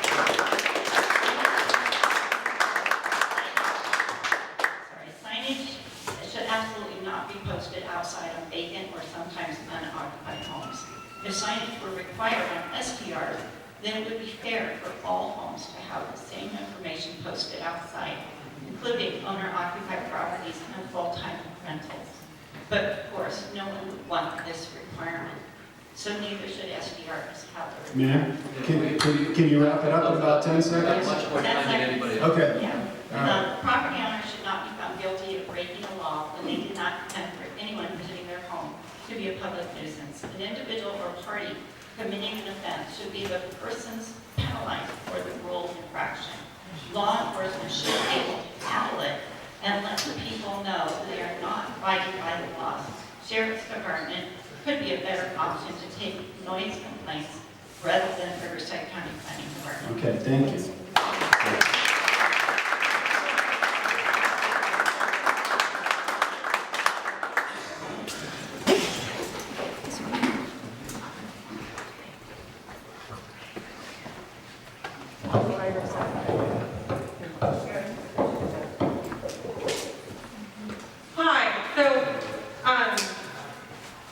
Signage should absolutely not be posted outside on vacant or sometimes unoccupied homes. If signage were required on STRs, then it would be fair for all homes to have the same information posted outside, including owner-occupied properties and full-time rentals. But of course, no one would want this requirement, so neither should STRs have the Ma'am, can you wrap it up in about 10 seconds? Much more time than anybody else. Okay. Yeah. Property owners should not be found guilty of breaking the law when they did not intend for anyone visiting their home to be a public nuisance. An individual or party committing an offense should be the persons penalized for the rule infraction. Law enforcement should be able to handle it and let the people know that they are not abiding by the laws. Sheriff's Department could be a better option to take noise complaints rather than Riverside County Planning Department. Okay, thank you.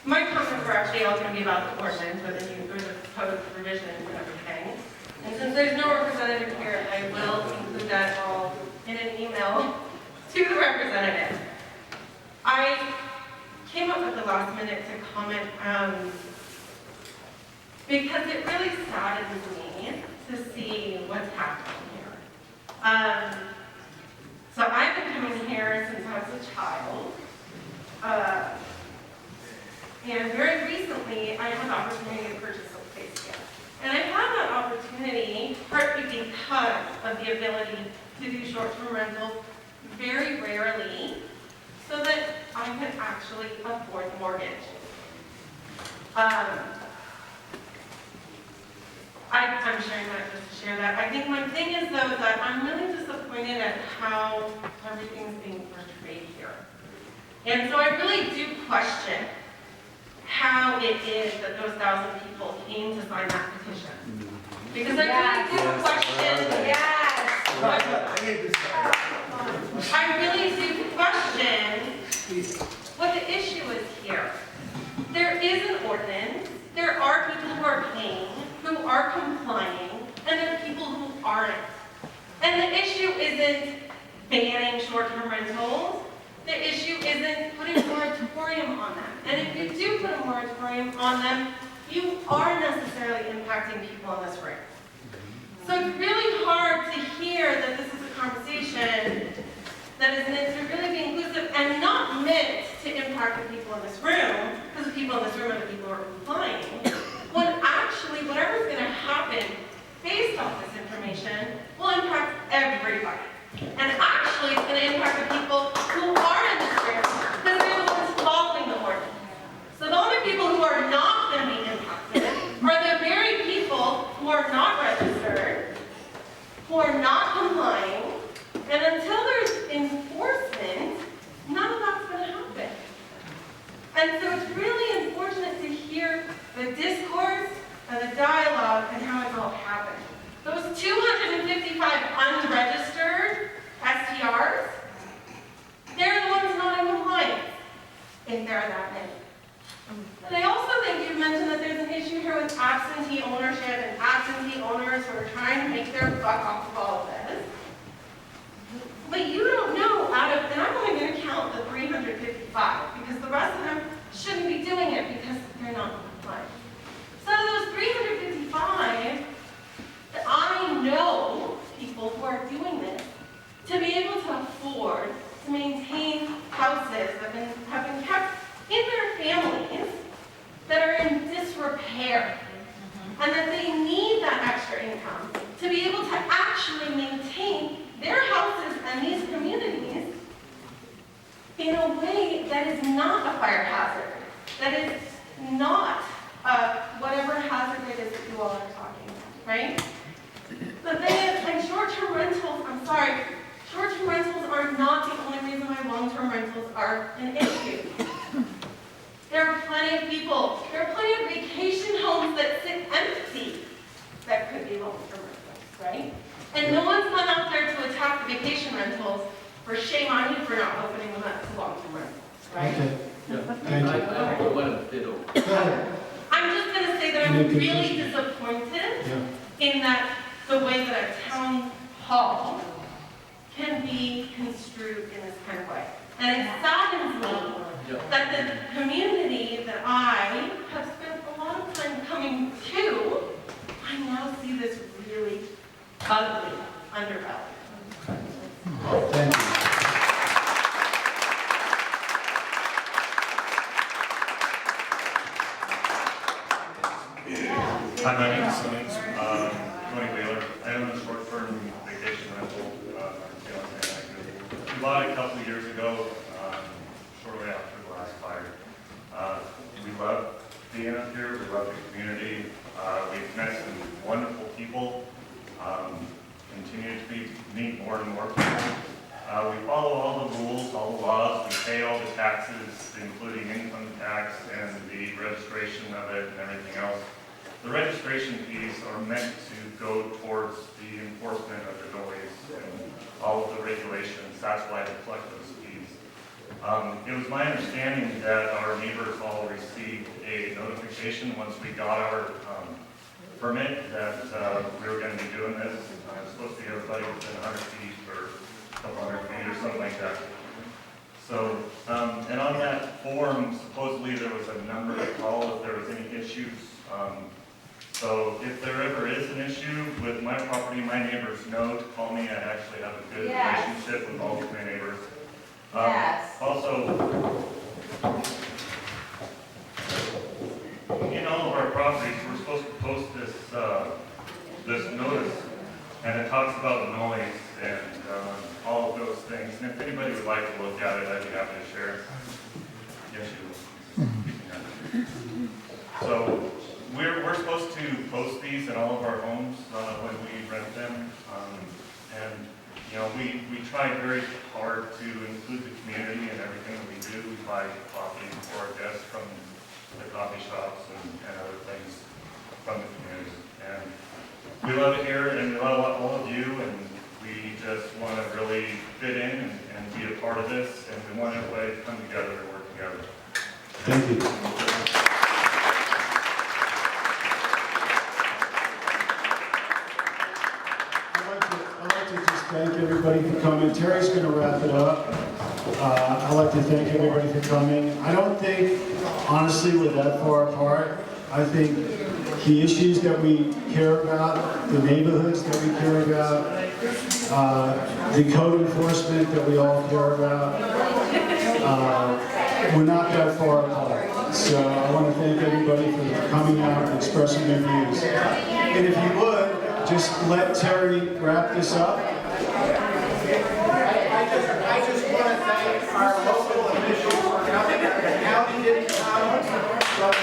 My comments were actually all going to be about the ordinance or the proposed revisions and everything. And since there's no representative here, I will include that all in an email to the representative. I came up at the last minute to comment because it really saddens me to see what's happening here. So I've been coming here since I was a child. And very recently, I had the opportunity to purchase a place here. And I had that opportunity partly because of the ability to do short-term rentals very rarely, so that I could actually afford the mortgage. I'm sharing that just to share that. I think my thing is, though, that I'm really disappointed at how everything's being portrayed here. And so I really do question how it is that those 1,000 people came to sign that petition. Because I really do question, I really do question what the issue is here. There is an ordinance, there are people who are paying, who are complying, and there are people who aren't. And the issue isn't banning short-term rentals. The issue isn't putting a moratorium on them. And if you do put a moratorium on them, you are necessarily impacting people in this room. So it's really hard to hear that this is a conversation that is meant to really be inclusive and not meant to impact the people in this room, because the people in this room are the people who are complying, when actually whatever's going to happen based off this information will impact everybody. And actually it's going to impact the people who are in this room, because they're the ones following the ordinance. So the only people who are not going to be impacted are the very people who are not registered, who are not complying, and until there's enforcement, none of that's going to happen. And so it's really unfortunate to hear the discourse and the dialogue and how it's all happened. Those 255 unregistered STRs, they're the ones not in compliance, if there are that many. And I also think you've mentioned that there's an issue here with absentee ownership and absentee owners who are trying to make their buck off of all of this. But you don't know and I'm only going to count the 355, because the rest of them shouldn't be doing it because they're not in compliance. So those 355, I know people who are doing this to be able to afford to maintain houses that have been kept in their families that are in disrepair, and that they need that extra income to be able to actually maintain their houses and these communities in a way that is not a fire hazard, that is not whatever hazard it is that you all are talking about, right? The thing is, and short-term rentals, I'm sorry, short-term rentals are not the only reason why long-term rentals are an issue. There are plenty of people, there are plenty of vacation homes that sit empty that could be long-term rentals, right? And no one's gone out there to attack the vacation rentals, for shame on you for not opening them up to long-term rentals, right? Okay. Yeah. Thank you. I don't want to bid over. I'm just going to say that I'm really disappointed in that the way that a town hall can be construed in this kind of way. And it saddens me that the community that I have spent a lot of time coming to, I now see this really ugly underbelly. Thank you. Hi, my name is Simmons, Tony Wheeler. I own a short-term vacation rental we bought it a couple of years ago, shortly after the last fire. We love being up here, we love the community. We've met some wonderful people, continue to meet more and more people. We follow all the rules, all the laws, we pay all the taxes, including income tax and the registration of it and everything else. The registration fees are meant to go towards the enforcement of the noise and all of the regulations. That's why they collect those fees. It was my understanding that our neighbors all received a notification once we got our permit that we were going to be doing this. It's supposed to be everybody within 100 feet or a couple hundred feet or something like that. So, and on that form, supposedly there was a number to call if there was any issues So if there ever is an issue with my property, my neighbors know to call me. I actually have a good relationship with all of my neighbors. Also, in all of our properties, we're supposed to post this, this notice, and it talks about noise and all of those things. And if anybody would like to look at it, I'd be happy to share it. Yes, you will. So we're supposed to post these in all of our homes when we rent them. And you know, we try very hard to include the community in everything that we do. We buy coffee for our guests from the coffee shops and other things from the community. And we love it here, and we love all of you, and we just want to really fit in and be a part of this, and we want everybody to come together and work together. Thank you. I'd like to just thank everybody for coming. Terry's going to wrap it up. I'd like to thank everybody for coming. I don't think, honestly, we're that far apart. I think the issues that we care about, the neighborhoods that we care about, the code enforcement that we all care about, we're not that far apart. So I want to thank everybody for coming out and expressing their views. And if you would, just let Terry wrap this up. I just want to thank our local officials for coming. The county didn't come, but